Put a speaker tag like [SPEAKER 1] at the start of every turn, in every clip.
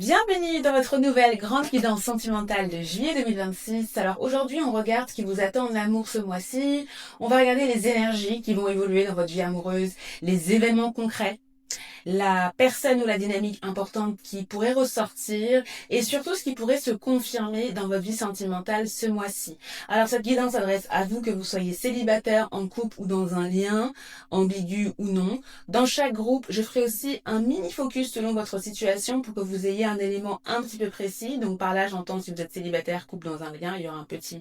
[SPEAKER 1] Bienvenue dans votre nouvelle grande guidance sentimentale de juillet 2026. Alors aujourd'hui, on regarde ce qui vous attend en amour ce mois-ci. On va regarder les énergies qui vont évoluer dans votre vie amoureuse, les événements concrets, la personne ou la dynamique importante qui pourrait ressortir et surtout ce qui pourrait se confirmer dans votre vie sentimentale ce mois-ci. Alors cette guidance s'adresse à vous, que vous soyez célibataire, en couple ou dans un lien, ambigu ou non. Dans chaque groupe, je ferai aussi un mini focus selon votre situation pour que vous ayez un élément un petit peu précis. Donc par là, j'entends si vous êtes célibataire, couple dans un lien, il y aura un petit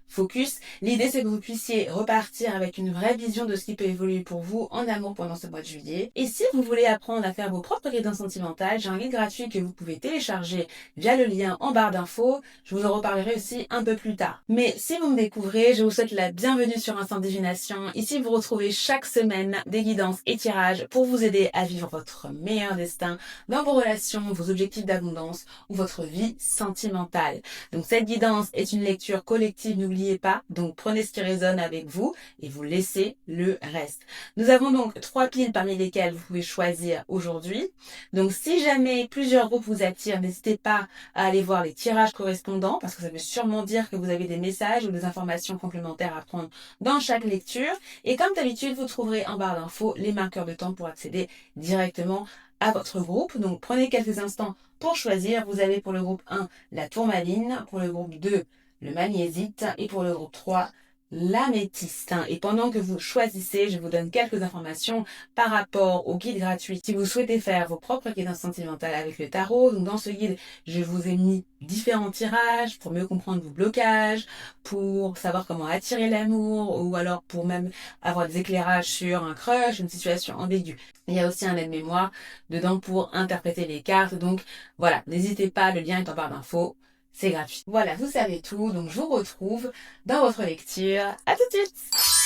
[SPEAKER 1] focus. L'idée, c'est que vous puissiez repartir avec une vraie vision de ce qui peut évoluer pour vous en amour pendant ce mois de juillet. Et si vous voulez apprendre à faire vos propres guidances sentimentales, j'ai un guide gratuit que vous pouvez télécharger via le lien en barre d'infos. Je vous en reparlerai aussi un peu plus tard. Mais si vous me découvrez, je vous souhaite la bienvenue sur Instant Divination. Ici, vous retrouvez chaque semaine des guidances et tirages pour vous aider à vivre votre meilleur destin dans vos relations, vos objectifs d'abondance ou votre vie sentimentale. Donc cette guidance est une lecture collective, n'oubliez pas, donc prenez ce qui résonne avec vous et vous laissez le reste. Nous avons donc 3 piles parmi lesquelles vous pouvez choisir aujourd'hui. Donc si jamais plusieurs groupes vous attirent, n'hésitez pas à aller voir les tirages correspondants parce que ça veut sûrement dire que vous avez des messages ou des informations complémentaires à prendre dans chaque lecture. Et comme d'habitude, vous trouverez en barre d'infos les marqueurs de temps pour accéder directement à votre groupe. Donc prenez quelques instants pour choisir. Vous avez pour le groupe 1 la tourmaline, pour le groupe 2 le magnésite et pour le groupe 3 l'améthyste. Et pendant que vous choisissez, je vous donne quelques informations par rapport au guide gratuit. Si vous souhaitez faire vos propres guidances sentimentales avec le tarot, donc dans ce guide, je vous ai mis différents tirages pour mieux comprendre vos blocages, pour savoir comment attirer l'amour ou alors pour même avoir des éclairages sur un crush, une situation ambiguë. Il y a aussi un aide-mémoire dedans pour interpréter les cartes. Donc voilà, n'hésitez pas, le lien est en barre d'infos. C'est gratuit. Voilà, vous savez tout, donc je vous retrouve dans votre lecture. À tout de suite.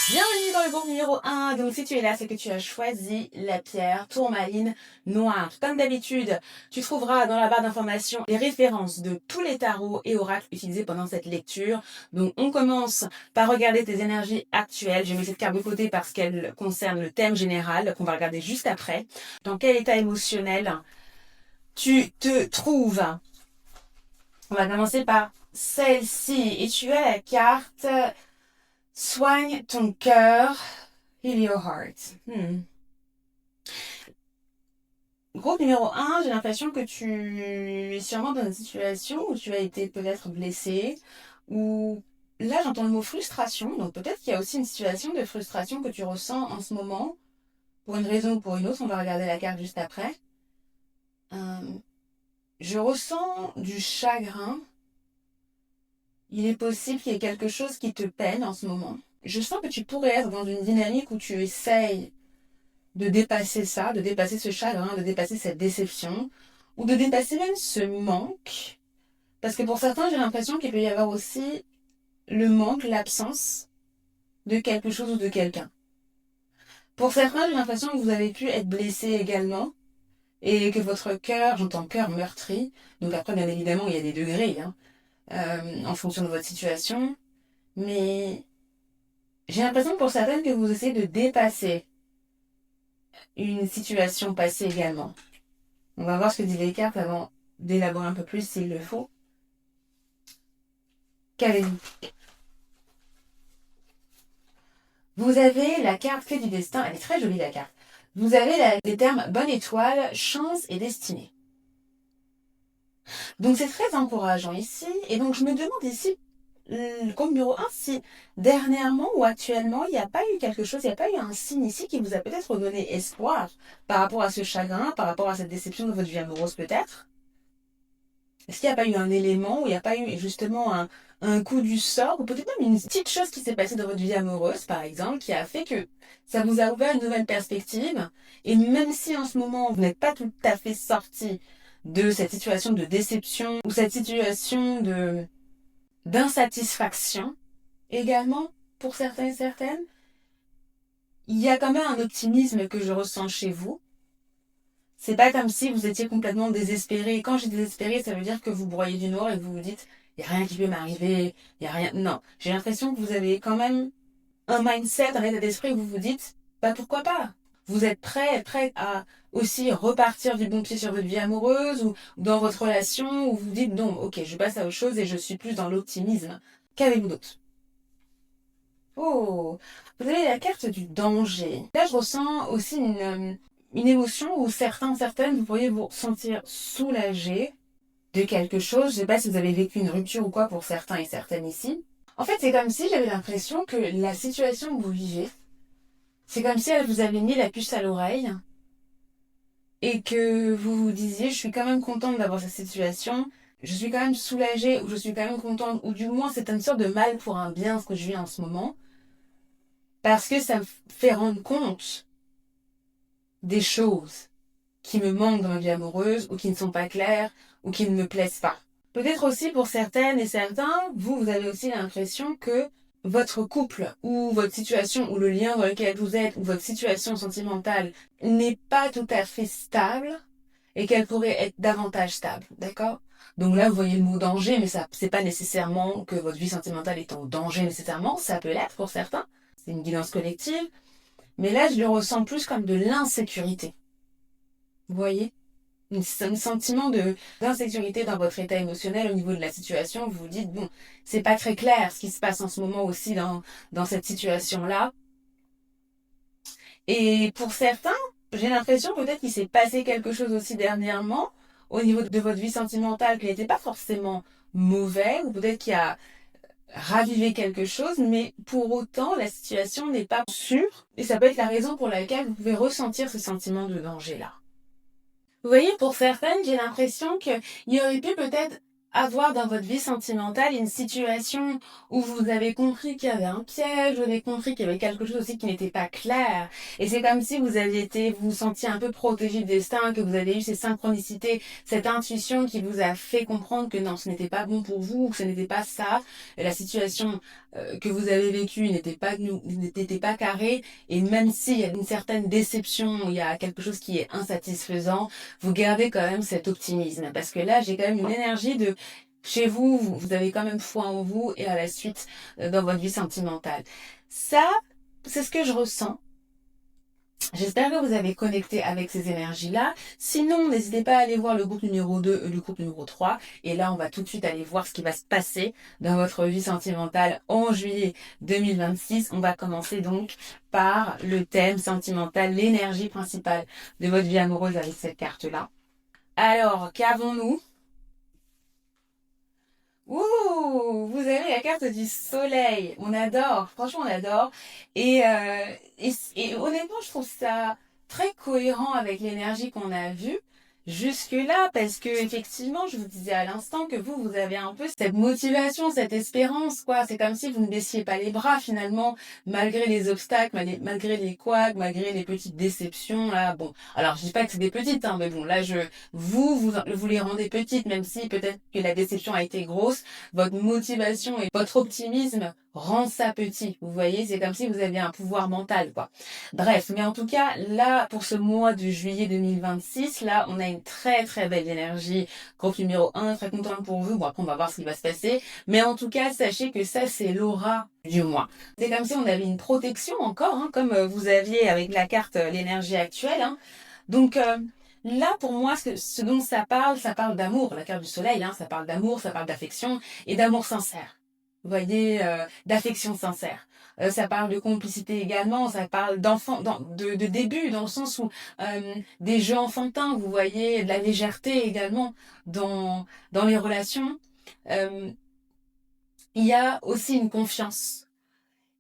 [SPEAKER 1] Bienvenue dans le groupe numéro 1. Donc si tu es là, c'est que tu as choisi la pierre tourmaline noire. Comme d'habitude, tu trouveras dans la barre d'informations les références de tous les tarots et oracles utilisés pendant cette lecture. Donc on commence par regarder tes énergies actuelles. J'ai mis cette carte de côté parce qu'elle concerne le thème général qu'on va regarder juste après. Dans quel état émotionnel tu te trouves? On va commencer par celle-ci. Et tu as la carte Soigne ton cœur, heal your heart. Groupe numéro 1, j'ai l'impression que tu es sûrement dans une situation où tu as été peut-être blessé, ou là j'entends le mot frustration, donc peut-être qu'il y a aussi une situation de frustration que tu ressens en ce moment, pour une raison ou pour une autre. On va regarder la carte juste après. Je ressens du chagrin. Il est possible qu'il y ait quelque chose qui te peine en ce moment. Je sens que tu pourrais être dans une dynamique où tu essayes de dépasser ça, de dépasser ce chagrin, de dépasser cette déception, ou de dépasser même ce manque. Parce que pour certains, j'ai l'impression qu'il peut y avoir aussi le manque, l'absence de quelque chose ou de quelqu'un. Pour certains, j'ai l'impression que vous avez pu être blessé également, et que votre cœur, j'entends cœur meurtri, donc après bien évidemment il y a des degrés, en fonction de votre situation, mais j'ai l'impression pour certaines que vous essayez de dépasser une situation passée également. On va voir ce que disent les cartes avant d'élaborer un peu plus s'il le faut. Qu'avez-vous? Vous avez la carte clé du destin, elle est très jolie la carte. Vous avez les termes bonne étoile, chance et destinée. Donc c'est très encourageant ici, et donc je me demande ici, le compte numéro 1, si dernièrement ou actuellement, il n'y a pas eu quelque chose, il n'y a pas eu un signe ici qui vous a peut-être donné espoir par rapport à ce chagrin, par rapport à cette déception de votre vie amoureuse peut-être. Est-ce qu'il n'y a pas eu un élément, où il n'y a pas eu justement un coup du sort, ou peut-être même une petite chose qui s'est passée dans votre vie amoureuse, par exemple, qui a fait que ça vous a ouvert une nouvelle perspective, et même si en ce moment vous n'êtes pas tout à fait sorti de cette situation de déception, ou cette situation d'insatisfaction, également, pour certains et certaines, il y a quand même un optimisme que je ressens chez vous. C'est pas comme si vous étiez complètement désespéré. Et quand j'ai désespéré, ça veut dire que vous broyez du noir et que vous vous dites, il n'y a rien qui peut m'arriver, il n'y a rien. Non, j'ai l'impression que vous avez quand même un mindset, un état d'esprit où vous vous dites, bah pourquoi pas? vous êtes prêt à aussi repartir du bon pied sur votre vie amoureuse ou dans votre relation où vous dites non, ok, je passe à autre chose et je suis plus dans l'optimisme. Qu'avez-vous d'autre? Oh, vous avez la carte du danger. Là, je ressens aussi une émotion où certaines, vous pourriez vous sentir soulagé de quelque chose. Je sais pas si vous avez vécu une rupture ou quoi pour certains et certaines ici. En fait, c'est comme si j'avais l'impression que la situation que vous vivez, c'est comme si elle vous avait mis la puce à l'oreille et que vous vous disiez, je suis quand même contente d'avoir cette situation, je suis quand même soulagée ou je suis quand même contente, ou du moins c'est une sorte de mal pour un bien ce que je vis en ce moment, parce que ça me fait rendre compte des choses qui me manquent dans ma vie amoureuse ou qui ne sont pas claires ou qui ne me plaisent pas. Peut-être aussi pour certaines et certains, vous avez aussi l'impression que votre couple ou votre situation ou le lien dans lequel vous êtes ou votre situation sentimentale n'est pas tout à fait stable et qu'elle pourrait être davantage stable, d'accord? Donc là, vous voyez le mot danger, mais ça, c'est pas nécessairement que votre vie sentimentale est en danger nécessairement, ça peut l'être pour certains, c'est une guidance collective, mais là, je le ressens plus comme de l'insécurité, vous voyez? Un sentiment d'insécurité dans votre état émotionnel au niveau de la situation. Vous vous dites, bon, c'est pas très clair ce qui se passe en ce moment aussi dans cette situation-là. Et pour certains, j'ai l'impression peut-être qu'il s'est passé quelque chose aussi dernièrement au niveau de votre vie sentimentale qui n'était pas forcément mauvais, ou peut-être qu'il a ravivé quelque chose, mais pour autant, la situation n'est pas sûre. Et ça peut être la raison pour laquelle vous pouvez ressentir ce sentiment de danger-là. Vous voyez, pour certaines, j'ai l'impression qu'il y aurait pu peut-être avoir dans votre vie sentimentale une situation où vous avez compris qu'il y avait un piège, vous avez compris qu'il y avait quelque chose aussi qui n'était pas clair. Et c'est comme si vous aviez été, vous vous sentiez un peu protégé du destin, que vous avez eu ces synchronicités, cette intuition qui vous a fait comprendre que non, ce n'était pas bon pour vous, que ce n'était pas ça. Et la situation que vous avez vécue n'était pas carrée. Et même s'il y a une certaine déception, il y a quelque chose qui est insatisfaisant, vous gardez quand même cet optimisme. Parce que là, j'ai quand même une énergie de chez vous, vous avez quand même foi en vous et à la suite dans votre vie sentimentale. Ça, c'est ce que je ressens. J'espère que vous avez connecté avec ces énergies-là. Sinon, n'hésitez pas à aller voir le groupe numéro 2 et le groupe numéro 3. Et là, on va tout de suite aller voir ce qui va se passer dans votre vie sentimentale en juillet 2026. On va commencer donc par le thème sentimental, l'énergie principale de votre vie amoureuse avec cette carte-là. Alors, qu'avons-nous? Ouh, vous avez la carte du soleil. On adore, franchement, on adore. Et honnêtement, je trouve ça très cohérent avec l'énergie qu'on a vue jusque-là, parce que effectivement, je vous disais à l'instant que vous avez un peu cette motivation, cette espérance, quoi. C'est comme si vous ne baissiez pas les bras finalement, malgré les obstacles, malgré les couacs, malgré les petites déceptions, là. Bon, alors je dis pas que c'est des petites, hein, mais bon, là, vous les rendez petites, même si peut-être que la déception a été grosse, votre motivation et votre optimisme rend ça petit. Vous voyez, c'est comme si vous aviez un pouvoir mental, quoi. Bref, mais en tout cas, là, pour ce mois de juillet 2026, là, on a une très très belle énergie. Groupe numéro 1, très contente pour vous. Bon, après, on va voir ce qui va se passer. Mais en tout cas, sachez que ça, c'est l'aura du mois. C'est comme si on avait une protection encore, hein, comme vous aviez avec la carte l'énergie actuelle. Hein. Donc, là, pour moi, ce dont ça parle d'amour. La carte du soleil, hein, ça parle d'amour, ça parle d'affection et d'amour sincère. Vous voyez, d'affection sincère. Ça parle de complicité également, ça parle d'enfant, de début, dans le sens où des jeux enfantins, vous voyez, de la légèreté également dans les relations. Euh, il y a aussi une confiance.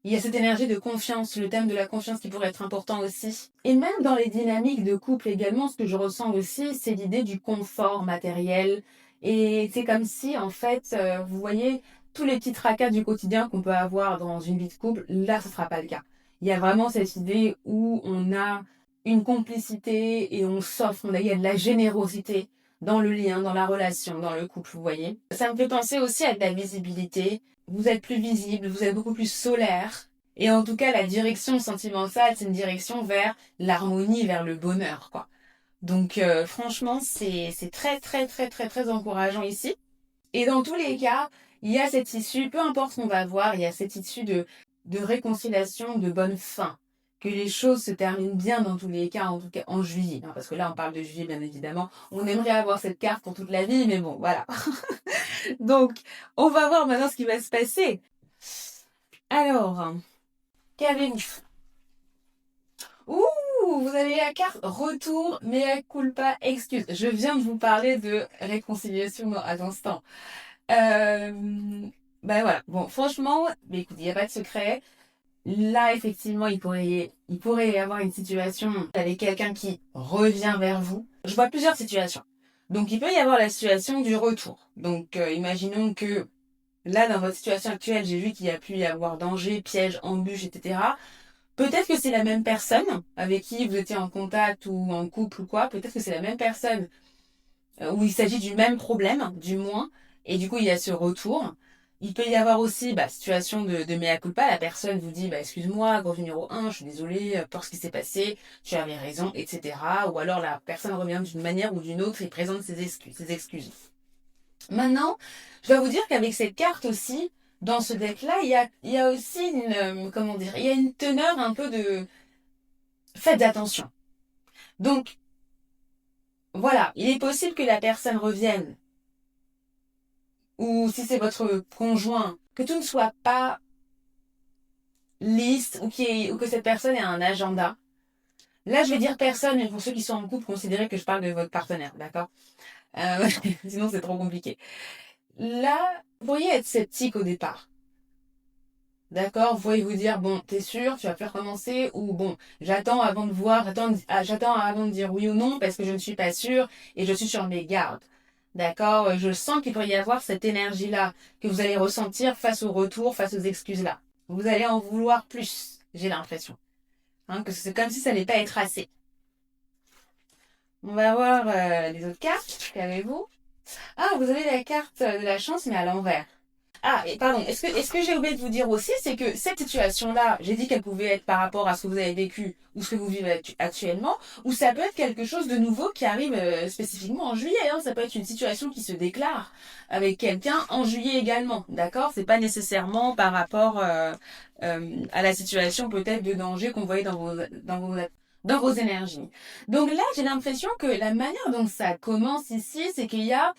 [SPEAKER 1] Il y a cette énergie de confiance, le thème de la confiance qui pourrait être important aussi. Et même dans les dynamiques de couple également, ce que je ressens aussi, c'est l'idée du confort matériel. Et c'est comme si, en fait, vous voyez, tous les petits tracas du quotidien qu'on peut avoir dans une vie de couple, là, ce sera pas le cas. Il y a vraiment cette idée où on a une complicité et on s'offre, il y a de la générosité dans le lien, dans la relation, dans le couple, vous voyez. Ça me fait penser aussi à de la visibilité. Vous êtes plus visible, vous êtes beaucoup plus solaire. Et en tout cas, la direction sentimentale, c'est une direction vers l'harmonie, vers le bonheur, quoi. Donc franchement, c'est très très très très très encourageant ici. Et dans tous les cas, il y a cette issue, peu importe ce qu'on va voir, il y a cette issue de réconciliation, de bonne fin que les choses se terminent bien dans tous les cas, en tout cas en juillet, hein, parce que là on parle de juillet bien évidemment. On aimerait avoir cette carte pour toute la vie, mais bon, voilà. Donc, on va voir maintenant ce qui va se passer. Alors, qu'avez-vous? Ouh, vous avez la carte retour, mea culpa, excuse. Je viens de vous parler de réconciliation à l'instant. Ben voilà. Bon, franchement, mais écoute, il n'y a pas de secret. Là, effectivement, il pourrait y avoir une situation avec quelqu'un qui revient vers vous. Je vois plusieurs situations. Donc, il peut y avoir la situation du retour. Donc, imaginons que là, dans votre situation actuelle, j'ai vu qu'il y a pu y avoir danger, piège, embûche, etc. Peut-être que c'est la même personne avec qui vous étiez en contact ou en couple ou quoi. Peut-être que c'est la même personne où il s'agit du même problème, du moins. Et du coup, il y a ce retour. Il peut y avoir aussi situation de mea culpa. La personne vous dit excuse-moi, gros numéro 1, je suis désolée pour ce qui s'est passé, tu avais raison, etc. Ou alors la personne revient d'une manière ou d'une autre et présente ses excuses. Maintenant, je dois vous dire qu'avec cette carte aussi, dans ce deck-là, il y a aussi comment dire, il y a une teneur un peu de faites attention. Donc, voilà, il est possible que la personne revienne, ou si c'est votre conjoint, que tout ne soit pas lisse, ou que cette personne ait un agenda. Là, je vais dire personne, mais pour ceux qui sont en couple, considérez que je parle de votre partenaire, d'accord? Sinon, c'est trop compliqué. Là, vous pourriez être sceptique au départ. D'accord, vous pouvez vous dire, bon, t'es sûr, tu vas faire commencer, ou bon, j'attends avant de voir, j'attends avant de dire oui ou non, parce que je ne suis pas sûre, et je suis sur mes gardes. D'accord, je sens qu'il pourrait y avoir cette énergie-là, que vous allez ressentir face au retour, face aux excuses-là. Vous allez en vouloir plus, j'ai l'impression. Hein, que c'est comme si ça n'allait pas être assez. On va voir les autres cartes, qu'avez-vous? Ah, vous avez la carte de la chance, mais à l'envers. Ah, et pardon, est-ce que j'ai oublié de vous dire aussi, c'est que cette situation-là, j'ai dit qu'elle pouvait être par rapport à ce que vous avez vécu ou ce que vous vivez actuellement, ou ça peut être quelque chose de nouveau qui arrive spécifiquement en juillet. Hein. Ça peut être une situation qui se déclare avec quelqu'un en juillet également, d'accord? C'est pas nécessairement par rapport à la situation peut-être de danger qu'on voyait dans vos énergies. Donc là, j'ai l'impression que la manière dont ça commence ici, c'est qu'il y a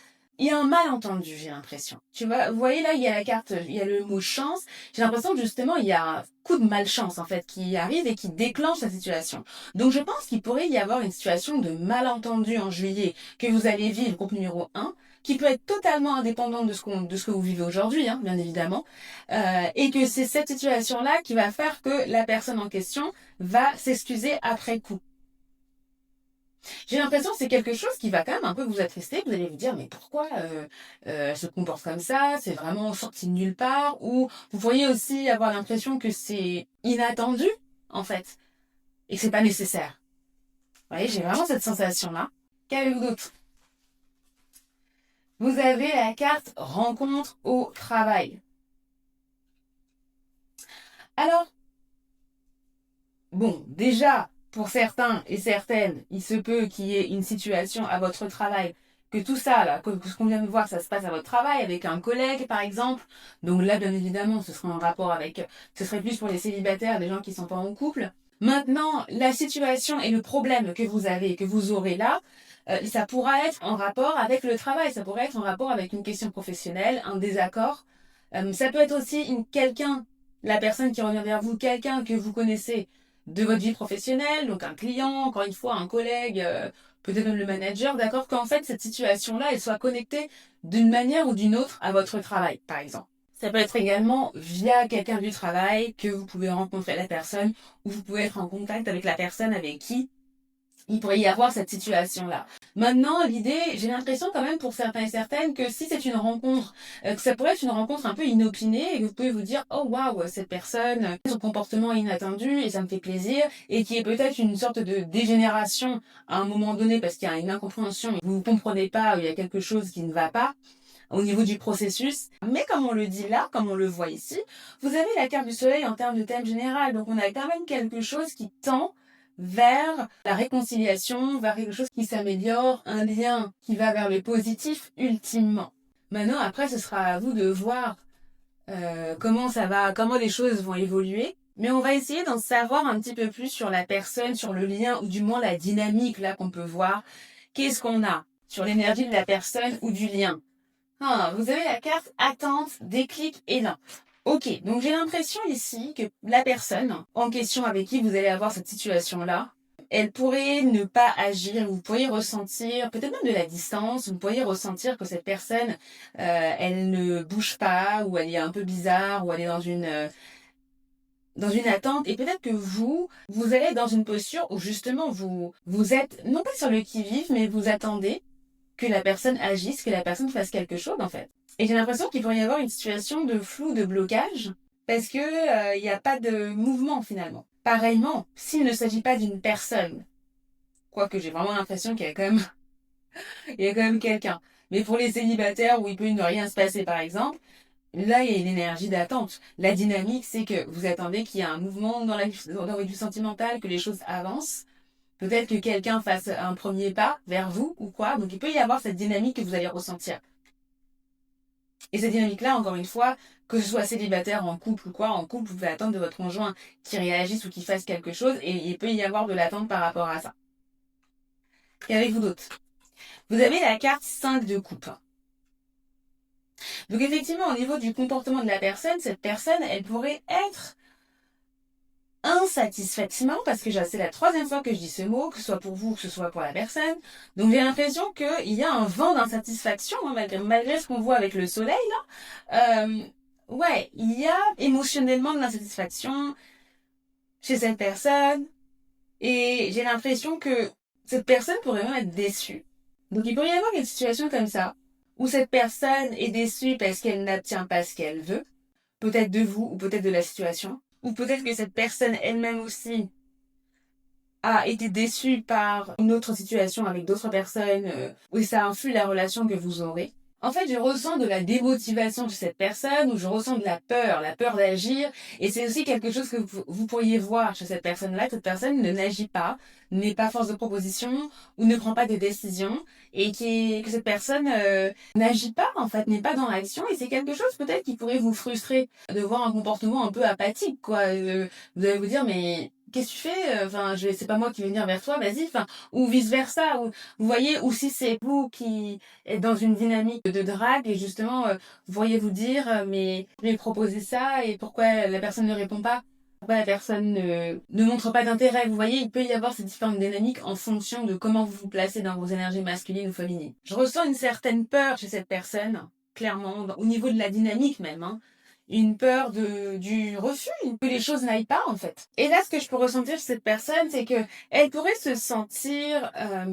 [SPEAKER 1] un malentendu, j'ai l'impression. Tu vois, vous voyez là, il y a la carte, il y a le mot chance. J'ai l'impression que justement, il y a un coup de malchance, en fait, qui arrive et qui déclenche la situation. Donc, je pense qu'il pourrait y avoir une situation de malentendu en juillet que vous allez vivre, groupe numéro 1, qui peut être totalement indépendante de ce que vous vivez aujourd'hui, hein, bien évidemment. Et que c'est cette situation-là qui va faire que la personne en question va s'excuser après coup. J'ai l'impression que c'est quelque chose qui va quand même un peu vous attrister. Vous allez vous dire, mais pourquoi elle se comporte comme ça? C'est vraiment sorti de nulle part. Ou vous pourriez aussi avoir l'impression que c'est inattendu, en fait, et que c'est pas nécessaire. Vous voyez, j'ai vraiment cette sensation-là. Qu'avez-vous d'autre? Vous avez la carte rencontre au travail. Alors, bon, déjà, pour certains et certaines, il se peut qu'il y ait une situation à votre travail, que tout ça, là, que ce qu'on vient de voir, ça se passe à votre travail, avec un collègue, par exemple. Donc là, bien évidemment, ce serait en rapport avec, ce serait plus pour les célibataires, les gens qui sont pas en couple. Maintenant, la situation et le problème que vous avez, que vous aurez là, ça pourra être en rapport avec le travail, ça pourrait être en rapport avec une question professionnelle, un désaccord. Ça peut être aussi la personne qui revient vers vous, quelqu'un que vous connaissez de votre vie professionnelle, donc un client, encore une fois, un collègue, peut-être même le manager, d'accord, qu'en fait, cette situation-là, elle soit connectée d'une manière ou d'une autre à votre travail, par exemple. Ça peut être également via quelqu'un du travail que vous pouvez rencontrer la personne ou vous pouvez être en contact avec la personne avec qui il pourrait y avoir cette situation-là. Maintenant, l'idée, j'ai l'impression quand même pour certains et certaines que si c'est une rencontre, que ça pourrait être une rencontre un peu inopinée et que vous pouvez vous dire, oh waouh, cette personne, son comportement est inattendu et ça me fait plaisir et qui est peut-être une sorte de dégénération à un moment donné parce qu'il y a une incompréhension et vous ne comprenez pas, il y a quelque chose qui ne va pas au niveau du processus. Mais comme on le dit là, comme on le voit ici, vous avez la carte du soleil en termes de thème général. Donc on a quand même quelque chose qui tend vers la réconciliation, vers quelque chose qui s'améliore, un lien qui va vers le positif ultimement. Maintenant, après, ce sera à vous de voir comment les choses vont évoluer. Mais on va essayer d'en savoir un petit peu plus sur la personne, sur le lien, ou du moins la dynamique là qu'on peut voir. Qu'est-ce qu'on a sur l'énergie de la personne ou du lien? Ah, vous avez la carte attente, déclic, élan. Ok, donc j'ai l'impression ici que la personne en question avec qui vous allez avoir cette situation-là, elle pourrait ne pas agir, vous pourriez ressentir, peut-être même de la distance, vous pourriez ressentir que cette personne, elle ne bouge pas, ou elle est un peu bizarre, ou elle est dans une attente, et peut-être que vous allez être dans une posture où justement vous êtes, non pas sur le qui-vive, mais vous attendez que la personne agisse, que la personne fasse quelque chose en fait. Et j'ai l'impression qu'il pourrait y avoir une situation de flou, de blocage, parce que il n'y a pas de mouvement finalement. Pareillement, s'il ne s'agit pas d'une personne, quoique j'ai vraiment l'impression qu'il y a quand même, il y a quand même quelqu'un. Mais pour les célibataires où il peut ne rien se passer par exemple, là il y a une énergie d'attente. La dynamique, c'est que vous attendez qu'il y ait un mouvement dans votre vie sentimentale, que les choses avancent. Peut-être que quelqu'un fasse un premier pas vers vous ou quoi. Donc il peut y avoir cette dynamique que vous allez ressentir. Et cette dynamique-là, encore une fois, que ce soit célibataire, en couple ou quoi, en couple, vous pouvez attendre de votre conjoint qu'il réagisse ou qu'il fasse quelque chose, et il peut y avoir de l'attente par rapport à ça. Qu'avez-vous d'autre? Vous avez la carte 5 de coupe. Donc effectivement, au niveau du comportement de la personne, cette personne, elle pourrait être insatisfaction, parce que c'est la troisième fois que je dis ce mot, que ce soit pour vous, que ce soit pour la personne. Donc j'ai l'impression qu'il y a un vent d'insatisfaction, hein, malgré ce qu'on voit avec le soleil, là. Ouais, il y a émotionnellement de l'insatisfaction chez cette personne, et j'ai l'impression que cette personne pourrait même être déçue. Donc il pourrait y avoir une situation comme ça, où cette personne est déçue parce qu'elle n'obtient pas ce qu'elle veut, peut-être de vous ou peut-être de la situation, ou peut-être que cette personne elle-même aussi a été déçue par une autre situation avec d'autres personnes, où ça influe la relation que vous aurez. En fait, je ressens de la démotivation de cette personne, ou je ressens de la peur d'agir, et c'est aussi quelque chose que vous pourriez voir chez cette personne-là, que cette personne ne n'agit pas, n'est pas force de proposition, ou ne prend pas de décision, et que cette personne n'agit pas, en fait, n'est pas dans l'action, et c'est quelque chose peut-être qui pourrait vous frustrer, de voir un comportement un peu apathique, quoi. Vous allez vous dire, mais qu'est-ce que tu fais? Enfin, c'est pas moi qui vais venir vers toi, vas-y, enfin, ou vice versa, ou vous voyez, ou si c'est vous qui êtes dans une dynamique de drague et justement, vous pourriez vous dire, mais je lui ai proposé ça et pourquoi la personne ne répond pas? Pourquoi la personne ne montre pas d'intérêt? Vous voyez, il peut y avoir ces différentes dynamiques en fonction de comment vous vous placez dans vos énergies masculines ou féminines. Je ressens une certaine peur chez cette personne, clairement, au niveau de la dynamique même, hein. Une peur du refus, que les choses n'aillent pas en fait. Et là, ce que je peux ressentir chez cette personne, c'est que elle pourrait se sentir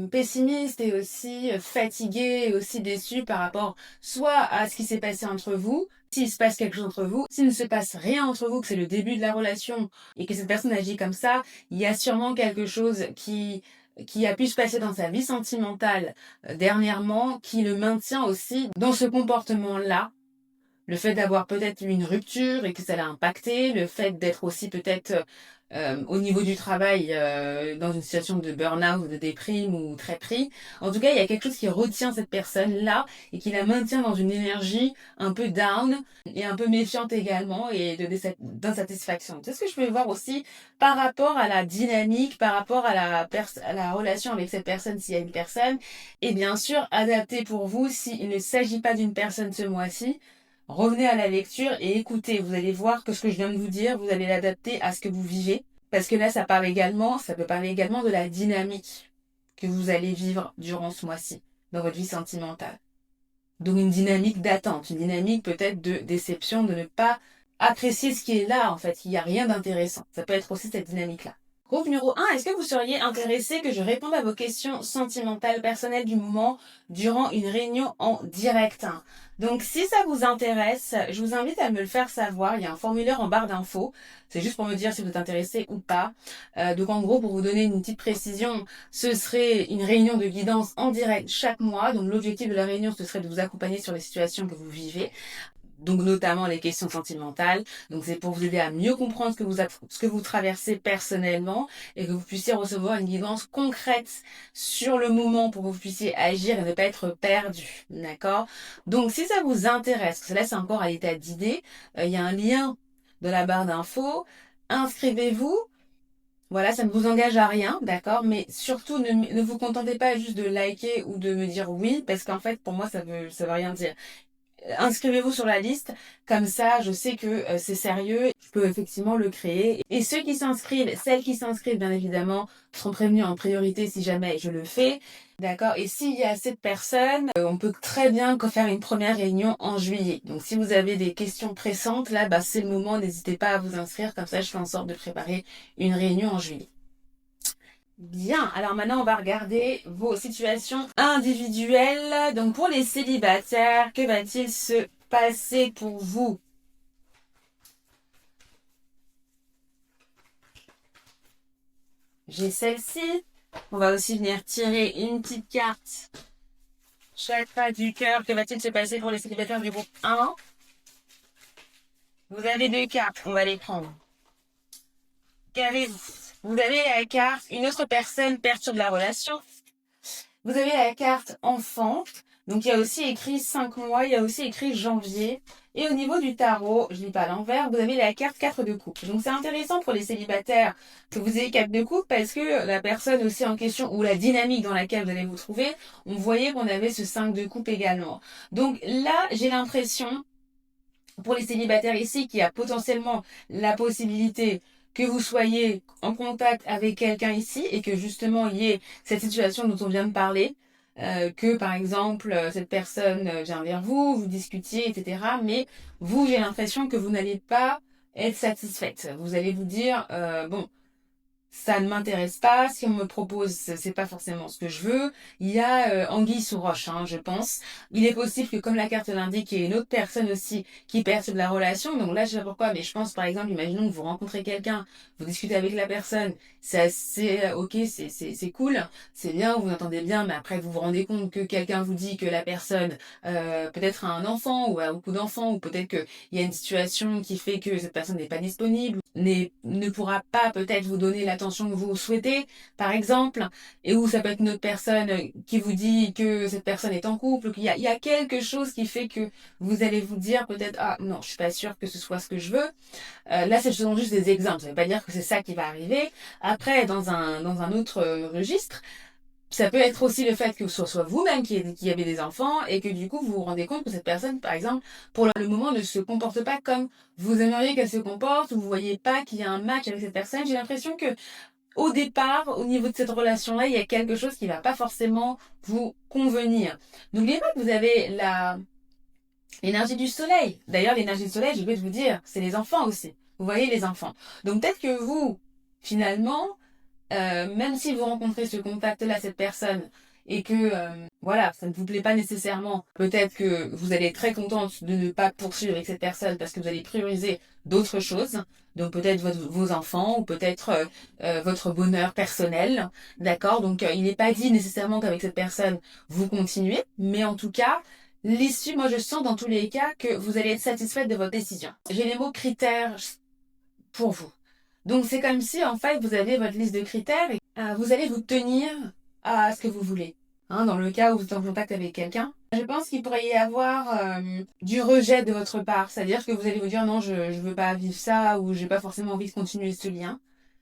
[SPEAKER 1] pessimiste et aussi fatiguée et aussi déçue par rapport soit à ce qui s'est passé entre vous, s'il se passe quelque chose entre vous, s'il ne se passe rien entre vous, que c'est le début de la relation et que cette personne agit comme ça, il y a sûrement quelque chose qui a pu se passer dans sa vie sentimentale dernièrement, qui le maintient aussi dans ce comportement-là. Le fait d'avoir peut-être eu une rupture et que ça l'a impacté, le fait d'être aussi peut-être au niveau du travail dans une situation de burn-out ou de déprime ou très pris. En tout cas, il y a quelque chose qui retient cette personne-là et qui la maintient dans une énergie un peu down et un peu méfiante également et d'insatisfaction. C'est ce que je peux voir aussi par rapport à la dynamique, par rapport à la relation avec cette personne s'il y a une personne, et bien sûr adapter pour vous s'il ne s'agit pas d'une personne ce mois-ci. Revenez à la lecture et écoutez, vous allez voir que ce que je viens de vous dire, vous allez l'adapter à ce que vous vivez. Parce que là, ça peut parler également de la dynamique que vous allez vivre durant ce mois-ci, dans votre vie sentimentale. Donc une dynamique d'attente, une dynamique peut-être de déception, de ne pas apprécier ce qui est là, en fait. Il n'y a rien d'intéressant. Ça peut être aussi cette dynamique-là. Groupe numéro 1, est-ce que vous seriez intéressé que je réponde à vos questions sentimentales, personnelles du moment durant une réunion en direct? Donc si ça vous intéresse, je vous invite à me le faire savoir. Il y a un formulaire en barre d'infos. C'est juste pour me dire si vous êtes intéressé ou pas. Donc en gros, pour vous donner une petite précision, ce serait une réunion de guidance en direct chaque mois. Donc l'objectif de la réunion, ce serait de vous accompagner sur les situations que vous vivez. Donc notamment les questions sentimentales. Donc c'est pour vous aider à mieux comprendre ce que vous traversez personnellement et que vous puissiez recevoir une guidance concrète sur le moment pour que vous puissiez agir et ne pas être perdu. D'accord? Donc si ça vous intéresse, parce que là c'est encore à l'état d'idée, il y a un lien dans la barre d'infos. inscrivez-vous. Voilà, ça ne vous engage à rien, d'accord? Mais surtout, ne vous contentez pas juste de liker ou de me dire oui, parce qu'en fait, pour moi, ça veut rien dire. Inscrivez-vous sur la liste, comme ça je sais que c'est sérieux, je peux effectivement le créer. Et ceux qui s'inscrivent, celles qui s'inscrivent bien évidemment, seront prévenus en priorité si jamais je le fais. D'accord. Et s'il y a assez de personnes, on peut très bien faire une première réunion en juillet. Donc si vous avez des questions pressantes, là c'est le moment, n'hésitez pas à vous inscrire, comme ça je fais en sorte de préparer une réunion en juillet. Bien, alors maintenant on va regarder vos situations individuelles. Donc pour les célibataires, que va-t-il se passer pour vous? J'ai celle-ci. On va aussi venir tirer une petite carte. Chakra du cœur, que va-t-il se passer pour les célibataires du groupe 1? Vous avez 2 cartes, on va les prendre. Qu'avez-vous? Vous avez la carte une autre personne perturbe la relation. Vous avez la carte enfant. Donc il y a aussi écrit 5 mois, il y a aussi écrit janvier. Et au niveau du tarot, je lis pas à l'envers, vous avez la carte 4 de coupe. Donc c'est intéressant pour les célibataires que vous ayez 4 de coupe parce que la personne aussi en question ou la dynamique dans laquelle vous allez vous trouver, on voyait qu'on avait ce 5 de coupe également. Donc là, j'ai l'impression pour les célibataires ici qu'il y a potentiellement la possibilité que vous soyez en contact avec quelqu'un ici et que justement il y ait cette situation dont on vient de parler, que par exemple cette personne vient vers vous, vous discutiez, etc. Mais vous, j'ai l'impression que vous n'allez pas être satisfaite. Vous allez vous dire, bon, ça ne m'intéresse pas, si on me propose, c'est pas forcément ce que je veux. Il y a anguille sous roche, hein, je pense. Il est possible que, comme la carte l'indique, il y ait une autre personne aussi qui perturbe la relation. Donc là, je sais pas pourquoi, mais je pense, par exemple, imaginons que vous rencontrez quelqu'un, vous discutez avec la personne, c'est assez ok, c'est cool, c'est bien, vous entendez bien, mais après vous vous rendez compte que quelqu'un vous dit que la personne peut-être a un enfant ou a beaucoup d'enfants, ou peut-être qu'il y a une situation qui fait que cette personne n'est pas disponible, ne pourra pas peut-être vous donner l'attention que vous souhaitez, par exemple, et où ça peut être une autre personne qui vous dit que cette personne est en couple, il y a quelque chose qui fait que vous allez vous dire peut-être ah non, je suis pas sûre que ce soit ce que je veux. Là, c'est juste des exemples, ça veut pas dire que c'est ça qui va arriver. Après, dans un autre registre, ça peut être aussi le fait que ce soit vous-même qui avez des enfants et que du coup vous vous rendez compte que cette personne, par exemple, pour le moment ne se comporte pas comme vous aimeriez qu'elle se comporte, ou vous voyez pas qu'il y a un match avec cette personne. J'ai l'impression que au départ, au niveau de cette relation-là, il y a quelque chose qui va pas forcément vous convenir. N'oubliez pas que vous avez l'énergie du soleil. D'ailleurs, l'énergie du soleil, je vais vous dire, c'est les enfants aussi. Vous voyez les enfants. Donc peut-être que vous, finalement, même si vous rencontrez ce contact-là, cette personne, et que voilà, ça ne vous plaît pas nécessairement, peut-être que vous allez être très contente de ne pas poursuivre avec cette personne parce que vous allez prioriser d'autres choses, donc peut-être vos enfants ou peut-être votre bonheur personnel, d'accord? Donc il n'est pas dit nécessairement qu'avec cette personne vous continuez, mais en tout cas l'issue, moi je sens dans tous les cas que vous allez être satisfaite de votre décision. J'ai les mots critères pour vous. Donc c'est comme si en fait vous avez votre liste de critères et vous allez vous tenir à ce que vous voulez. Hein, dans le cas où vous êtes en contact avec quelqu'un, je pense qu'il pourrait y avoir du rejet de votre part. C'est-à-dire que vous allez vous dire non, je veux pas vivre ça ou j'ai pas forcément envie de continuer ce lien.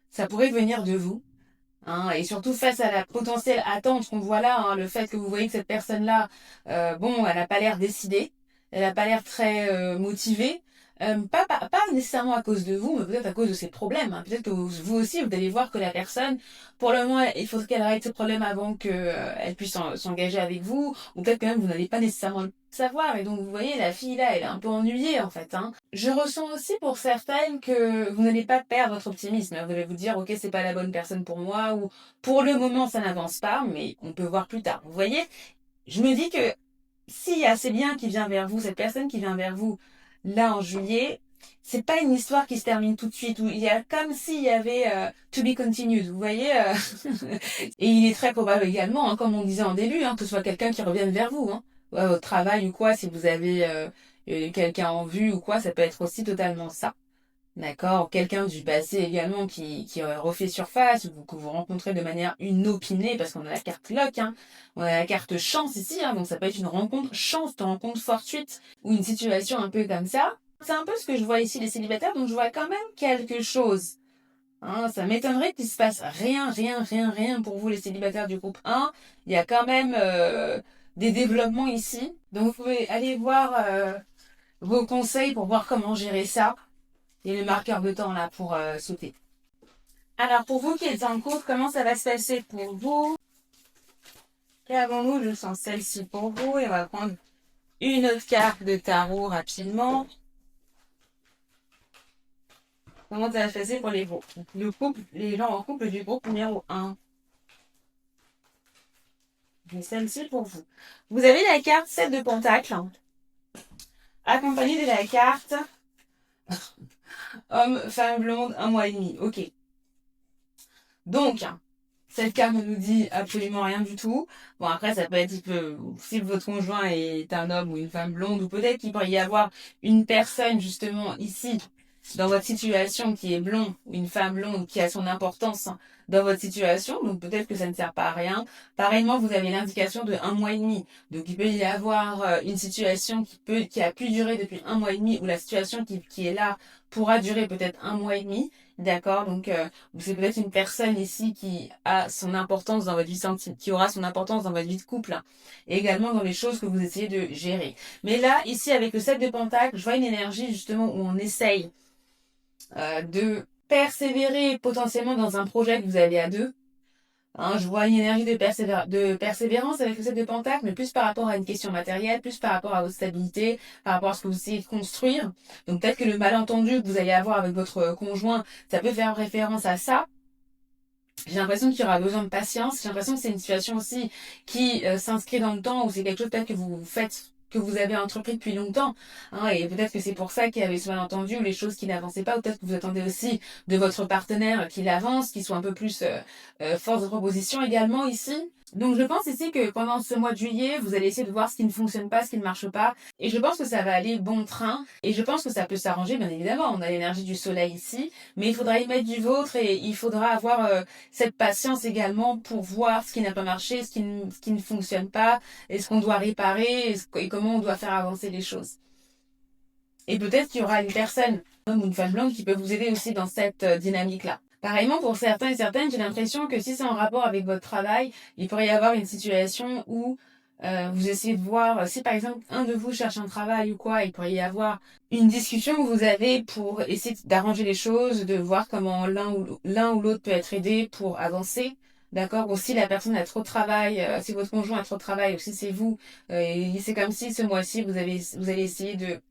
[SPEAKER 1] Ça pourrait venir de vous. Hein, et surtout face à la potentielle attente qu'on voit là, hein, le fait que vous voyez que cette personne-là, bon, elle n'a pas l'air décidée, elle n'a pas l'air très motivée, pas nécessairement à cause de vous, mais peut-être à cause de ses problèmes. Hein. Peut-être que vous aussi, vous allez voir que la personne, pour le moment, il faut qu'elle arrête ses problèmes avant qu'elle puisse s'engager avec vous, ou peut-être que même vous n'allez pas nécessairement le savoir. Et donc, vous voyez, la fille là, elle est un peu ennuyée en fait. Hein. Je ressens aussi pour certaines que vous n'allez pas perdre votre optimisme. Vous allez vous dire, ok, c'est pas la bonne personne pour moi, ou pour le moment, ça n'avance pas, mais on peut voir plus tard. Vous voyez, je me dis que s'il y a ces liens qui vient vers vous, cette personne qui vient vers vous, là en juillet, c'est pas une histoire qui se termine tout de suite. Où il y a comme s'il y avait to be continued. Vous voyez. Et il est très probable également, hein, comme on disait en début, hein, que ce soit quelqu'un qui revienne vers vous, hein, au travail ou quoi, si vous avez quelqu'un en vue ou quoi, ça peut être aussi totalement ça. D'accord, quelqu'un du passé également qui refait surface ou que vous rencontrez de manière inopinée parce qu'on a la carte luck, hein. On a la carte chance ici, hein, donc ça peut être une rencontre chance, une rencontre fortuite ou une situation un peu comme ça. C'est un peu ce que je vois ici, les célibataires, donc je vois quand même quelque chose. Hein, ça m'étonnerait qu'il se passe rien pour vous, les célibataires du groupe 1. Il y a quand même des développements ici. Donc vous pouvez aller voir vos conseils pour voir comment gérer ça. Et le marqueur de temps là pour sauter. Alors pour vous qui êtes en couple, comment ça va se passer pour vous? Qu'avons-nous? Je sens celle-ci pour vous et on va prendre une autre carte de tarot rapidement. Comment ça va se passer pour les couple, les gens en couple du groupe numéro 1? J'ai celle-ci pour vous. Vous avez la carte 7 de Pentacle, accompagnée de la carte Homme, femme blonde, 1 mois et demi. Ok. Donc, cette carte ne nous dit absolument rien du tout. Bon, après, ça peut être si votre conjoint est un homme ou une femme blonde, ou peut-être qu'il pourrait y avoir une personne, justement, ici, dans votre situation, qui est blonde, ou une femme blonde, qui a son importance dans votre situation. Donc, peut-être que ça ne sert pas à rien. Pareillement, vous avez l'indication de 1 mois et demi. Donc, il peut y avoir une situation qui a pu durer depuis 1 mois et demi, ou la situation qui est là pourra durer peut-être 1 mois et demi. D'accord? Donc, c'est peut-être une personne ici qui a son importance dans votre vie qui aura son importance dans votre vie de couple, et également dans les choses que vous essayez de gérer. Mais là, ici, avec le 7 de Pentacle, je vois une énergie justement où on essaye de persévérer potentiellement dans un projet que vous avez à deux. Hein, je vois une énergie de persévérance avec le 7 de Pentacle, mais plus par rapport à une question matérielle, plus par rapport à votre stabilité, par rapport à ce que vous essayez de construire. Donc peut-être que le malentendu que vous allez avoir avec votre conjoint, ça peut faire référence à ça. J'ai l'impression qu'il y aura besoin de patience. J'ai l'impression que c'est une situation aussi qui s'inscrit dans le temps, ou c'est quelque chose peut-être que vous faites, que vous avez entrepris depuis longtemps. Hein, et peut-être que c'est pour ça qu'il y avait ce malentendu ou les choses qui n'avançaient pas. Ou peut-être que vous attendez aussi de votre partenaire qu'il avance, qu'il soit un peu plus force de proposition également ici. Donc je pense ici que pendant ce mois de juillet, vous allez essayer de voir ce qui ne fonctionne pas, ce qui ne marche pas. Et je pense que ça va aller bon train. Et je pense que ça peut s'arranger, bien évidemment. On a l'énergie du soleil ici. Mais il faudra y mettre du vôtre et il faudra avoir cette patience également pour voir ce qui n'a pas marché, ce qui ne fonctionne pas, et ce qu'on doit réparer, et comment on doit faire avancer les choses. Et peut-être qu'il y aura une personne, un homme ou une femme blanche, qui peut vous aider aussi dans cette dynamique-là. Pareillement, pour certains et certaines, j'ai l'impression que si c'est en rapport avec votre travail, il pourrait y avoir une situation où vous essayez de voir, si par exemple un de vous cherche un travail ou quoi, il pourrait y avoir une discussion que vous avez pour essayer d'arranger les choses, de voir comment l'un ou l'autre peut être aidé pour avancer. D'accord? Ou si la personne a trop de travail, si votre conjoint a trop de travail, ou si c'est vous, et c'est comme si ce mois-ci vous allez essayer de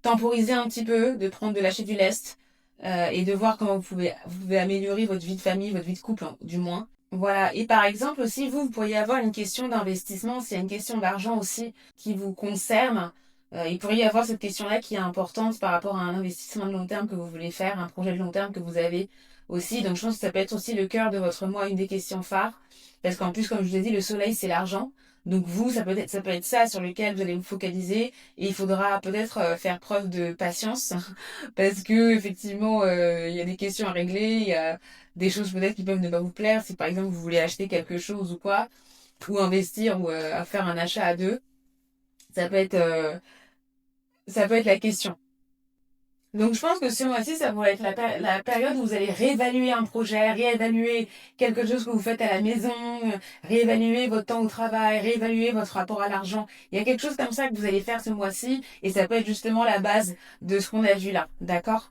[SPEAKER 1] temporiser un petit peu, de prendre de lâcher du lest, et de voir comment vous pouvez améliorer votre vie de famille, votre vie de couple, hein, du moins. Voilà. Et par exemple aussi, vous pourriez avoir une question d'investissement, s'il y a une question d'argent aussi qui vous concerne. Il pourrait y avoir cette question-là qui est importante par rapport à un investissement de long terme que vous voulez faire, un projet de long terme que vous avez aussi. Donc je pense que ça peut être aussi le cœur de votre mois, une des questions phares. Parce qu'en plus, comme je vous ai dit, le soleil, c'est l'argent. Donc vous, ça peut être ça sur lequel vous allez vous focaliser. Et il faudra peut-être faire preuve de patience. Parce que effectivement, il y a des questions à régler, il y a des choses peut-être qui peuvent ne pas vous plaire. Si par exemple vous voulez acheter quelque chose ou quoi, ou investir ou faire un achat à deux, ça peut être euh, ça peut être la question. Donc je pense que ce mois-ci, ça pourrait être la période où vous allez réévaluer un projet, réévaluer quelque chose que vous faites à la maison, réévaluer votre temps au travail, réévaluer votre rapport à l'argent. Il y a quelque chose comme ça que vous allez faire ce mois-ci et ça peut être justement la base de ce qu'on a vu là. D'accord?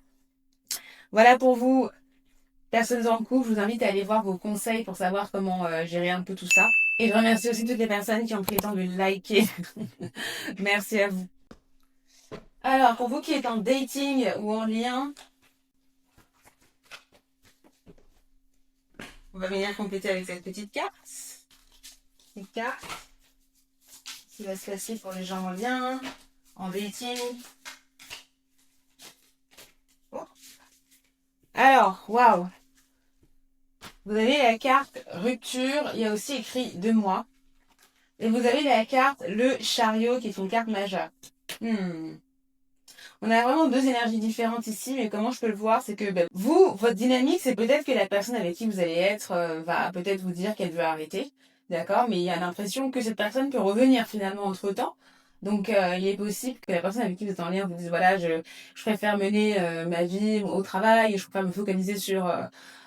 [SPEAKER 1] Voilà pour vous, personnes en couple. Je vous invite à aller voir vos conseils pour savoir comment gérer un peu tout ça. Et je remercie aussi toutes les personnes qui ont pris le temps de liker. Merci à vous. Alors, pour vous qui êtes en dating ou en lien, on va venir compléter avec cette petite carte. Petite carte qui va se passer pour les gens en lien, en dating. Oh. Alors, waouh. Vous avez la carte rupture, il y a aussi écrit 2 mois. Et vous avez la carte le chariot qui est une carte majeure. On a vraiment 2 énergies différentes ici, mais comment je peux le voir, c'est que vous, votre dynamique, c'est peut-être que la personne avec qui vous allez être va peut-être vous dire qu'elle veut arrêter, d'accord? Mais il y a l'impression que cette personne peut revenir finalement entre-temps, Donc, il est possible que la personne avec qui vous êtes en lien vous dise, voilà, je préfère mener ma vie au travail, je préfère me focaliser sur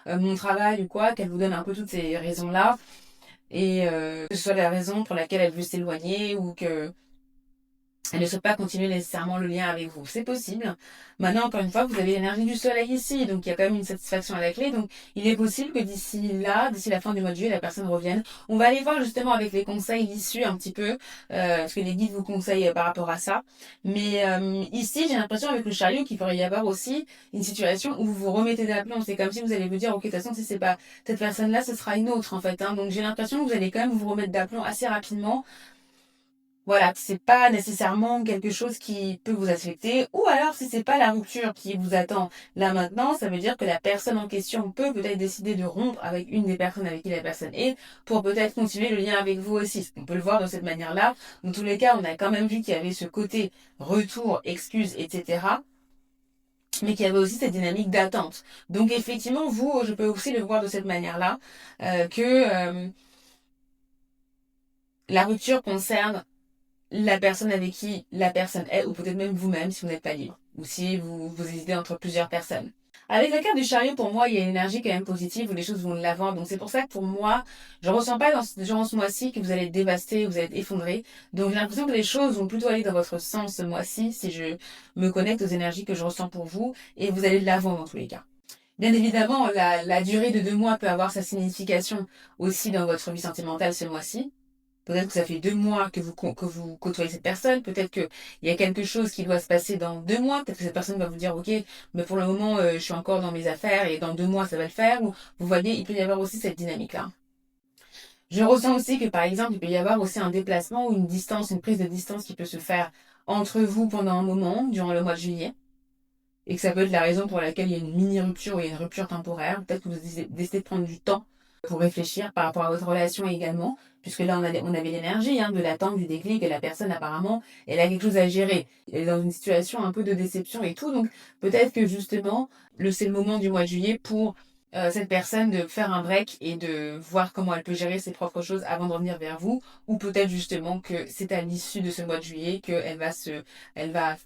[SPEAKER 1] mon travail ou quoi, qu'elle vous donne un peu toutes ces raisons-là, et que ce soit la raison pour laquelle elle veut s'éloigner ou que elle ne souhaite pas continuer nécessairement le lien avec vous. C'est possible. Maintenant, encore une fois, vous avez l'énergie du soleil ici, donc il y a quand même une satisfaction à la clé. Donc, il est possible que d'ici là, d'ici la fin du mois de juillet, la personne revienne. On va aller voir justement avec les conseils issus un petit peu, ce que les guides vous conseillent par rapport à ça. Mais ici, j'ai l'impression avec le chariot qu'il pourrait y avoir aussi une situation où vous vous remettez d'aplomb. C'est comme si vous allez vous dire, ok, de toute façon, si c'est pas cette personne-là, ce sera une autre en fait. Hein. Donc, j'ai l'impression que vous allez quand même vous remettre d'aplomb assez rapidement. Voilà, c'est pas nécessairement quelque chose qui peut vous affecter, ou alors si c'est pas la rupture qui vous attend là maintenant, ça veut dire que la personne en question peut peut-être décider de rompre avec une des personnes avec qui la personne est, pour peut-être continuer le lien avec vous aussi. On peut le voir de cette manière-là. Dans tous les cas, on a quand même vu qu'il y avait ce côté retour, excuse, etc. Mais qu'il y avait aussi cette dynamique d'attente. Donc effectivement, vous, je peux aussi le voir de cette manière-là, que la rupture concerne la personne avec qui la personne est, ou peut-être même vous-même si vous n'êtes pas libre, ou si vous hésitez entre plusieurs personnes. Avec la carte du chariot, pour moi, il y a une énergie quand même positive où les choses vont de l'avant. Donc c'est pour ça que pour moi, je ne ressens pas durant ce mois-ci que vous allez être dévasté, vous allez être effondré. Donc j'ai l'impression que les choses vont plutôt aller dans votre sens ce mois-ci, si je me connecte aux énergies que je ressens pour vous, et vous allez de l'avant dans tous les cas. Bien évidemment, la durée de 2 mois peut avoir sa signification aussi dans votre vie sentimentale ce mois-ci. Peut-être que ça fait 2 mois que vous côtoyez cette personne. Peut-être qu'il y a quelque chose qui doit se passer dans 2 mois. Peut-être que cette personne va vous dire, OK, mais pour le moment, je suis encore dans mes affaires et dans 2 mois, ça va le faire. Ou, vous voyez, il peut y avoir aussi cette dynamique-là. Je ressens aussi que, par exemple, il peut y avoir aussi un déplacement ou une distance, une prise de distance qui peut se faire entre vous pendant un moment, durant le mois de juillet. Et que ça peut être la raison pour laquelle il y a une mini-rupture ou il y a une rupture temporaire. Peut-être que vous décidez de prendre du temps pour réfléchir par rapport à votre relation également, puisque là on avait l'énergie de l'attente, du déclic, et la personne apparemment, elle a quelque chose à gérer. Elle est dans une situation un peu de déception et tout, donc peut-être que justement, c'est le moment du mois de juillet pour cette personne de faire un break et de voir comment elle peut gérer ses propres choses avant de revenir vers vous, ou peut-être justement que c'est à l'issue de ce mois de juillet elle va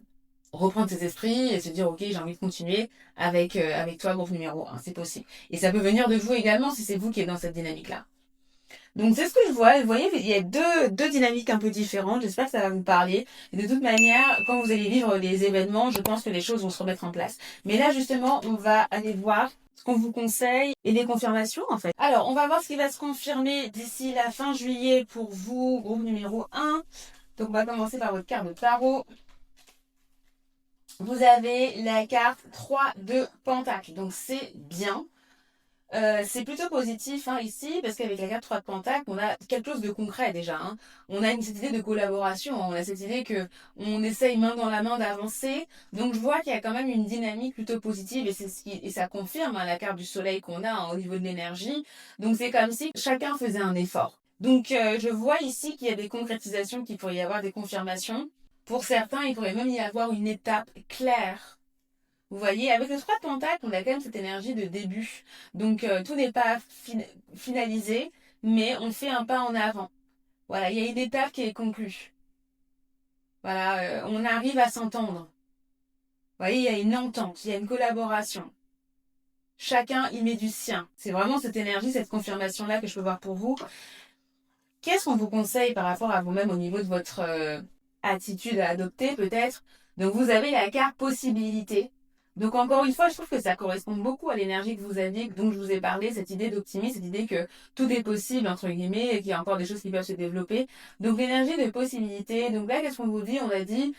[SPEAKER 1] reprendre ses esprits et se dire ok, j'ai envie de continuer avec toi, groupe numéro 1, c'est possible. Et ça peut venir de vous également si c'est vous qui êtes dans cette dynamique là. Donc c'est ce que je vois. Vous voyez, il y a deux dynamiques un peu différentes. J'espère que ça va vous parler. Et de toute manière, quand vous allez vivre les événements, je pense que les choses vont se remettre en place. Mais là justement, on va aller voir ce qu'on vous conseille et les confirmations en fait. Alors on va voir ce qui va se confirmer d'ici la fin juillet pour vous, groupe numéro 1. Donc on va commencer par votre carte de tarot. Vous avez la carte 3 de Pentacle. Donc c'est bien. C'est plutôt positif ici, parce qu'avec la carte 3 de Pentacle, on a quelque chose de concret déjà. On a cette idée de collaboration, on a cette idée que on essaye main dans la main d'avancer. Donc je vois qu'il y a quand même une dynamique plutôt positive, et ça confirme la carte du soleil qu'on a au niveau de l'énergie. Donc c'est comme si chacun faisait un effort. Donc je vois ici qu'il y a des concrétisations, qu'il pourrait y avoir des confirmations. Pour certains, il pourrait même y avoir une étape claire. Vous voyez, avec le 3 de Pentacle, on a quand même cette énergie de début. Donc tout n'est pas finalisé, mais on fait un pas en avant. Voilà, il y a une étape qui est conclue. Voilà, on arrive à s'entendre. Vous voyez, il y a une entente, il y a une collaboration. Chacun y met du sien. C'est vraiment cette énergie, cette confirmation-là que je peux voir pour vous. Qu'est-ce qu'on vous conseille par rapport à vous-même au niveau de votre attitude à adopter peut-être? Donc vous avez la carte possibilité. Donc encore une fois, je trouve que ça correspond beaucoup à l'énergie que vous aviez, dont je vous ai parlé, cette idée d'optimisme, cette idée que tout est possible, entre guillemets, et qu'il y a encore des choses qui peuvent se développer. Donc l'énergie de possibilité. Donc là, qu'est-ce qu'on vous dit? On a dit,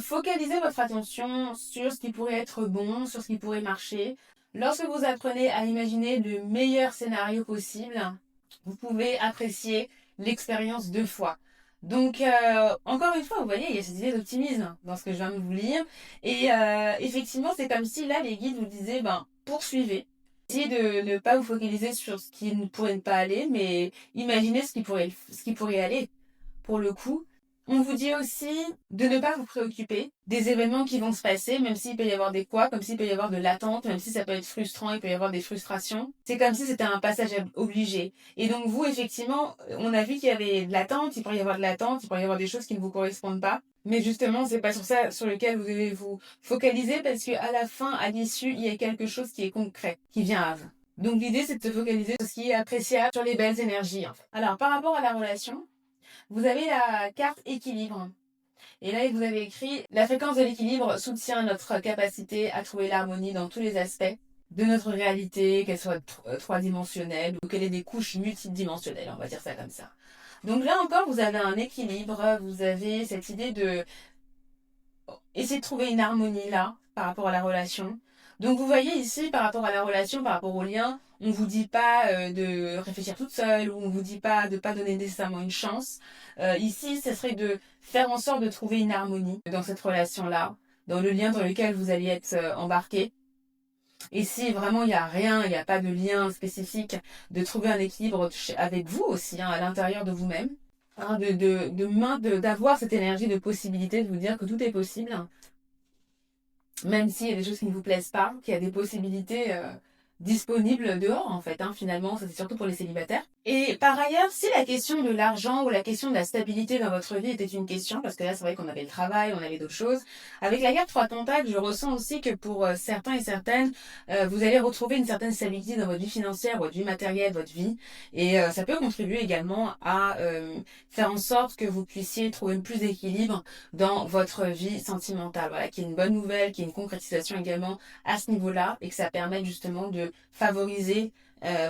[SPEAKER 1] focalisez votre attention sur ce qui pourrait être bon, sur ce qui pourrait marcher. Lorsque vous apprenez à imaginer le meilleur scénario possible, vous pouvez apprécier l'expérience 2 fois. Donc, encore une fois, vous voyez, il y a cette idée d'optimisme dans ce que je viens de vous lire. Et effectivement, c'est comme si là, les guides vous disaient, poursuivez. Essayez de ne pas vous focaliser sur ce qui ne pourrait ne pas aller, mais imaginez ce qui pourrait aller. Pour le coup, On vous dit aussi de ne pas vous préoccuper des événements qui vont se passer, même s'il peut y avoir des couacs, comme s'il peut y avoir de l'attente, même si ça peut être frustrant, il peut y avoir des frustrations. C'est comme si c'était un passage obligé. Et donc vous, effectivement, on a vu qu'il y avait de l'attente, il pourrait y avoir de l'attente, il pourrait y avoir des choses qui ne vous correspondent pas. Mais justement, c'est pas sur ça sur lequel vous devez vous focaliser parce qu'à la fin, à l'issue, il y a quelque chose qui est concret, qui vient à vous. Donc l'idée, c'est de se focaliser sur ce qui est appréciable, sur les belles énergies, en fait. Alors, par rapport à la relation, vous avez la carte équilibre. Et là, vous avez écrit « La fréquence de l'équilibre soutient notre capacité à trouver l'harmonie dans tous les aspects de notre réalité, qu'elle soit trois-dimensionnelle ou qu'elle ait des couches multidimensionnelles, on va dire ça comme ça. » Donc là encore, vous avez un équilibre, vous avez cette idée de essayer de trouver une harmonie là, par rapport à la relation. Donc vous voyez ici, par rapport à la relation, par rapport au lien, on vous dit pas de réfléchir toute seule, ou on vous dit pas de pas donner nécessairement une chance. Ici, ce serait de faire en sorte de trouver une harmonie dans cette relation-là, dans le lien dans lequel vous alliez être embarqué. Et si vraiment il n'y a rien, il n'y a pas de lien spécifique, de trouver un équilibre avec vous aussi, hein, à l'intérieur de vous-même. Hein, d'avoir cette énergie de possibilité, de vous dire que tout est possible, même s'il y a des choses qui ne vous plaisent pas, qu'il y a des possibilités disponibles dehors en fait, hein, finalement, ça c'est surtout pour les célibataires. Et par ailleurs, si la question de l'argent ou la question de la stabilité dans votre vie était une question, parce que là c'est vrai qu'on avait le travail, on avait d'autres choses, avec la carte 3 contacts, je ressens aussi que pour certains et certaines, vous allez retrouver une certaine stabilité dans votre vie financière, votre vie matérielle, votre vie, et ça peut contribuer également à faire en sorte que vous puissiez trouver plus d'équilibre dans votre vie sentimentale. Voilà, qui est une bonne nouvelle, qui est une concrétisation également à ce niveau-là, et que ça permet justement de favoriser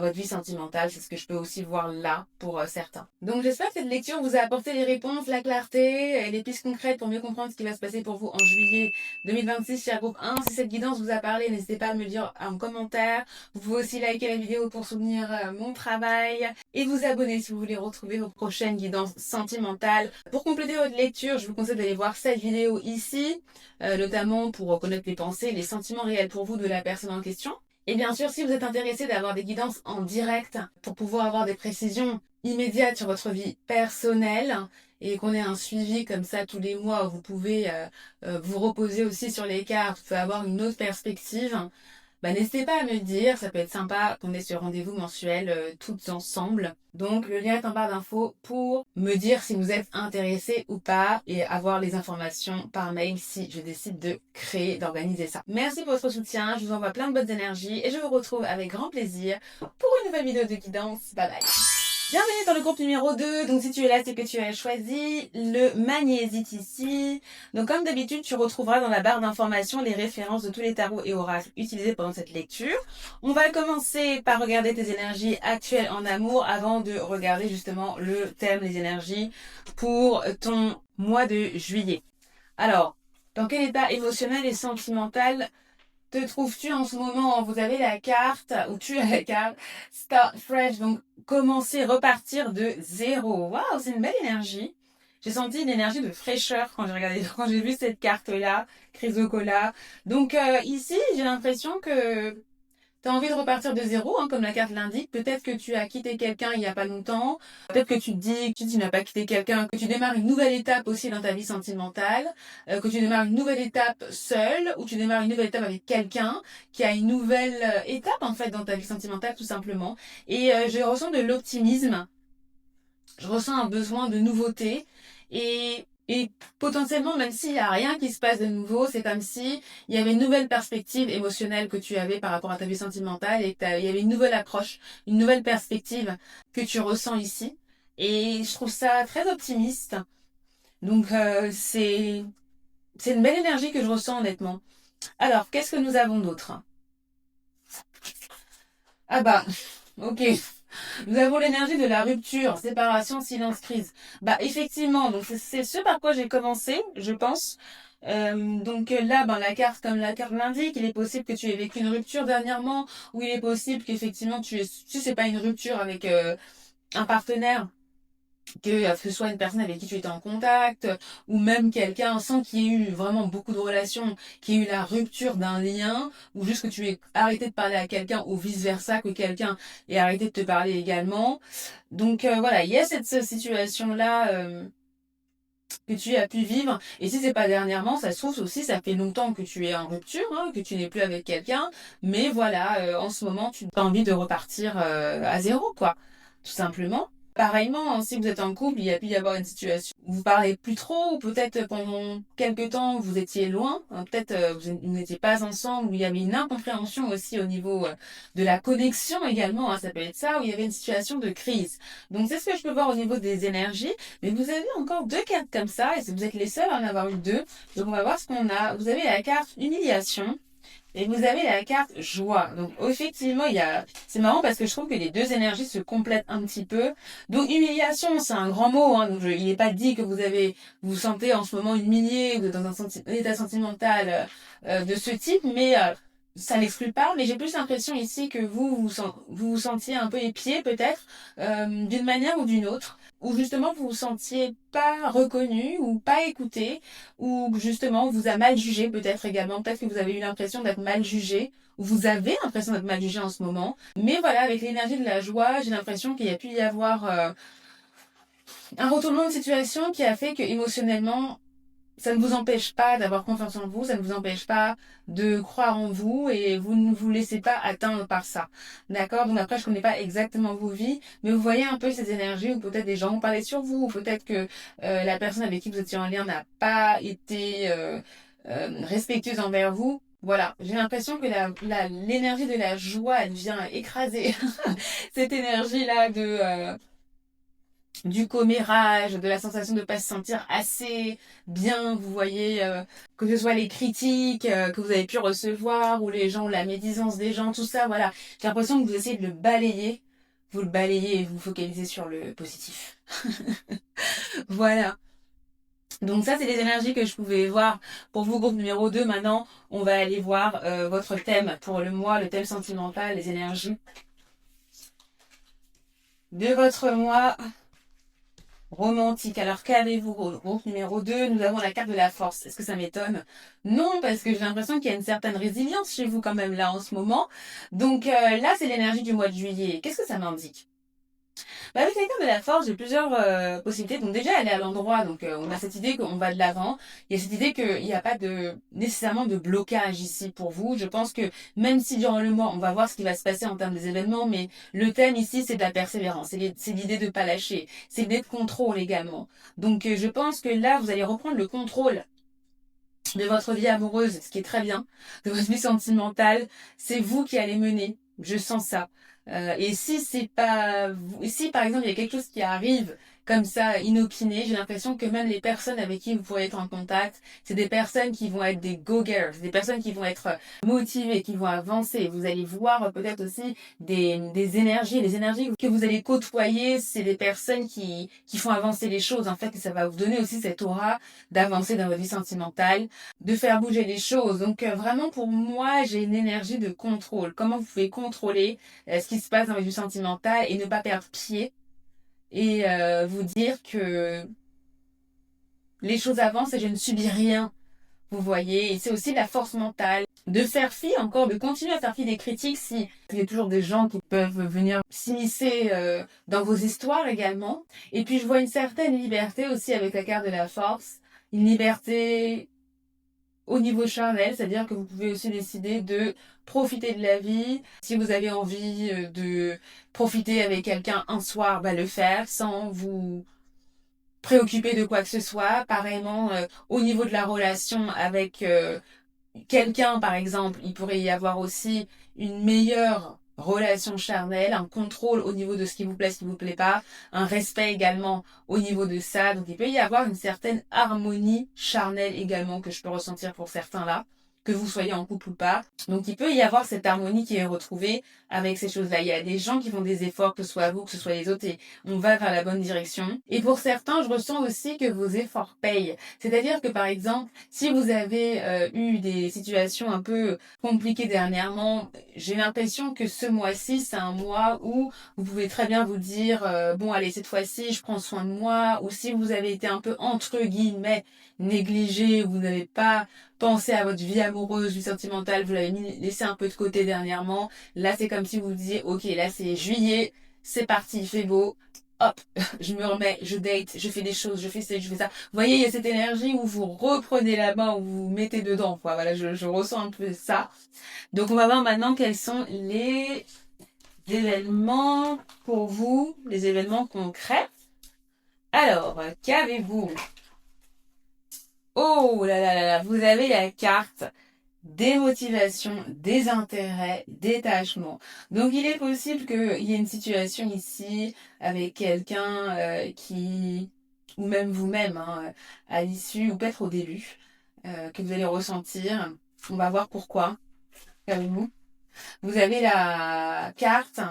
[SPEAKER 1] votre vie sentimentale. C'est ce que je peux aussi voir là pour certains. Donc j'espère que cette lecture vous a apporté les réponses, la clarté et les pistes concrètes pour mieux comprendre ce qui va se passer pour vous en juillet 2026 chez groupe 1. Si cette guidance vous a parlé, n'hésitez pas à me le dire en commentaire. Vous pouvez aussi liker la vidéo pour soutenir mon travail et vous abonner si vous voulez retrouver vos prochaines guidances sentimentales. Pour compléter votre lecture, je vous conseille d'aller voir cette vidéo ici, notamment pour connaître les pensées, les sentiments réels pour vous de la personne en question. Et bien sûr, si vous êtes intéressé d'avoir des guidances en direct pour pouvoir avoir des précisions immédiates sur votre vie personnelle et qu'on ait un suivi comme ça tous les mois où vous pouvez vous reposer aussi sur les cartes, vous pouvez avoir une autre perspective, n'hésitez pas à me le dire, ça peut être sympa qu'on ait ce rendez-vous mensuel toutes ensemble. Donc le lien est en barre d'infos pour me dire si vous êtes intéressé ou pas et avoir les informations par mail si je décide de créer, d'organiser ça. Merci pour votre soutien, je vous envoie plein de bonnes énergies et je vous retrouve avec grand plaisir pour une nouvelle vidéo de guidance. Bye bye. Bienvenue dans le groupe numéro 2, donc si tu es là, c'est que tu as choisi le magnésique ici. Donc comme d'habitude, tu retrouveras dans la barre d'informations les références de tous les tarots et oracles utilisés pendant cette lecture. On va commencer par regarder tes énergies actuelles en amour avant de regarder justement le thème des énergies pour ton mois de juillet. Alors, dans quel état émotionnel et sentimental te trouves-tu en ce moment? Vous avez la carte, ou tu as la carte Start Fresh, donc commencer, repartir de zéro. Waouh, c'est une belle énergie. J'ai senti une énergie de fraîcheur quand j'ai regardé, quand j'ai vu cette carte-là, Chrysocolla. Donc ici, j'ai l'impression que tu as envie de repartir de zéro, hein, comme la carte l'indique. Peut-être que tu as quitté quelqu'un il n'y a pas longtemps. Peut-être que tu te dis que tu n'as pas quitté quelqu'un, que tu démarres une nouvelle étape aussi dans ta vie sentimentale, que tu démarres une nouvelle étape seule, ou tu démarres une nouvelle étape avec quelqu'un qui a une nouvelle étape en fait dans ta vie sentimentale tout simplement. Et je ressens de l'optimisme. Je ressens un besoin de nouveauté et potentiellement, même s'il n'y a rien qui se passe de nouveau, c'est comme si il y avait une nouvelle perspective émotionnelle que tu avais par rapport à ta vie sentimentale et il y avait une nouvelle approche, une nouvelle perspective que tu ressens ici. Et je trouve ça très optimiste. Donc c'est une belle énergie que je ressens honnêtement. Alors, qu'est-ce que nous avons d'autre? Ah bah, ok. Nous avons l'énergie de la rupture, séparation, silence, crise. Effectivement, donc c'est ce par quoi j'ai commencé, je pense. Donc là, la carte, comme la carte l'indique, il est possible que tu aies vécu une rupture dernièrement, ou il est possible qu'effectivement si c'est pas une rupture avec un partenaire, que ce soit une personne avec qui tu étais en contact, ou même quelqu'un sans qu'il y ait eu vraiment beaucoup de relations, qu'il y ait eu la rupture d'un lien, ou juste que tu aies arrêté de parler à quelqu'un, ou vice-versa, que quelqu'un ait arrêté de te parler également. Donc voilà, il y a cette situation-là que tu as pu vivre. Et si c'est pas dernièrement, ça se trouve aussi, ça fait longtemps que tu es en rupture, hein, que tu n'es plus avec quelqu'un. Mais voilà, en ce moment, tu as envie de repartir à zéro, quoi. Tout simplement. Pareillement, hein, si vous êtes en couple, il y a pu y avoir une situation où vous parlez plus trop, ou peut-être pendant quelque temps vous étiez loin, hein, peut-être vous n'étiez pas ensemble, où il y avait une incompréhension aussi au niveau de la connexion également, hein, ça peut être ça, où il y avait une situation de crise. Donc c'est ce que je peux voir au niveau des énergies, mais vous avez encore deux cartes comme ça, et vous êtes les seuls à en avoir eu deux. Donc on va voir ce qu'on a. Vous avez la carte humiliation. Et vous avez la carte joie. Donc effectivement, c'est marrant parce que je trouve que les deux énergies se complètent un petit peu. Donc humiliation, c'est un grand mot. Hein. Donc, il n'est pas dit que vous vous sentez en ce moment humilié, vous êtes dans un état sentimental de ce type, mais ça n'exclut pas. Mais j'ai plus l'impression ici que vous sentiez un peu épié peut-être d'une manière ou d'une autre, ou justement vous vous sentiez pas reconnu ou pas écouté, ou justement on vous a mal jugé peut-être également, peut-être que vous avez eu l'impression d'être mal jugé, ou vous avez l'impression d'être mal jugé en ce moment. Mais voilà, avec l'énergie de la joie, j'ai l'impression qu'il y a pu y avoir un retournement de situation qui a fait que émotionnellement, ça ne vous empêche pas d'avoir confiance en vous, ça ne vous empêche pas de croire en vous et vous ne vous laissez pas atteindre par ça. D'accord? Donc après, je connais pas exactement vos vies, mais vous voyez un peu ces énergies où peut-être des gens ont parlé sur vous, ou peut-être que la personne avec qui vous étiez en lien n'a pas été respectueuse envers vous. Voilà, j'ai l'impression que l'énergie de la joie, elle vient écraser cette énergie-là du commérage, de la sensation de pas se sentir assez bien, vous voyez, que ce soit les critiques que vous avez pu recevoir, ou les gens, la médisance des gens, tout ça, voilà. J'ai l'impression que vous essayez de le balayer, vous le balayez et vous focalisez sur le positif. Voilà. Donc ça, c'est les énergies que je pouvais voir pour vous, groupe numéro 2. Maintenant, on va aller voir votre thème pour le mois, le thème sentimental, les énergies de votre mois romantique. Alors qu'avez-vous, groupe numéro 2? Nous avons la carte de la force. Est-ce que ça m'étonne? Non, parce que j'ai l'impression qu'il y a une certaine résilience chez vous quand même là en ce moment. Donc là, c'est l'énergie du mois de juillet. Qu'est-ce que ça m'indique? Bah, avec la carte de la force, j'ai plusieurs possibilités. Donc déjà, elle est à l'endroit, donc on a cette idée qu'on va de l'avant. Il y a cette idée qu'il n'y a pas de nécessairement de blocage ici pour vous. Je pense que même si durant le mois, on va voir ce qui va se passer en termes des événements, mais le thème ici, c'est de la persévérance. C'est l'idée de pas lâcher. C'est l'idée de contrôle également. Donc je pense que là, vous allez reprendre le contrôle de votre vie amoureuse, ce qui est très bien, de votre vie sentimentale. C'est vous qui allez mener. Je sens ça. Et si c'est pas vous, si par exemple il y a quelque chose qui arrive comme ça inopiné, j'ai l'impression que même les personnes avec qui vous pourrez être en contact, c'est des personnes qui vont être des go-getters, des personnes qui vont être motivées, qui vont avancer. Vous allez voir peut-être aussi des énergies, les énergies que vous allez côtoyer, c'est des personnes qui font avancer les choses. En fait, ça va vous donner aussi cette aura d'avancer dans votre vie sentimentale, de faire bouger les choses. Donc vraiment pour moi, j'ai une énergie de contrôle. Comment vous pouvez contrôler ce qui se passe dans votre vie sentimentale et ne pas perdre pied et vous dire que les choses avancent et je ne subis rien. Vous voyez, et c'est aussi la force mentale de faire fi encore, de continuer à faire fi des critiques si il y a toujours des gens qui peuvent venir s'immiscer dans vos histoires également. Et puis je vois une certaine liberté aussi avec la carte de la force, une liberté au niveau charnel, c'est-à-dire que vous pouvez aussi décider de profiter de la vie. Si vous avez envie de profiter avec quelqu'un un soir, bah le faire sans vous préoccuper de quoi que ce soit. Pareillement, au niveau de la relation avec quelqu'un, par exemple, il pourrait y avoir aussi une meilleure relation charnelle, un contrôle au niveau de ce qui vous plaît pas, un respect également au niveau de ça. Donc il peut y avoir une certaine harmonie charnelle également que je peux ressentir pour certains là, que vous soyez en couple ou pas. Donc il peut y avoir cette harmonie qui est retrouvée avec ces choses-là. Il y a des gens qui font des efforts, que ce soit vous, que ce soit les autres, et on va vers la bonne direction. Et pour certains, je ressens aussi que vos efforts payent. C'est-à-dire que par exemple, si vous avez eu des situations un peu compliquées dernièrement, j'ai l'impression que ce mois-ci, c'est un mois où vous pouvez très bien vous dire bon allez, cette fois-ci, je prends soin de moi. Ou si vous avez été un peu entre guillemets négligé, vous n'avez pas pensé à votre vie amoureuse, vie sentimentale, vous l'avez laissé un peu de côté dernièrement. Là, c'est comme si vous disiez, ok, là c'est juillet, c'est parti, il fait beau, hop, je me remets, je date, je fais des choses, je fais ça, je fais ça. Vous voyez, il y a cette énergie où vous reprenez la main, où vous vous mettez dedans, quoi. Voilà, je ressens un peu ça. Donc, on va voir maintenant quels sont les événements pour vous, les événements concrets. Alors, qu'avez-vous? Oh là là là là, vous avez la carte démotivation, désintérêt, détachement. Donc il est possible qu'il y ait une situation ici avec quelqu'un ou même vous-même, hein, à l'issue, ou peut-être au début, que vous allez ressentir. On va voir pourquoi. Calmez-vous. Vous avez la carte.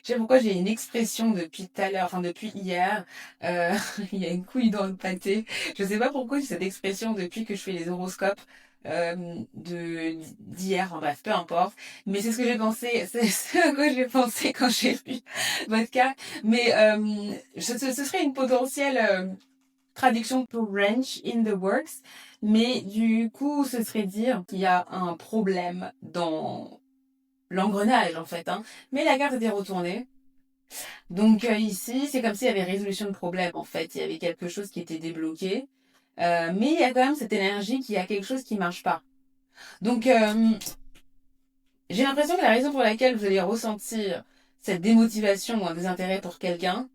[SPEAKER 1] Je sais pourquoi j'ai une expression depuis tout à l'heure, enfin depuis hier. Euh, il y a une couille dans le pâté. Je sais pas pourquoi j'ai cette expression depuis que je fais les horoscopes d'hier. Enfin, bref, peu importe. Mais c'est ce que j'ai pensé. C'est ce à quoi j'ai pensé quand j'ai vu votre cas. Mais ce serait une potentielle traduction pour wrench in the works. Mais du coup, ce serait dire qu'il y a un problème dans l'engrenage en fait, hein. Mais la carte était retournée. Donc ici, c'est comme s'il y avait résolution de problème en fait. Il y avait quelque chose qui était débloqué. Mais il y a quand même cette énergie qu'il y a quelque chose qui marche pas. Donc j'ai l'impression que la raison pour laquelle vous allez ressentir cette démotivation ou un désintérêt pour quelqu'un,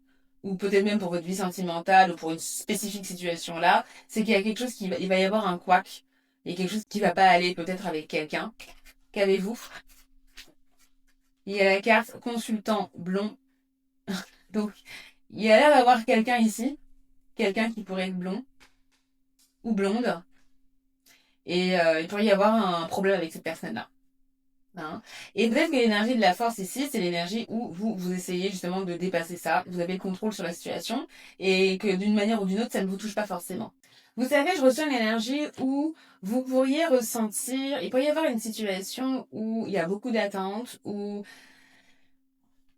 [SPEAKER 1] ou peut-être même pour votre vie sentimentale ou pour une spécifique situation là, c'est qu'il y a quelque chose il va y avoir un couac. Il y a quelque chose qui va pas aller peut-être avec quelqu'un. Qu'avez-vous? Il y a la carte consultant blond. Donc, il y a l'air d'avoir quelqu'un ici, quelqu'un qui pourrait être blond ou blonde, et il pourrait y avoir un problème avec cette personne-là. Hein. Et peut-être que l'énergie de la force ici, c'est l'énergie où vous essayez justement de dépasser ça, vous avez le contrôle sur la situation, et que d'une manière ou d'une autre, ça ne vous touche pas forcément. Vous savez, je ressens l'énergie où vous pourriez ressentir, il pourrait y avoir une situation où il y a beaucoup d'attentes, où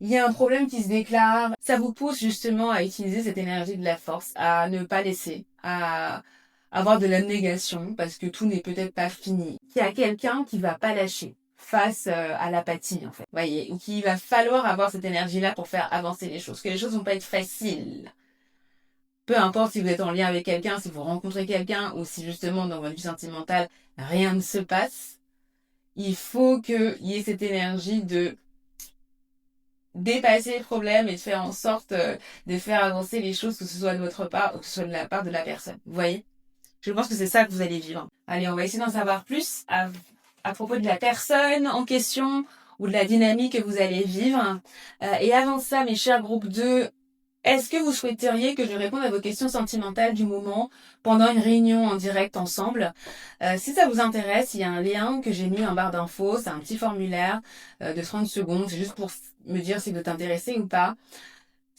[SPEAKER 1] il y a un problème qui se déclare, ça vous pousse justement à utiliser cette énergie de la force, à ne pas laisser, à avoir de l'abnégation, parce que tout n'est peut-être pas fini. Il y a quelqu'un qui va pas lâcher face à l'apathie, en fait. Voyez, ou qu'il va falloir avoir cette énergie-là pour faire avancer les choses, que les choses vont pas être faciles. Peu importe si vous êtes en lien avec quelqu'un, si vous rencontrez quelqu'un, ou si justement dans votre vie sentimentale, rien ne se passe, il faut qu'il y ait cette énergie de dépasser le problème et de faire en sorte de faire avancer les choses, que ce soit de votre part ou que ce soit de la part de la personne. Vous voyez? Je pense que c'est ça que vous allez vivre. Allez, on va essayer d'en savoir plus à propos de la personne en question ou de la dynamique que vous allez vivre. Et avant ça, mes chers groupes 2, est-ce que vous souhaiteriez que je réponde à vos questions sentimentales du moment pendant une réunion en direct ensemble? Si ça vous intéresse, il y a un lien que j'ai mis en barre d'infos. C'est un petit formulaire de 30 secondes. C'est juste pour me dire si vous êtes intéressé ou pas.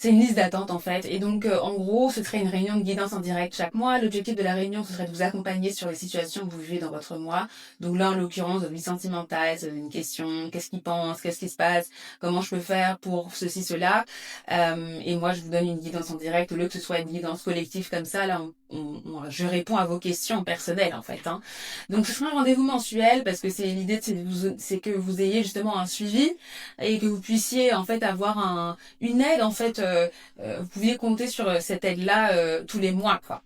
[SPEAKER 1] C'est une liste d'attente en fait. Et donc en gros, ce serait une réunion de guidance en direct chaque mois. L'objectif de la réunion, ce serait de vous accompagner sur les situations que vous vivez dans votre mois. Donc là, en l'occurrence, votre vie sentimentale, c'est une question, qu'est-ce qu'il pense, qu'est-ce qui se passe, comment je peux faire pour ceci, cela. Et moi, je vous donne une guidance en direct, au lieu que ce soit une guidance collective comme ça. Là, je réponds à vos questions personnelles en fait. Hein. Donc ce sera un rendez-vous mensuel parce que c'est l'idée, c'est que vous ayez justement un suivi et que vous puissiez en fait avoir une aide en fait. Vous pouviez compter sur cette aide-là tous les mois, quoi.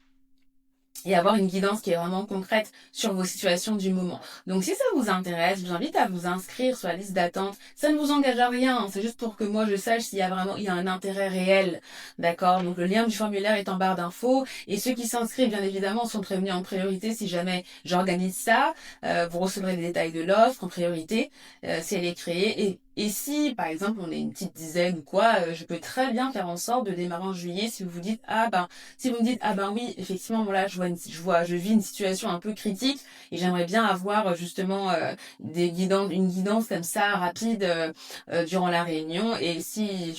[SPEAKER 1] Et avoir une guidance qui est vraiment concrète sur vos situations du moment. Donc si ça vous intéresse, je vous invite à vous inscrire sur la liste d'attente. Ça ne vous engage à rien, hein. C'est juste pour que moi je sache s'il y a vraiment un intérêt réel. D'accord? Donc le lien du formulaire est en barre d'infos. Et ceux qui s'inscrivent, bien évidemment, sont prévenus en priorité si jamais j'organise ça. Vous recevrez les détails de l'offre en priorité si elle est créée. Et si, par exemple, on est une petite dizaine ou quoi, je peux très bien faire en sorte de démarrer en juillet si vous vous dites, si vous me dites, oui, effectivement, voilà, je vis une situation un peu critique et j'aimerais bien avoir justement une guidance comme ça, rapide, durant la réunion. Et si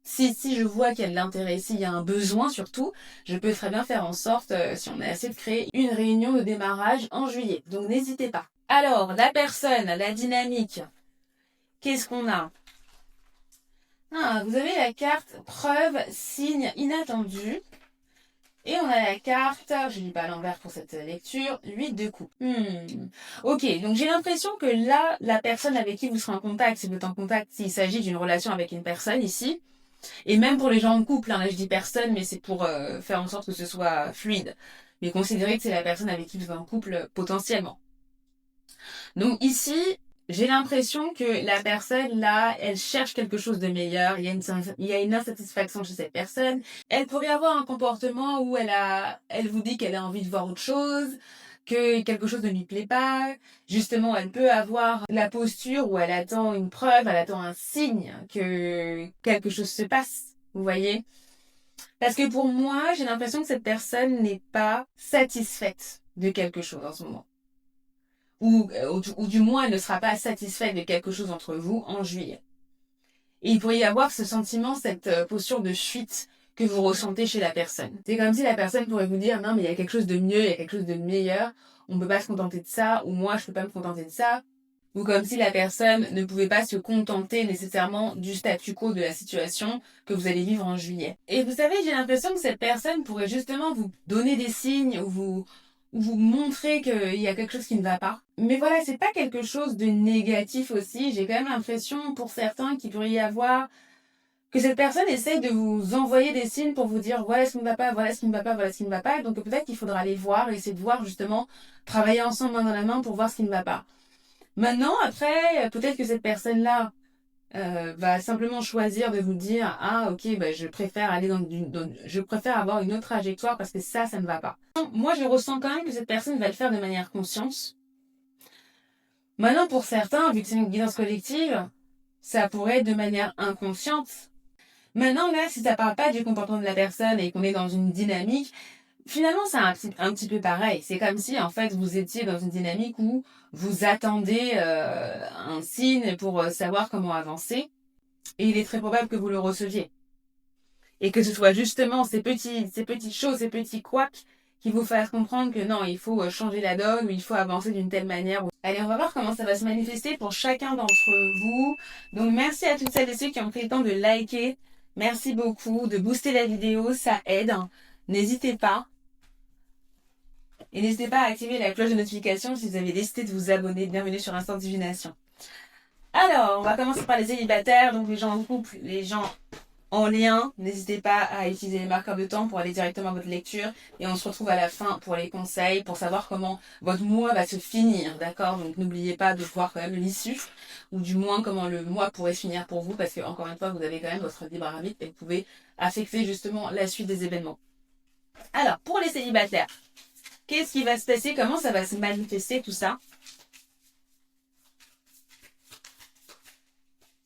[SPEAKER 1] je vois qu'il y a de l'intérêt, s'il y a un besoin surtout, je peux très bien faire en sorte, si on a assez de créer une réunion de démarrage en juillet. Donc n'hésitez pas. Alors, la personne, la dynamique. Qu'est-ce qu'on a? Vous avez la carte preuve, signe inattendu. Et on a la carte, je lis pas à l'envers pour cette lecture, 8 de coupe. Ok, donc j'ai l'impression que là, la personne avec qui vous serez en contact, si vous êtes en contact, s'il s'agit d'une relation avec une personne ici, Et même pour les gens en couple, hein, là je dis personne, mais c'est pour faire en sorte que ce soit fluide. Mais considérez que c'est la personne avec qui vous êtes en couple potentiellement. Donc ici, j'ai l'impression que la personne là, elle cherche quelque chose de meilleur. Il y a une insatisfaction chez cette personne. Elle pourrait avoir un comportement où elle vous dit qu'elle a envie de voir autre chose, que quelque chose ne lui plaît pas. Justement, elle peut avoir la posture où elle attend une preuve, elle attend un signe que quelque chose se passe. Vous voyez? Parce que pour moi, j'ai l'impression que cette personne n'est pas satisfaite de quelque chose en ce moment. Ou du moins, elle ne sera pas satisfaite de quelque chose entre vous en juillet. Et il pourrait y avoir ce sentiment, cette posture de fuite que vous ressentez chez la personne. C'est comme si la personne pourrait vous dire, non, mais il y a quelque chose de mieux, il y a quelque chose de meilleur, on ne peut pas se contenter de ça, ou moi, je peux pas me contenter de ça. Ou comme si la personne ne pouvait pas se contenter nécessairement du statu quo de la situation que vous allez vivre en juillet. Et vous savez, j'ai l'impression que cette personne pourrait justement vous donner des signes ou vous montrer qu'il y a quelque chose qui ne va pas. Mais voilà, c'est pas quelque chose de négatif aussi. J'ai quand même l'impression pour certains qu'il pourrait y avoir que cette personne essaye de vous envoyer des signes pour vous dire voilà ce qui ne va pas, voilà ce qui ne va pas, voilà ce qui ne va pas. Donc peut-être qu'il faudra aller voir, essayer de voir justement, travailler ensemble main dans la main pour voir ce qui ne va pas. Maintenant, après, peut-être que cette personne-là va simplement choisir de vous dire ah ok bah je préfère aller je préfère avoir une autre trajectoire parce que ça ne va pas. Moi, je ressens quand même que cette personne va le faire de manière consciente. Maintenant, pour certains, vu que c'est une guidance collective, ça pourrait être de manière inconsciente. Maintenant, là, si ça parle pas du comportement de la personne et qu'on est dans une dynamique, finalement, c'est un petit peu pareil. C'est comme si, en fait, vous étiez dans une dynamique où vous attendez un signe pour savoir comment avancer. Et il est très probable que vous le receviez. Et que ce soit justement ces petites choses, ces petits couacs qui vous fassent comprendre que non, il faut changer la donne ou il faut avancer d'une telle manière. Allez, on va voir comment ça va se manifester pour chacun d'entre vous. Donc, merci à toutes celles et ceux qui ont pris le temps de liker. Merci beaucoup, de booster la vidéo, ça aide. N'hésitez pas. Et n'hésitez pas à activer la cloche de notification si vous avez décidé de vous abonner. Bienvenue sur Instant Divination. Alors, on va commencer par les célibataires, donc les gens en couple, les gens en lien. N'hésitez pas à utiliser les marqueurs de temps pour aller directement à votre lecture. Et on se retrouve à la fin pour les conseils, pour savoir comment votre mois va se finir, d'accord? Donc n'oubliez pas de voir quand même l'issue, ou du moins comment le mois pourrait se finir pour vous, parce que encore une fois, vous avez quand même votre libre arbitre et vous pouvez affecter justement la suite des événements. Alors, pour les célibataires, qu'est-ce qui va se passer? Comment ça va se manifester tout ça?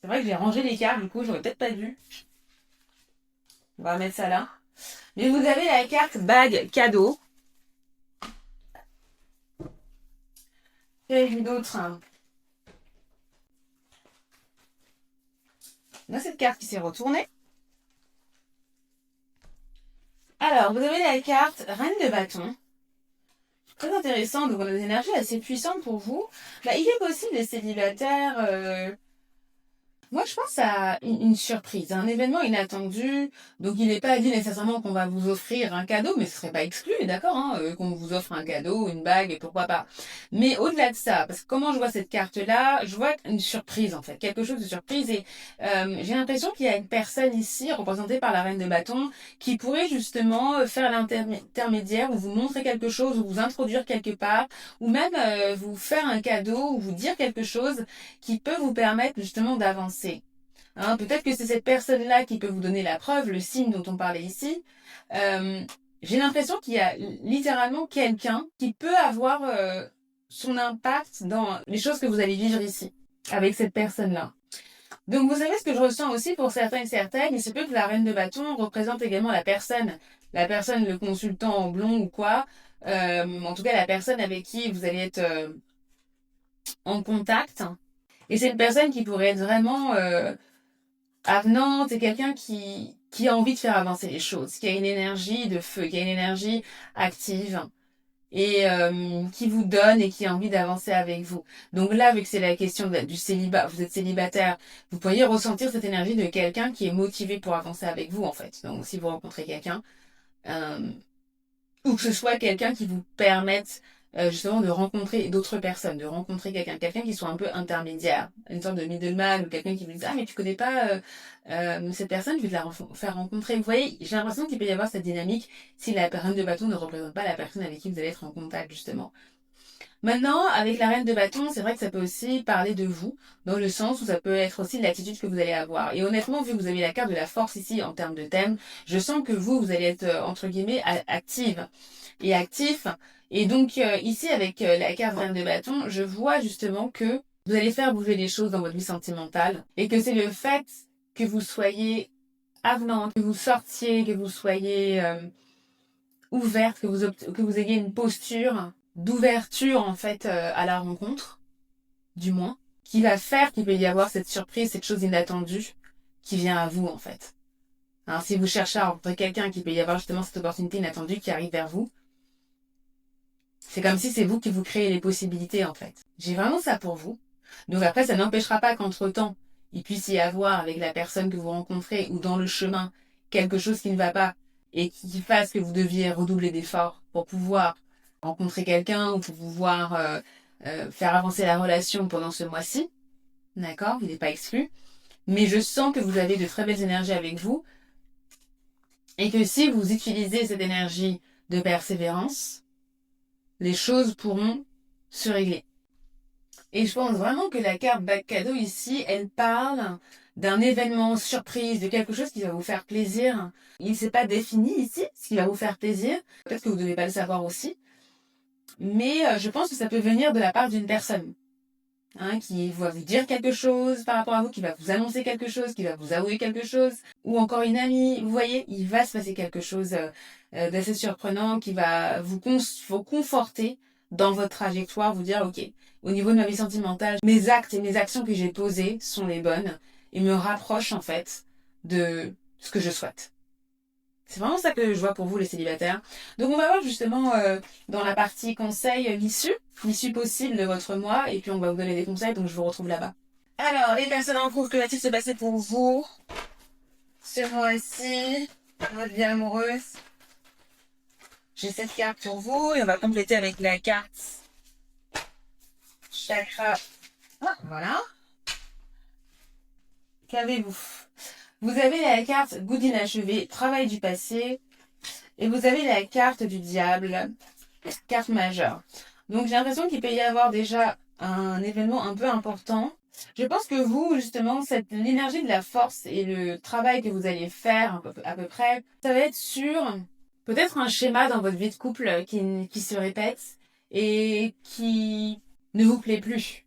[SPEAKER 1] C'est vrai que j'ai rangé les cartes, du coup, j'aurais peut-être pas dû. On va mettre ça là. Mais vous avez la carte bague cadeau. Qu'est-ce d'autre? On a cette carte qui s'est retournée. Alors, vous avez la carte Reine de bâton. Très intéressant, donc on a des énergies assez puissantes pour vous. Bah, il est possible des célibataires... Moi, je pense à une surprise, un événement inattendu. Donc, il n'est pas dit nécessairement qu'on va vous offrir un cadeau, mais ce serait pas exclu, d'accord, hein, qu'on vous offre un cadeau, une bague, et pourquoi pas. Mais au-delà de ça, parce que comment je vois cette carte-là, je vois une surprise, en fait, quelque chose de surprise. Et j'ai l'impression qu'il y a une personne ici, représentée par la Reine de bâton, qui pourrait justement faire l'intermédiaire, ou vous montrer quelque chose, ou vous introduire quelque part, ou même vous faire un cadeau, ou vous dire quelque chose qui peut vous permettre justement d'avancer. Hein, peut-être que c'est cette personne-là qui peut vous donner la preuve, le signe dont on parlait ici. J'ai l'impression qu'il y a littéralement quelqu'un qui peut avoir son impact dans les choses que vous allez vivre ici, avec cette personne-là. Donc vous savez ce que je ressens aussi pour certains et certaines, il se peut que la Reine de bâton représente également la personne, le consultant en blond ou quoi, en tout cas la personne avec qui vous allez être en contact. Et c'est une personne qui pourrait être vraiment avenante, et quelqu'un qui a envie de faire avancer les choses, qui a une énergie de feu, qui a une énergie active et qui vous donne et qui a envie d'avancer avec vous. Donc là, vu que c'est la question du célibat, vous êtes célibataire, vous pourriez ressentir cette énergie de quelqu'un qui est motivé pour avancer avec vous en fait. Donc si vous rencontrez quelqu'un, ou que ce soit quelqu'un qui vous permette justement de rencontrer d'autres personnes, de rencontrer quelqu'un qui soit un peu intermédiaire, une sorte de middleman ou quelqu'un qui vous dise ah mais tu connais pas cette personne, je vais te la faire rencontrer. Vous voyez, j'ai l'impression qu'il peut y avoir cette dynamique si la reine de bâton ne représente pas la personne avec qui vous allez être en contact justement. Maintenant, avec la reine de bâton, c'est vrai que ça peut aussi parler de vous, dans le sens où ça peut être aussi l'attitude que vous allez avoir. Et honnêtement, vu que vous avez la carte de la force ici en termes de thème, je sens que vous allez être, entre guillemets, active et actif. Et donc, ici, avec la carte reine de bâton, je vois justement que vous allez faire bouger les choses dans votre vie sentimentale et que c'est le fait que vous soyez avenante, que vous sortiez, que vous soyez ouverte, que vous ayez une posture d'ouverture en fait à la rencontre, du moins, qui va faire qu'il peut y avoir cette surprise, cette chose inattendue qui vient à vous en fait. Alors, si vous cherchez à rencontrer quelqu'un, qui peut y avoir justement cette opportunité inattendue qui arrive vers vous, c'est comme si c'est vous qui vous créez les possibilités en fait. J'ai vraiment ça pour vous. Donc après, ça n'empêchera pas qu'entre-temps, il puisse y avoir avec la personne que vous rencontrez ou dans le chemin quelque chose qui ne va pas et qui fasse que vous deviez redoubler d'efforts pour pouvoir rencontrer quelqu'un ou pour pouvoir faire avancer la relation pendant ce mois-ci. D'accord, il n'est pas exclu. Mais je sens que vous avez de très belles énergies avec vous et que si vous utilisez cette énergie de persévérance, les choses pourront se régler. Et je pense vraiment que la carte bac cadeau ici, elle parle d'un événement surprise, de quelque chose qui va vous faire plaisir. Il ne s'est pas défini ici, ce qui va vous faire plaisir. Peut-être que vous ne devez pas le savoir aussi. Mais je pense que ça peut venir de la part d'une personne. Hein, qui va vous dire quelque chose par rapport à vous, qui va vous annoncer quelque chose, qui va vous avouer quelque chose, ou encore une amie. Vous voyez, il va se passer quelque chose d'assez surprenant qui va vous conforter dans votre trajectoire, vous dire, ok, au niveau de ma vie sentimentale, mes actes et mes actions que j'ai posées sont les bonnes et me rapprochent en fait de ce que je souhaite. C'est vraiment ça que je vois pour vous les célibataires. Donc on va voir justement dans la partie conseil l'issue possible de votre mois et puis on va vous donner des conseils, donc je vous retrouve là-bas. Alors les personnes en couple, que va-t-il se passer pour vous ce mois-ci, votre vie amoureuse? J'ai cette carte pour vous et on va compléter avec la carte chakra. Ah, voilà. Qu'avez-vous? Vous avez la carte goût d'inachevé, travail du passé, et vous avez la carte du diable, carte majeure. Donc j'ai l'impression qu'il peut y avoir déjà un événement un peu important. Je pense que vous, justement, l'énergie de la force et le travail que vous allez faire à peu près, ça va être sur peut-être un schéma dans votre vie de couple qui se répète et qui ne vous plaît plus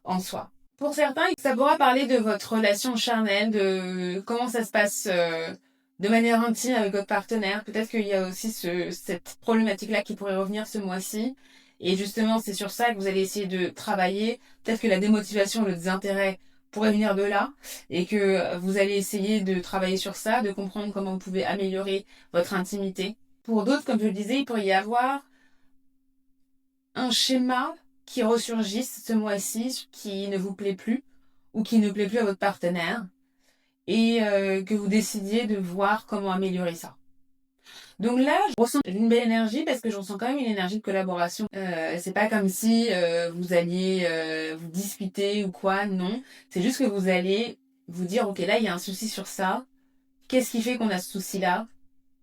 [SPEAKER 1] en soi. Pour certains, ça pourra parler de votre relation charnelle, de comment ça se passe de manière intime avec votre partenaire. Peut-être qu'il y a aussi cette problématique-là qui pourrait revenir ce mois-ci. Et justement, c'est sur ça que vous allez essayer de travailler. Peut-être que la démotivation, le désintérêt pourrait venir de là. Et que vous allez essayer de travailler sur ça, de comprendre comment vous pouvez améliorer votre intimité. Pour d'autres, comme je le disais, il pourrait y avoir un schéma qui ressurgisse ce mois-ci, qui ne vous plaît plus ou qui ne plaît plus à votre partenaire et que vous décidiez de voir comment améliorer ça. Donc là, je ressens une belle énergie parce que je ressens quand même une énergie de collaboration. C'est pas comme si vous alliez vous disputer ou quoi, non. C'est juste que vous allez vous dire, ok, là, il y a un souci sur ça. Qu'est-ce qui fait qu'on a ce souci-là?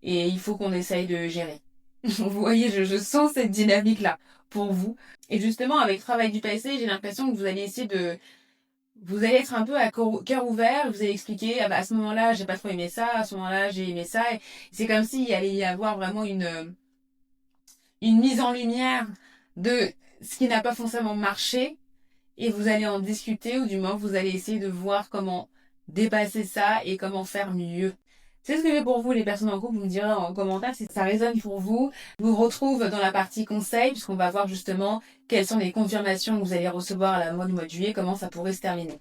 [SPEAKER 1] Et il faut qu'on essaye de gérer. Vous voyez, je sens cette dynamique-là pour vous. Et justement, avec Travail du passé, j'ai l'impression que vous allez essayer de... Vous allez être un peu à cœur ouvert, vous allez expliquer, ah bah, à ce moment-là, j'ai pas trop aimé ça, à ce moment-là, j'ai aimé ça. Et c'est comme s'il allait y avoir vraiment une mise en lumière de ce qui n'a pas forcément marché. Et vous allez en discuter, ou du moins, vous allez essayer de voir comment dépasser ça et comment faire mieux. C'est ce que j'ai pour vous, les personnes en couple. Vous me direz en commentaire si ça résonne pour vous. Je vous retrouve dans la partie conseil, puisqu'on va voir justement quelles sont les confirmations que vous allez recevoir à la fin du mois de juillet, comment ça pourrait se terminer.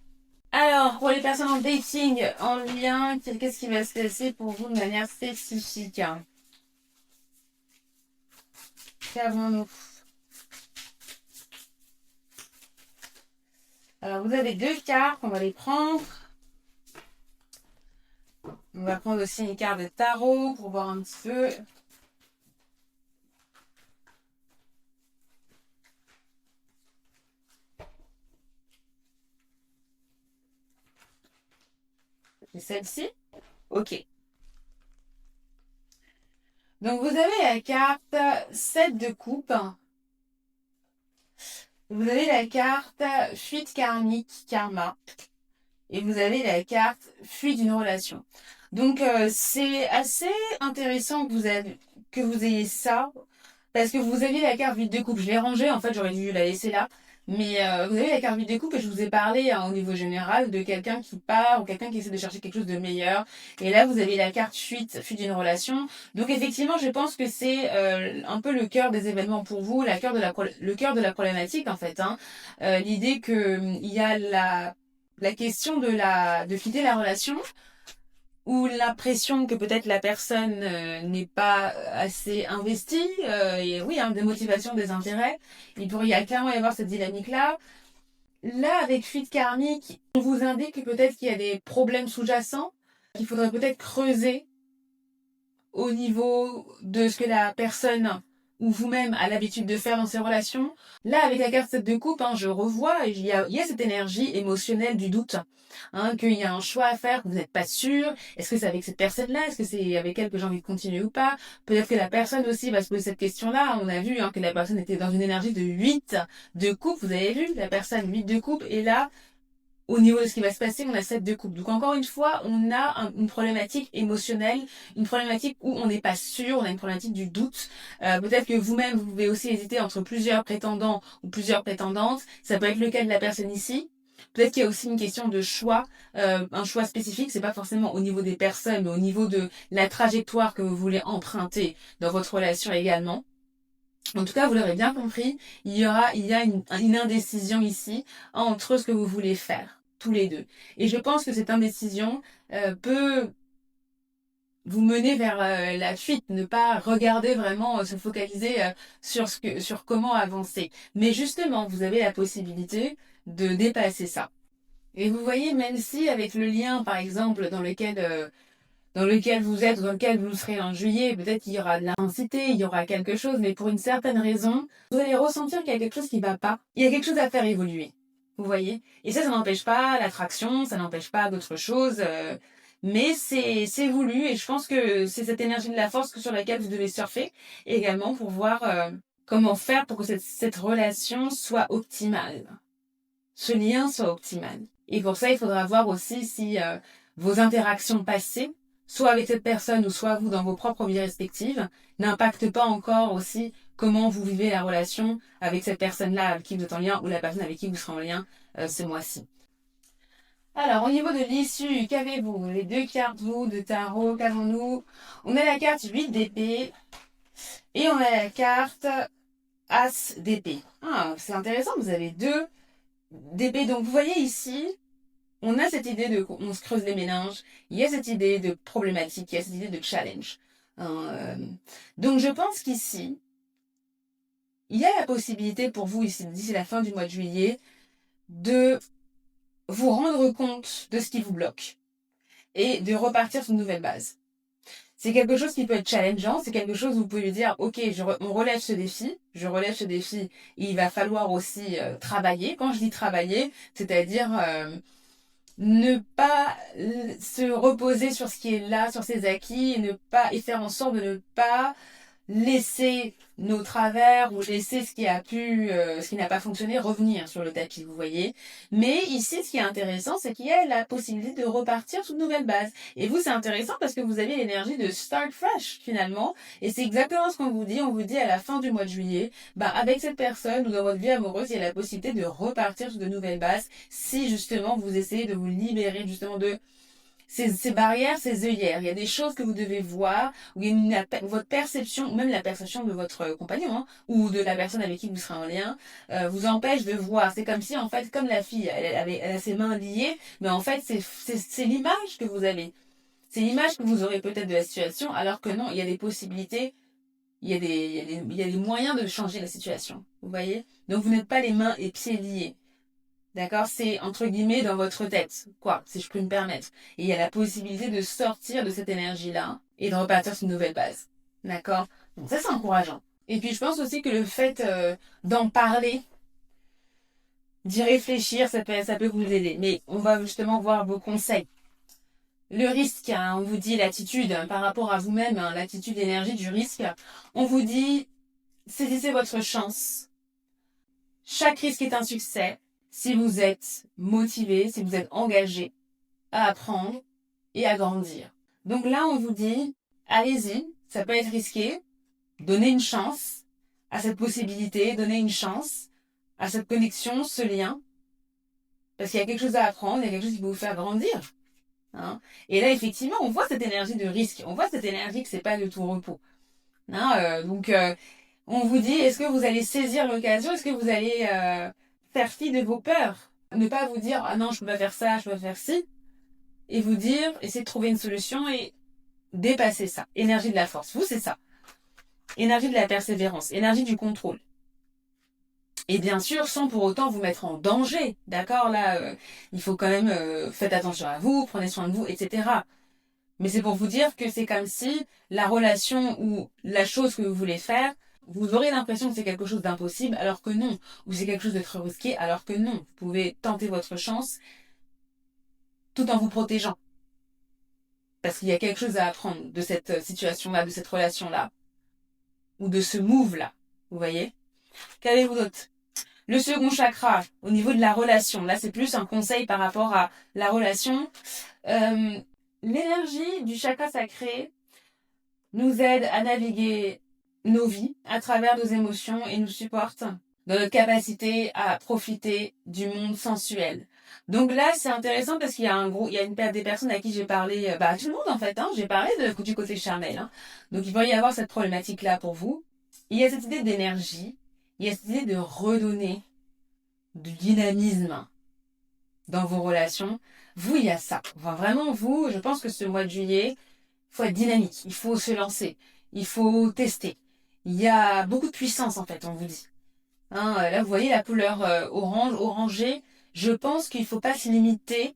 [SPEAKER 1] Alors, pour les personnes en dating, en lien, qu'est-ce qui va se passer pour vous de manière spécifique? Qu'avons-nous? Alors, vous avez deux cartes, on va les prendre. On va prendre aussi une carte de tarot pour voir un petit peu. C'est celle-ci? Ok. Donc vous avez la carte 7 de coupe. Vous avez la carte fuite karmique, karma. Et vous avez la carte fuite d'une relation. Donc c'est assez intéressant que vous ayez ça. Parce que vous aviez la carte vide de coupe. Je l'ai rangée, en fait, j'aurais dû la laisser là. Mais vous avez la carte vide de coupe et je vous ai parlé au niveau général de quelqu'un qui part ou quelqu'un qui essaie de chercher quelque chose de meilleur. Et là, vous avez la carte fuite d'une relation. Donc effectivement, je pense que c'est un peu le cœur des événements pour vous, le cœur de la problématique en fait. Hein. L'idée que il y a la question de quitter la relation ou l'impression que peut-être la personne n'est pas assez investie, et oui, hein, des motivations, des intérêts, il pourrait y clairement y avoir cette dynamique-là. Là, avec fuite karmique, on vous indique que peut-être qu'il y a des problèmes sous-jacents, qu'il faudrait peut-être creuser au niveau de ce que la personne ou vous-même a l'habitude de faire dans ses relations. Là, avec la carte 7 de coupe, hein, je revois, il y a cette énergie émotionnelle du doute, hein, qu'il y a un choix à faire, que vous n'êtes pas sûr. Est-ce que c'est avec cette personne-là? Est-ce que c'est avec elle que j'ai envie de continuer ou pas? Peut-être que la personne aussi va se poser cette question-là. On a vu que la personne était dans une énergie de 8 de coupe. Vous avez vu, la personne 8 de coupe. Et là, au niveau de ce qui va se passer, on a 7 de coupe. Donc encore une fois, on a une problématique émotionnelle, une problématique où on n'est pas sûr, on a une problématique du doute. Peut-être que vous-même, vous pouvez aussi hésiter entre plusieurs prétendants ou plusieurs prétendantes. Ça peut être le cas de la personne ici. Peut-être qu'il y a aussi une question de choix, un choix spécifique. C'est pas forcément au niveau des personnes, mais au niveau de la trajectoire que vous voulez emprunter dans votre relation également. En tout cas, vous l'aurez bien compris, il y a une indécision ici entre ce que vous voulez faire tous les deux. Et je pense que cette indécision peut vous mener vers la fuite, ne pas regarder vraiment, se focaliser sur comment avancer. Mais justement, vous avez la possibilité de dépasser ça. Et vous voyez, même si avec le lien, par exemple, dans lequel vous êtes, dans lequel vous serez en juillet, peut-être qu'il y aura de l'intensité, il y aura quelque chose, mais pour une certaine raison, vous allez ressentir qu'il y a quelque chose qui va pas. Il y a quelque chose à faire évoluer. Vous voyez? Et ça n'empêche pas l'attraction, ça n'empêche pas d'autres choses, mais c'est voulu et je pense que c'est cette énergie de la force sur laquelle vous devez surfer également pour voir comment faire pour que cette relation soit optimale. Ce lien soit optimal. Et pour ça, il faudra voir aussi si vos interactions passées, soit avec cette personne ou soit vous dans vos propres vies respectives, n'impactent pas encore aussi comment vous vivez la relation avec cette personne-là avec qui vous êtes en lien ou la personne avec qui vous serez en lien ce mois-ci. Alors, au niveau de l'issue, qu'avez-vous? Les deux cartes, vous, de tarot, qu'avons-nous? On a la carte 8 d'épée et on a la carte As d'épée. Ah, c'est intéressant, vous avez deux d'épée. Donc, vous voyez ici, on a cette idée on se creuse les méninges, il y a cette idée de problématique, il y a cette idée de challenge. Donc je pense qu'ici, il y a la possibilité pour vous, ici, d'ici la fin du mois de juillet, de vous rendre compte de ce qui vous bloque et de repartir sur une nouvelle base. C'est quelque chose qui peut être challengeant, c'est quelque chose où vous pouvez lui dire, ok, on relève ce défi, je relève ce défi, et il va falloir aussi travailler. Quand je dis travailler, c'est-à-dire ne pas se reposer sur ce qui est là, sur ses acquis, et faire en sorte de ne pas laisser nos travers ou laisser ce qui n'a pas fonctionné revenir sur le tapis, vous voyez. Mais ici, ce qui est intéressant, c'est qu'il y a la possibilité de repartir sur de nouvelles bases. Et vous, c'est intéressant parce que vous avez l'énergie de start fresh, finalement. Et c'est exactement ce qu'on vous dit. On vous dit à la fin du mois de juillet, avec cette personne ou dans votre vie amoureuse, il y a la possibilité de repartir sur de nouvelles bases si, justement, vous essayez de vous libérer, justement, de ces barrières, ces œillères. Il y a des choses que vous devez voir, où votre perception, ou même la perception de votre compagnon, hein, ou de la personne avec qui vous serez en lien, vous empêche de voir. C'est comme si, en fait, comme la fille, elle a ses mains liées, mais en fait, c'est l'image que vous avez. C'est l'image que vous aurez peut-être de la situation, alors que non, il y a des possibilités, il y a des moyens de changer la situation. Vous voyez? Donc, vous n'êtes pas les mains et pieds liés. D'accord? C'est entre guillemets dans votre tête, quoi, si je peux me permettre. Et il y a la possibilité de sortir de cette énergie-là et de repartir sur une nouvelle base. D'accord? Donc ça, c'est encourageant. Et puis, je pense aussi que le fait d'en parler, d'y réfléchir, ça peut vous aider. Mais on va justement voir vos conseils. le risque, hein, on vous dit l'attitude par rapport à vous-même, hein, l'attitude, l'énergie du risque. On vous dit, saisissez votre chance. Chaque risque est un succès si vous êtes motivé, si vous êtes engagé à apprendre et à grandir. Donc là, on vous dit, allez-y, ça peut être risqué, donnez une chance à cette possibilité, donnez une chance à cette connexion, ce lien, parce qu'il y a quelque chose à apprendre, il y a quelque chose qui peut vous faire grandir. Hein. Et là, effectivement, on voit cette énergie de risque, on voit cette énergie que c'est pas du tout repos. Hein, donc, on vous dit, est-ce que vous allez saisir l'occasion, est-ce que vous allez faire fi de vos peurs, ne pas vous dire, ah non, je peux pas faire ça, je peux pas faire ci, et vous dire, essayez de trouver une solution et dépasser ça. Énergie de la force, vous, c'est ça. Énergie de la persévérance, énergie du contrôle. Et bien sûr, sans pour autant vous mettre en danger, d'accord. Là, il faut quand même, faites attention à vous, prenez soin de vous, etc. Mais c'est pour vous dire que c'est comme si la relation ou la chose que vous voulez faire, vous aurez l'impression que c'est quelque chose d'impossible, alors que non. Ou c'est quelque chose de très risqué, alors que non. Vous pouvez tenter votre chance tout en vous protégeant. Parce qu'il y a quelque chose à apprendre de cette situation-là, de cette relation-là. Ou de ce move-là. Vous voyez? Qu'avez-vous d'autre? Le second chakra, au niveau de la relation. Là, c'est plus un conseil par rapport à la relation. L'énergie du chakra sacré nous aide à naviguer nos vies à travers nos émotions et nous supporte dans notre capacité à profiter du monde sensuel. Donc là, c'est intéressant parce qu'il y a des personnes à qui j'ai parlé, tout le monde en fait, hein, j'ai parlé du côté charnel. Hein. Donc il va y avoir cette problématique-là pour vous. Il y a cette idée d'énergie, il y a cette idée de redonner du dynamisme dans vos relations. Vous, il y a ça. Enfin, vraiment, vous, je pense que ce mois de juillet, il faut être dynamique, il faut se lancer, il faut tester. Il y a beaucoup de puissance en fait, on vous dit. Hein, là, vous voyez la couleur orangé. Je pense qu'il ne faut pas se limiter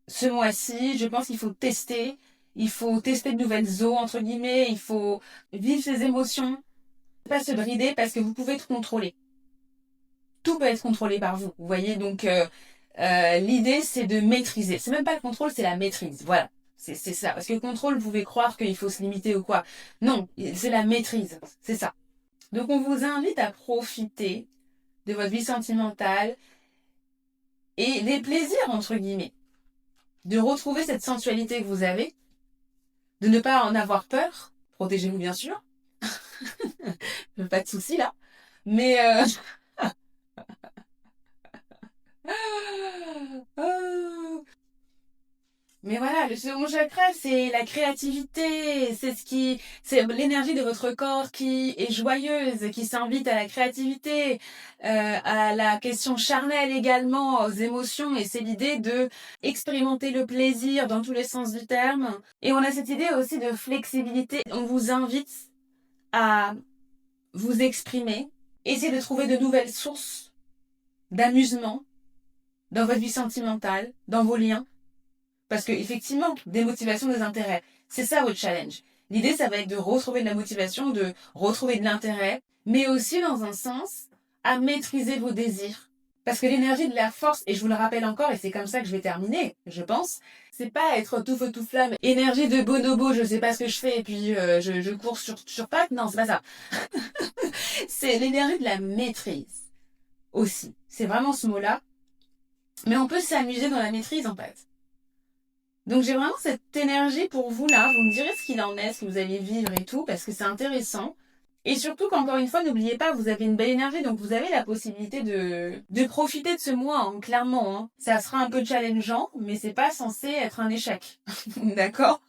[SPEAKER 1] ce mois-ci. Je pense qu'il faut tester. Il faut tester de nouvelles eaux, entre guillemets. Il faut vivre ses émotions. Pas se brider parce que vous pouvez être contrôlé. Tout peut être contrôlé par vous. Vous voyez, donc l'idée, c'est de maîtriser. C'est même pas le contrôle, c'est la maîtrise. Voilà. C'est ça. Parce que le contrôle, vous pouvez croire qu'il faut se limiter ou quoi. Non, c'est la maîtrise. C'est ça. Donc, on vous invite à profiter de votre vie sentimentale et des plaisirs, entre guillemets. De retrouver cette sensualité que vous avez. De ne pas en avoir peur. Protégez-vous, bien sûr. Pas de soucis, là. Mais... Mais voilà, le second chakra, c'est la créativité, c'est l'énergie de votre corps qui est joyeuse, qui s'invite à la créativité, à la question charnelle également, aux émotions, et c'est l'idée de expérimenter le plaisir dans tous les sens du terme. Et on a cette idée aussi de flexibilité. On vous invite à vous exprimer, essayer de trouver de nouvelles sources d'amusement dans votre vie sentimentale, dans vos liens. Parce que, effectivement, des motivations, des intérêts. C'est ça votre challenge. L'idée, ça va être de retrouver de la motivation, de retrouver de l'intérêt, mais aussi, dans un sens, à maîtriser vos désirs. Parce que l'énergie de la force, et je vous le rappelle encore, et c'est comme ça que je vais terminer, je pense, c'est pas être tout feu tout flamme, énergie de bonobo, je sais pas ce que je fais, et puis je cours sur pattes. Non, c'est pas ça. C'est l'énergie de la maîtrise. Aussi. C'est vraiment ce mot-là. Mais on peut s'amuser dans la maîtrise, en fait. Donc j'ai vraiment cette énergie pour vous là, vous me direz ce qu'il en est, ce que vous allez vivre et tout, parce que c'est intéressant. Et surtout qu'encore une fois, n'oubliez pas, vous avez une belle énergie, donc vous avez la possibilité de profiter de ce mois, hein, clairement. Hein. Ça sera un peu challengeant, mais c'est pas censé être un échec. D'accord ?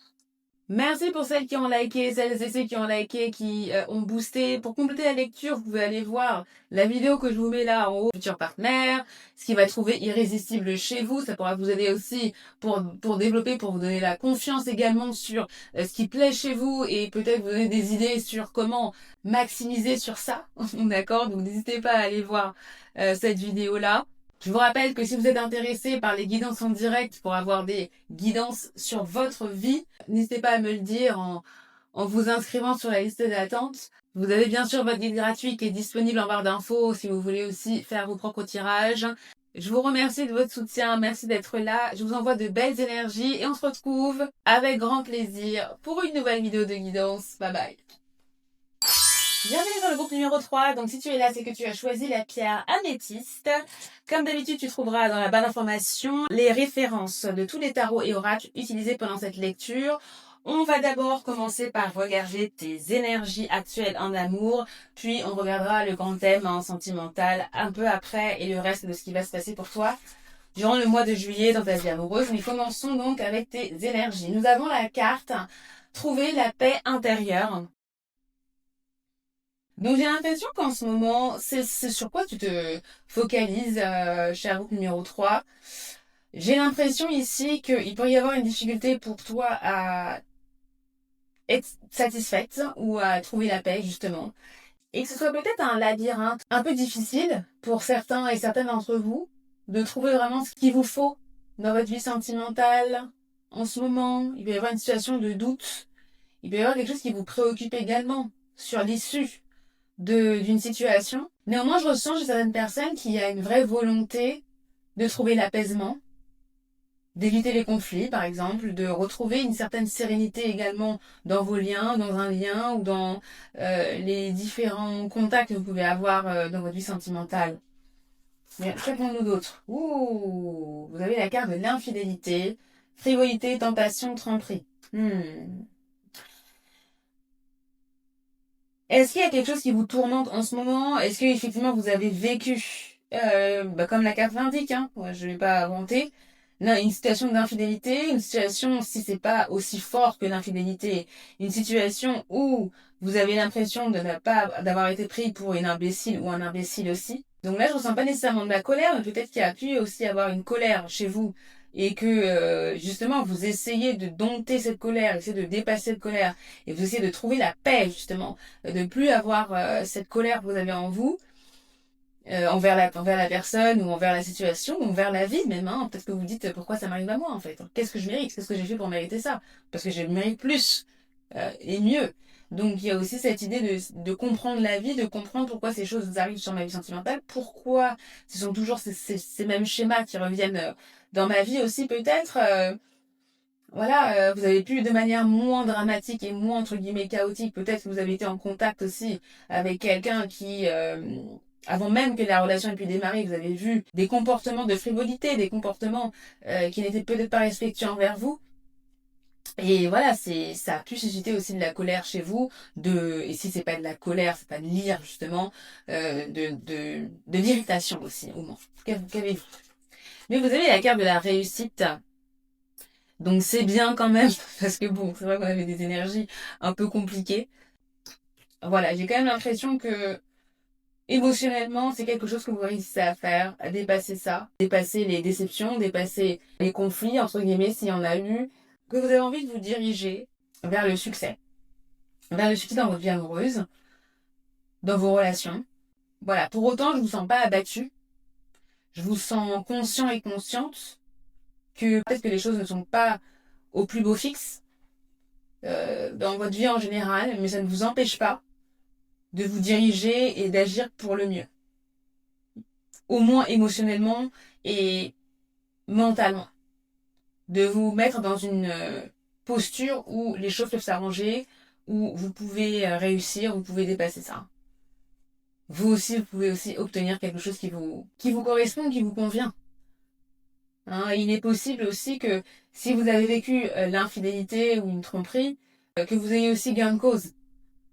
[SPEAKER 1] Merci pour celles qui ont liké, celles et ceux qui ont liké, qui ont boosté. Pour compléter la lecture, vous pouvez aller voir la vidéo que je vous mets là en haut, futur partenaire, ce qui va trouver irrésistible chez vous. Ça pourra vous aider aussi pour développer, pour vous donner la confiance également sur ce qui plaît chez vous et peut-être vous donner des idées sur comment maximiser sur ça. D'accord ? Donc n'hésitez pas à aller voir cette vidéo-là. Je vous rappelle que si vous êtes intéressé par les guidances en direct pour avoir des guidances sur votre vie, n'hésitez pas à me le dire en vous inscrivant sur la liste d'attente. Vous avez bien sûr votre guide gratuit qui est disponible en barre d'infos si vous voulez aussi faire vos propres tirages. Je vous remercie de votre soutien, merci d'être là. Je vous envoie de belles énergies et on se retrouve avec grand plaisir pour une nouvelle vidéo de guidance. Bye bye. Bienvenue dans le groupe numéro 3. Donc si tu es là, c'est que tu as choisi la pierre améthyste. Comme d'habitude, tu trouveras dans la barre d'informations les références de tous les tarots et oracles utilisés pendant cette lecture. On va d'abord commencer par regarder tes énergies actuelles en amour, puis on regardera le grand thème en sentimental un peu après et le reste de ce qui va se passer pour toi durant le mois de juillet dans ta vie amoureuse. Mais commençons donc avec tes énergies. Nous avons la carte Trouver la paix intérieure. Donc j'ai l'impression qu'en ce moment, c'est sur quoi tu te focalises, cher groupe numéro 3. J'ai l'impression ici qu'il pourrait y avoir une difficulté pour toi à être satisfaite ou à trouver la paix, justement. Et que ce soit peut-être un labyrinthe un peu difficile pour certains et certaines d'entre vous de trouver vraiment ce qu'il vous faut dans votre vie sentimentale en ce moment. Il peut y avoir une situation de doute. Il peut y avoir quelque chose qui vous préoccupe également sur l'issue d'une situation. Néanmoins, je ressens chez certaines personnes qu'il y a une vraie volonté de trouver l'apaisement, d'éviter les conflits, par exemple, de retrouver une certaine sérénité également dans vos liens, dans un lien ou dans les différents contacts que vous pouvez avoir dans votre vie sentimentale. Mais qu'avons-nous d'autre? Ouh, vous avez la carte de l'infidélité, frivolité, tentation, tromperie. Est-ce qu'il y a quelque chose qui vous tourmente en ce moment? Est-ce que effectivement vous avez vécu, comme la carte l'indique, hein, ouais, je vais pas inventer, une situation d'infidélité, une situation, si c'est pas aussi fort que l'infidélité, une situation où vous avez l'impression de ne pas d'avoir été pris pour une imbécile ou un imbécile aussi. Donc là, je ressens pas nécessairement de la colère, mais peut-être qu'il y a pu aussi avoir une colère chez vous et que justement vous essayez de dompter cette colère, essayez de dépasser cette colère et vous essayez de trouver la paix justement, de plus avoir cette colère que vous avez en vous envers la personne ou envers la situation ou envers la vie même. Hein. Peut-être que vous dites pourquoi ça m'arrive à moi en fait. Qu'est-ce que je mérite? Qu'est-ce que j'ai fait pour mériter ça? Parce que je mérite plus et mieux. Donc il y a aussi cette idée de comprendre la vie, de comprendre pourquoi ces choses arrivent sur ma vie sentimentale, pourquoi ce sont toujours ces mêmes schémas qui reviennent dans ma vie aussi peut-être. Voilà, vous avez pu de manière moins dramatique et moins entre guillemets chaotique, peut-être que vous avez été en contact aussi avec quelqu'un qui, avant même que la relation ait pu démarrer, vous avez vu des comportements de frivolité, des comportements qui n'étaient peut-être pas respectueux envers vous. Et voilà, ça a pu susciter aussi de la colère chez vous, et si c'est pas de la colère, c'est pas de l'ire justement, de l'irritation aussi au moins. Qu'avez-vous? Mais vous avez la carte de la réussite. Donc c'est bien quand même, parce que bon, c'est vrai qu'on avait des énergies un peu compliquées. Voilà, j'ai quand même l'impression que émotionnellement, c'est quelque chose que vous réussissez à faire, à dépasser ça, dépasser les déceptions, dépasser les conflits, entre guillemets, s'il y en a eu, que vous avez envie de vous diriger vers le succès dans votre vie amoureuse, dans vos relations. Voilà, pour autant, je vous sens pas abattu, je vous sens conscient et consciente que peut-être que les choses ne sont pas au plus beau fixe, dans votre vie en général, mais ça ne vous empêche pas de vous diriger et d'agir pour le mieux. Au moins émotionnellement et mentalement. De vous mettre dans une posture où les choses peuvent s'arranger, où vous pouvez réussir, vous pouvez dépasser ça. Vous aussi, vous pouvez aussi obtenir quelque chose qui vous correspond, qui vous convient. Hein, il est possible aussi que si vous avez vécu l'infidélité ou une tromperie, que vous ayez aussi gain de cause.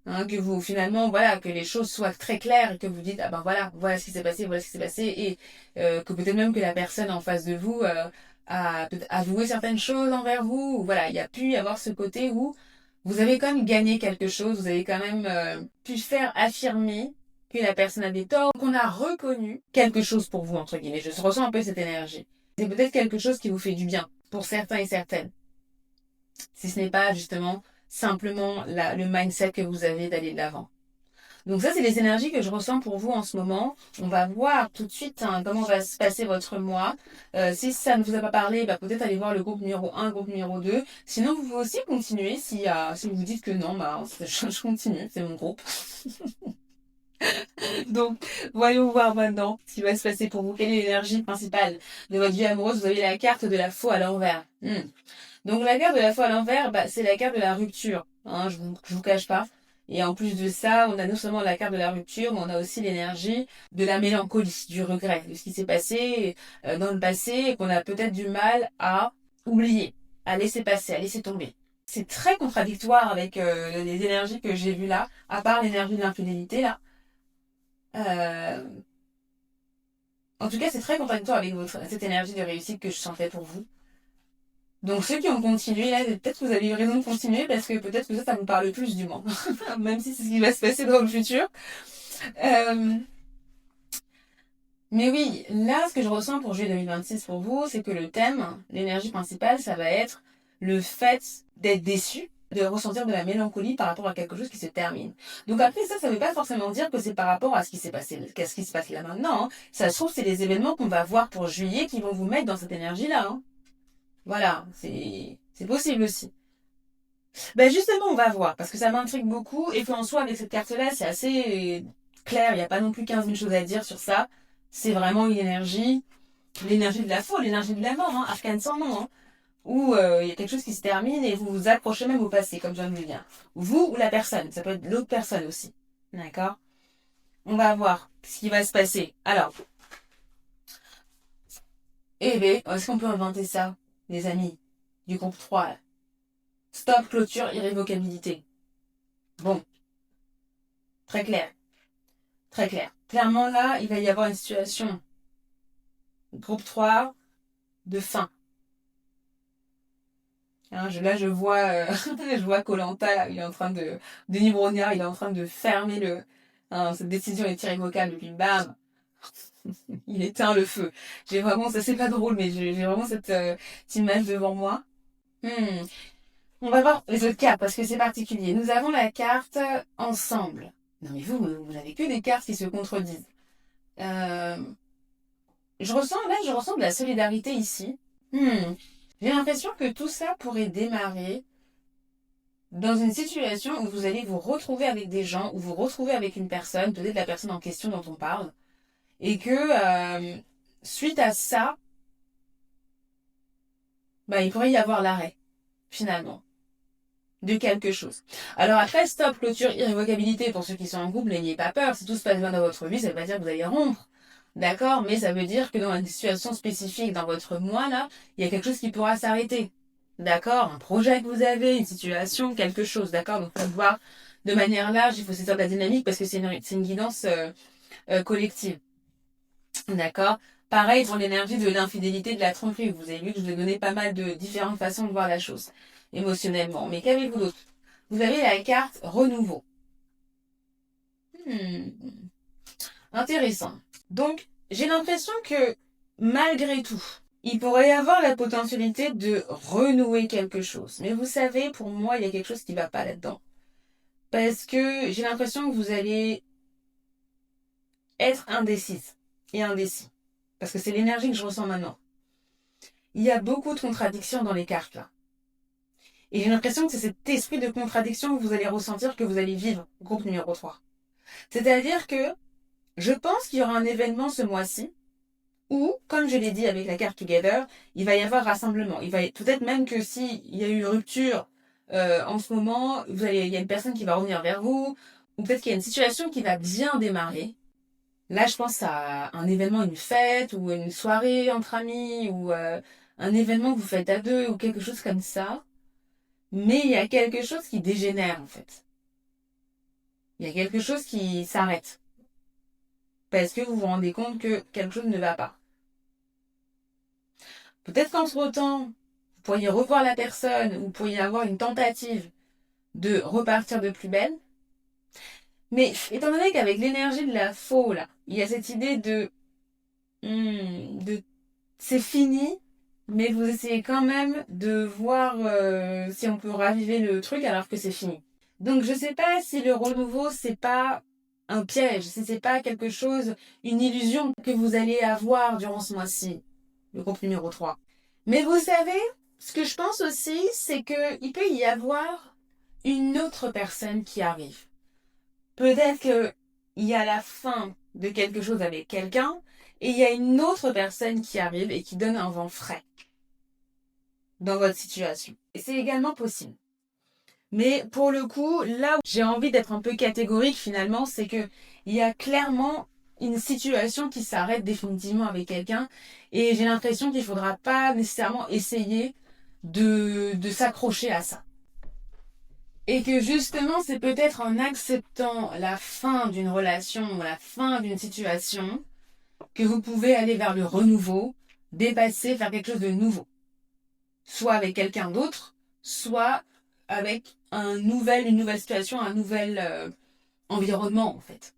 [SPEAKER 1] Hein, que vous finalement voilà que les choses soient très claires et que vous dites ah ben voilà ce qui s'est passé, voilà ce qui s'est passé et que peut-être même que la personne en face de vous a peut-être avoué certaines choses envers vous. Ou voilà, il y a pu y avoir ce côté où vous avez quand même gagné quelque chose, vous avez quand même pu faire affirmer que la personne avait tort, qu'on a reconnu quelque chose pour vous entre guillemets. Je ressens un peu cette énergie. C'est peut-être quelque chose qui vous fait du bien pour certains et certaines. Si ce n'est pas justement simplement le mindset que vous avez d'aller de l'avant. Donc ça, c'est les énergies que je ressens pour vous en ce moment. On va voir tout de suite comment va se passer votre mois. Si ça ne vous a pas parlé, peut-être aller voir le groupe numéro 1, le groupe numéro 2. Sinon, vous pouvez aussi continuer si vous vous dites que non, je continue, c'est mon groupe. Donc, voyons voir maintenant ce qui va se passer pour vous. Quelle est l'énergie principale de votre vie amoureuse? Vous avez la carte de la faux à l'envers. Donc, la carte de la faux à l'envers, c'est la carte de la rupture. Hein, je vous cache pas. Et en plus de ça, on a non seulement la carte de la rupture, mais on a aussi l'énergie de la mélancolie, du regret, de ce qui s'est passé dans le passé et qu'on a peut-être du mal à oublier, à laisser passer, à laisser tomber. C'est très contradictoire avec les énergies que j'ai vues là, à part l'énergie de l'infidélité là. Euh, En tout cas, c'est très contradictoire avec cette énergie de réussite que je sentais pour vous. Donc ceux qui ont continué, là, peut-être que vous avez eu raison de continuer parce que peut-être que ça vous parle plus du moins. Même si c'est ce qui va se passer dans le futur. Euh, mais oui, là, ce que je ressens pour juillet 2026 pour vous, c'est que le thème, l'énergie principale, ça va être le fait d'être déçu, de ressentir de la mélancolie par rapport à quelque chose qui se termine. Donc après, ça veut pas forcément dire que c'est par rapport à ce qui s'est passé, qu'à ce qui se passe là maintenant. Hein. Ça se trouve, c'est les événements qu'on va voir pour juillet qui vont vous mettre dans cette énergie-là. Hein. Voilà, c'est possible aussi. Ben justement, on va voir, parce que ça m'intrigue beaucoup, et qu'en soi, avec cette carte-là, c'est assez clair, il n'y a pas non plus 15 000 choses à dire sur ça. C'est vraiment une énergie, l'énergie de la folie, l'énergie de la mort, hein, arcane sans nom, hein, où il y a quelque chose qui se termine et vous vous accrochez même au passé, comme je viens de le dire. Vous ou la personne, ça peut être l'autre personne aussi. D'accord? On va voir ce qui va se passer. Alors, eh ben, est-ce qu'on peut inventer ça, les amis, du groupe 3 là. Stop, clôture, irrévocabilité. Bon, très clair. Très clair. Clairement, là, il va y avoir une situation, groupe 3 de fin. Hein, là, je vois, je vois koh là, il est en train Denis Brognard, il est en train de fermer cette décision est irrévocable, et puis bam, il éteint le feu. J'ai vraiment, ça c'est pas drôle, mais j'ai vraiment cette image devant moi. Hmm. On va voir les autres cartes, parce que c'est particulier. Nous avons la carte ensemble. Non mais vous n'avez que des cartes qui se contredisent. Euh, je ressens de la solidarité ici. Hmm. J'ai l'impression que tout ça pourrait démarrer dans une situation où vous allez vous retrouver avec des gens, ou vous retrouver avec une personne, peut-être la personne en question dont on parle, et que suite à ça, il pourrait y avoir l'arrêt, finalement, de quelque chose. Alors après, stop, clôture, irrévocabilité, pour ceux qui sont en couple, n'ayez pas peur, si tout se passe bien dans votre vie, ça veut pas dire que vous allez rompre. D'accord, mais ça veut dire que dans une situation spécifique dans votre moi, là, il y a quelque chose qui pourra s'arrêter. D'accord, un projet que vous avez, une situation, quelque chose. D'accord, donc faut le voir de manière large, il faut saisir de la dynamique parce que c'est une guidance collective. D'accord. Pareil pour l'énergie de l'infidélité, de la tromperie. Vous avez vu que je vous ai donné pas mal de différentes façons de voir la chose émotionnellement. Mais qu'avez-vous d'autre? Vous avez la carte renouveau. Hmm. Intéressant. Donc, j'ai l'impression que malgré tout, il pourrait y avoir la potentialité de renouer quelque chose. Mais vous savez, pour moi, il y a quelque chose qui va pas là-dedans. Parce que j'ai l'impression que vous allez être indécise et indécis. Parce que c'est l'énergie que je ressens maintenant. Il y a beaucoup de contradictions dans les cartes là. Et j'ai l'impression que c'est cet esprit de contradiction que vous allez ressentir, que vous allez vivre, groupe numéro 3. C'est-à-dire que je pense qu'il y aura un événement ce mois-ci ou, comme je l'ai dit avec la carte Together, il va y avoir rassemblement. Il va peut-être même que s'il y a eu rupture en ce moment, il y a une personne qui va revenir vers vous, ou peut-être qu'il y a une situation qui va bien démarrer. Là, je pense à un événement, une fête, ou une soirée entre amis, ou un événement que vous faites à deux, ou quelque chose comme ça. Mais il y a quelque chose qui dégénère, en fait. Il y a quelque chose qui s'arrête. Parce que vous vous rendez compte que quelque chose ne va pas. Peut-être qu'entre-temps, vous pourriez revoir la personne, ou vous pourriez avoir une tentative de repartir de plus belle. Mais étant donné qu'avec l'énergie de la faux, là, il y a cette idée de c'est fini, mais vous essayez quand même de voir si on peut raviver le truc alors que c'est fini. Donc je sais pas si le renouveau c'est pas un piège, si c'est pas quelque chose, une illusion que vous allez avoir durant ce mois-ci, le groupe numéro 3. Mais vous savez, ce que je pense aussi, c'est que il peut y avoir une autre personne qui arrive. Peut-être que il y a la fin de quelque chose avec quelqu'un, et il y a une autre personne qui arrive et qui donne un vent frais dans votre situation. Et c'est également possible. Mais pour le coup, là où j'ai envie d'être un peu catégorique finalement, c'est que il y a clairement une situation qui s'arrête définitivement avec quelqu'un, et j'ai l'impression qu'il faudra pas nécessairement essayer de s'accrocher à ça. Et que justement, c'est peut-être en acceptant la fin d'une relation ou la fin d'une situation que vous pouvez aller vers le renouveau, dépasser, faire quelque chose de nouveau. Soit avec quelqu'un d'autre, soit avec une nouvelle situation, un nouvel environnement en fait.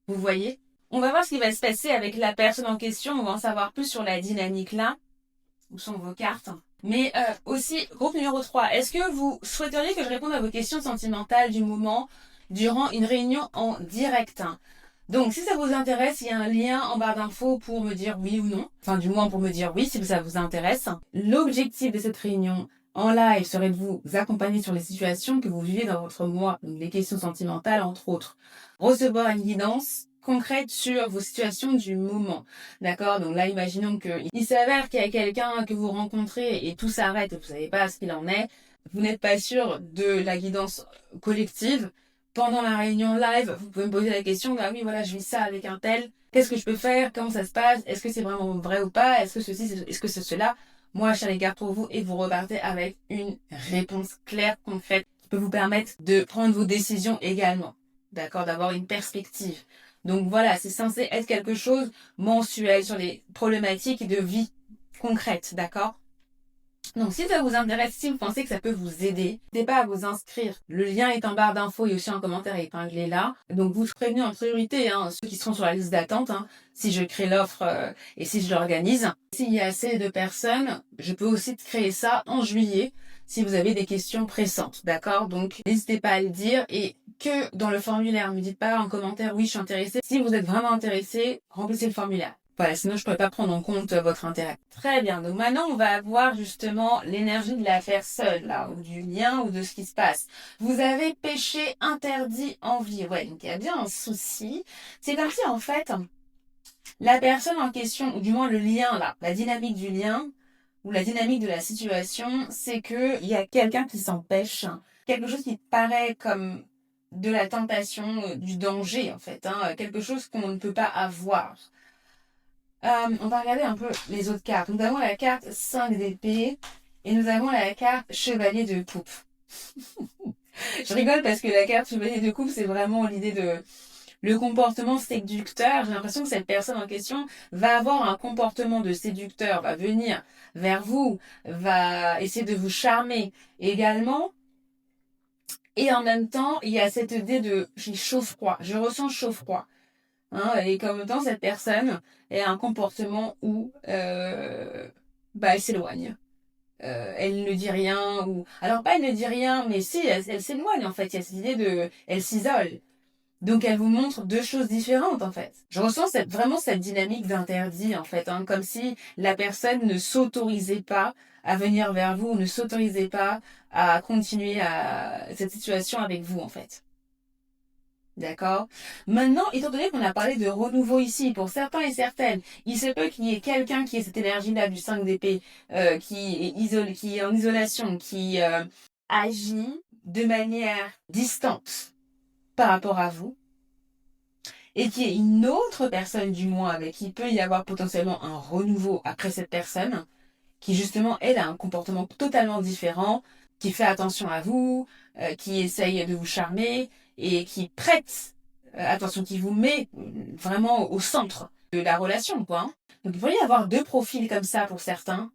[SPEAKER 1] Vous voyez? On va voir ce qui va se passer avec la personne en question, on va en savoir plus sur la dynamique là. Où sont vos cartes? Mais aussi, groupe numéro 3, est-ce que vous souhaiteriez que je réponde à vos questions sentimentales du moment durant une réunion en direct? Donc, si ça vous intéresse, il y a un lien en barre d'infos pour me dire oui ou non. Enfin, du moins pour me dire oui si ça vous intéresse. L'objectif de cette réunion en live serait de vous accompagner sur les situations que vous vivez dans votre mois, donc les questions sentimentales entre autres. Recevoir une guidance concrète sur vos situations du moment. D'accord? Donc là, imaginons qu'il s'avère qu'il y a quelqu'un que vous rencontrez et tout s'arrête et vous savez pas ce qu'il en est. Vous n'êtes pas sûr de la guidance collective. Pendant la réunion live, vous pouvez me poser la question, bah oui, voilà, je vis ça avec un tel. Qu'est-ce que je peux faire? Comment ça se passe? Est-ce que c'est vraiment vrai ou pas? Est-ce que ceci, est-ce que c'est cela? Moi, je tiens les cartes pour vous et vous repartez avec une réponse claire, concrète, qui peut vous permettre de prendre vos décisions également. D'accord? D'avoir une perspective. Donc voilà, c'est censé être quelque chose mensuel sur les problématiques de vie concrètes, d'accord? Donc si ça vous intéresse, si vous pensez que ça peut vous aider, n'hésitez pas à vous inscrire. Le lien est en barre d'infos et aussi en commentaire épinglé là. Donc vous prévenez en priorité ceux qui seront sur la liste d'attente, si je crée l'offre et si je l'organise. S'il y a assez de personnes, je peux aussi créer ça en juillet si vous avez des questions pressantes, d'accord? Donc n'hésitez pas à le dire et que dans le formulaire, ne dites pas en commentaire oui je suis intéressé. Si vous êtes vraiment intéressé, remplissez le formulaire. Voilà, sinon je ne pourrais pas prendre en compte votre intérêt. Très bien, donc maintenant on va avoir justement l'énergie de la personne, là, ou du lien, ou de ce qui se passe. Vous avez péché interdit envie. Ouais, donc il y a bien un souci. C'est comme si en fait, la personne en question, ou du moins le lien là, la dynamique du lien, ou la dynamique de la situation, c'est que il y a quelqu'un qui s'empêche, quelque chose qui paraît comme de la tentation, du danger en fait, quelque chose qu'on ne peut pas avoir. On va regarder un peu les autres cartes. Nous avons la carte 5 d'épée et nous avons la carte chevalier de coupe. Je rigole parce que la carte chevalier de coupe, c'est vraiment l'idée de le comportement séducteur. J'ai l'impression que cette personne en question va avoir un comportement de séducteur, va venir vers vous, va essayer de vous charmer également. Et en même temps, il y a cette idée de j'ai chaud-froid, je ressens chaud-froid. Et qu'en même temps, cette personne a un comportement où elle s'éloigne. Elle ne dit rien, ou alors pas elle ne dit rien, mais si, elle s'éloigne en fait. Il y a cette idée de elle s'isole. Donc elle vous montre deux choses différentes en fait. Je ressens vraiment cette dynamique d'interdit en fait, comme si la personne ne s'autorisait pas à venir vers vous, ne s'autorisait pas à continuer cette situation avec vous en fait. D'accord. Maintenant, étant donné qu'on a parlé de renouveau ici, pour certains et certaines, il se peut qu'il y ait quelqu'un qui ait cette énergie-là du 5 d'épée, qui est en isolation, qui agit de manière distante par rapport à vous, et qu'il y ait une autre personne du moins avec qui il peut y avoir potentiellement un renouveau après cette personne, qui justement, elle, a un comportement totalement différent, qui fait attention à vous, qui essaye de vous charmer, et qui prête attention, qui vous met vraiment au centre de la relation, quoi. Donc il pourrait y avoir deux profils comme ça pour certains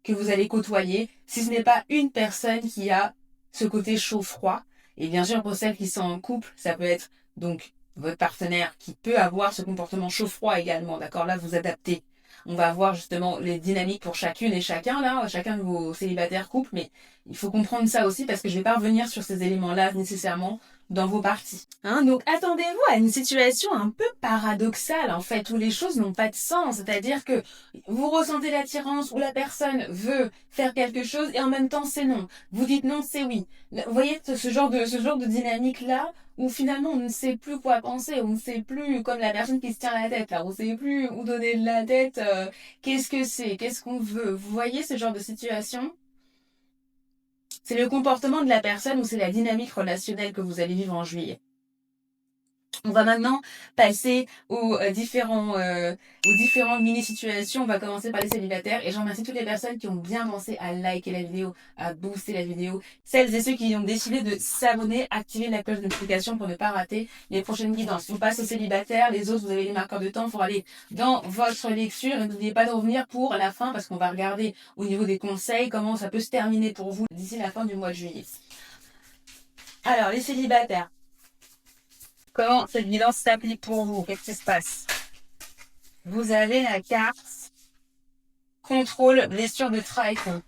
[SPEAKER 1] que vous allez côtoyer, si ce n'est pas une personne qui a ce côté chaud-froid. Et bien sûr, pour celles qui sont en couple, ça peut être donc votre partenaire qui peut avoir ce comportement chaud-froid également, d'accord? Là, vous adaptez. On va voir justement les dynamiques pour chacune et chacun, là, chacun de vos célibataires couples, mais il faut comprendre ça aussi parce que je vais pas revenir sur ces éléments-là nécessairement dans vos parties. Donc attendez-vous à une situation un peu paradoxale en fait, où les choses n'ont pas de sens, c'est-à-dire que vous ressentez l'attirance où la personne veut faire quelque chose et en même temps c'est non. Vous dites non, c'est oui. Vous voyez ce genre de dynamique-là où finalement on ne sait plus quoi penser, on ne sait plus, comme la personne qui se tient la tête là, on ne sait plus où donner de la tête, qu'est-ce que c'est, qu'est-ce qu'on veut. Vous voyez ce genre de situation? C'est le comportement de la personne ou c'est la dynamique relationnelle que vous allez vivre en juillet. On va maintenant passer aux différentes mini-situations. On va commencer par les célibataires et je remercie toutes les personnes qui ont bien pensé à liker la vidéo, à booster la vidéo. Celles et ceux qui ont décidé de s'abonner, activer la cloche de notification pour ne pas rater les prochaines guidances. On passe aux célibataires, les autres vous avez les marqueurs de temps pour aller dans votre lecture et n'oubliez pas de revenir pour la fin parce qu'on va regarder au niveau des conseils comment ça peut se terminer pour vous d'ici la fin du mois de juillet. Alors les célibataires. Comment cette guidance s'applique pour vous? Qu'est-ce qui se passe? Vous avez la carte contrôle, blessure de trahison.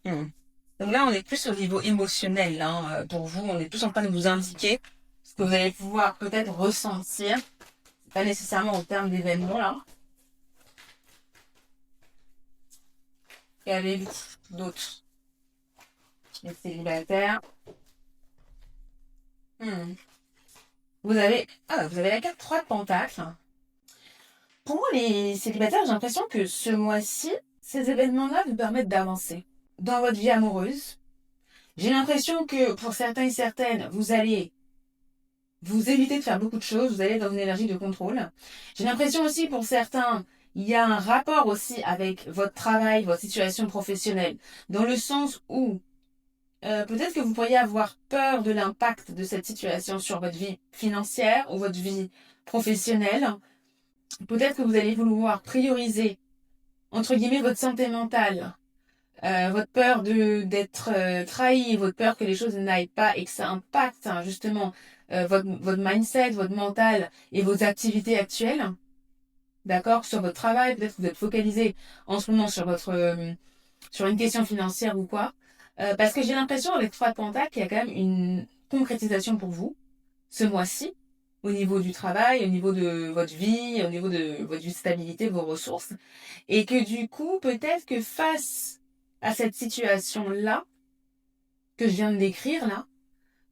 [SPEAKER 1] Donc là, on est plus au niveau émotionnel. Pour vous, on est plus en train de vous indiquer ce que vous allez pouvoir peut-être ressentir. Pas nécessairement en termes d'événements là. Qu'avez-vous d'autres? Les célibataires. Vous avez la carte 3 de Pentacles. Pour moi, les célibataires, j'ai l'impression que ce mois-ci, ces événements-là vous permettent d'avancer dans votre vie amoureuse. J'ai l'impression que pour certains et certaines, vous allez vous éviter de faire beaucoup de choses, vous allez dans une énergie de contrôle. J'ai l'impression aussi pour certains, il y a un rapport aussi avec votre travail, votre situation professionnelle, dans le sens où peut-être que vous pourriez avoir peur de l'impact de cette situation sur votre vie financière ou votre vie professionnelle. Peut-être que vous allez vouloir prioriser, entre guillemets, votre santé mentale, votre peur d'être trahi, votre peur que les choses n'aillent pas et que ça impacte justement votre mindset, votre mental et vos activités actuelles. D'accord? Sur votre travail, peut-être que vous êtes focalisé en ce moment sur une question financière ou quoi. Parce que j'ai l'impression avec 3 de Pentacle qu'il y a quand même une concrétisation pour vous ce mois-ci au niveau du travail, au niveau de votre vie, au niveau de votre stabilité, vos ressources. Et que du coup, peut-être que face à cette situation-là, que je viens de décrire là,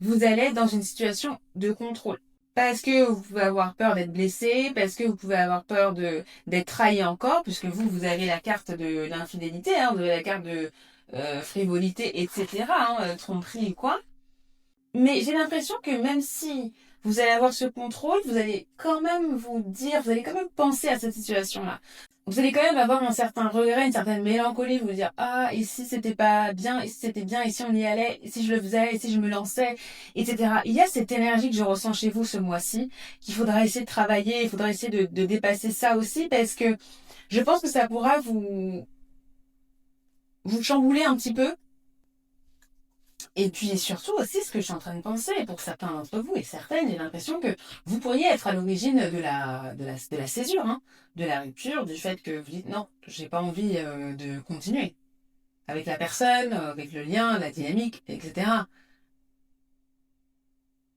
[SPEAKER 1] vous allez être dans une situation de contrôle. Parce que vous pouvez avoir peur d'être blessé, parce que vous pouvez avoir peur d'être trahi encore, puisque vous avez la carte de l'infidélité, vous avez la carte de frivolité, etc., tromperie ou quoi. Mais j'ai l'impression que même si vous allez avoir ce contrôle, vous allez quand même vous allez quand même penser à cette situation-là. Vous allez quand même avoir un certain regret, une certaine mélancolie, vous dire, ah, et si c'était pas bien, et si c'était bien, et si on y allait, et si je le faisais, et si je me lançais, etc. Il y a cette énergie que je ressens chez vous ce mois-ci, qu'il faudra essayer de travailler, il faudra essayer de dépasser ça aussi, parce que je pense que ça pourra vous chambouler un petit peu. Et puis surtout aussi, ce que je suis en train de penser, pour certains d'entre vous et certaines, j'ai l'impression que vous pourriez être à l'origine de la césure, de la rupture, du fait que vous dites non, j'ai pas envie de continuer avec la personne, avec le lien, la dynamique, etc.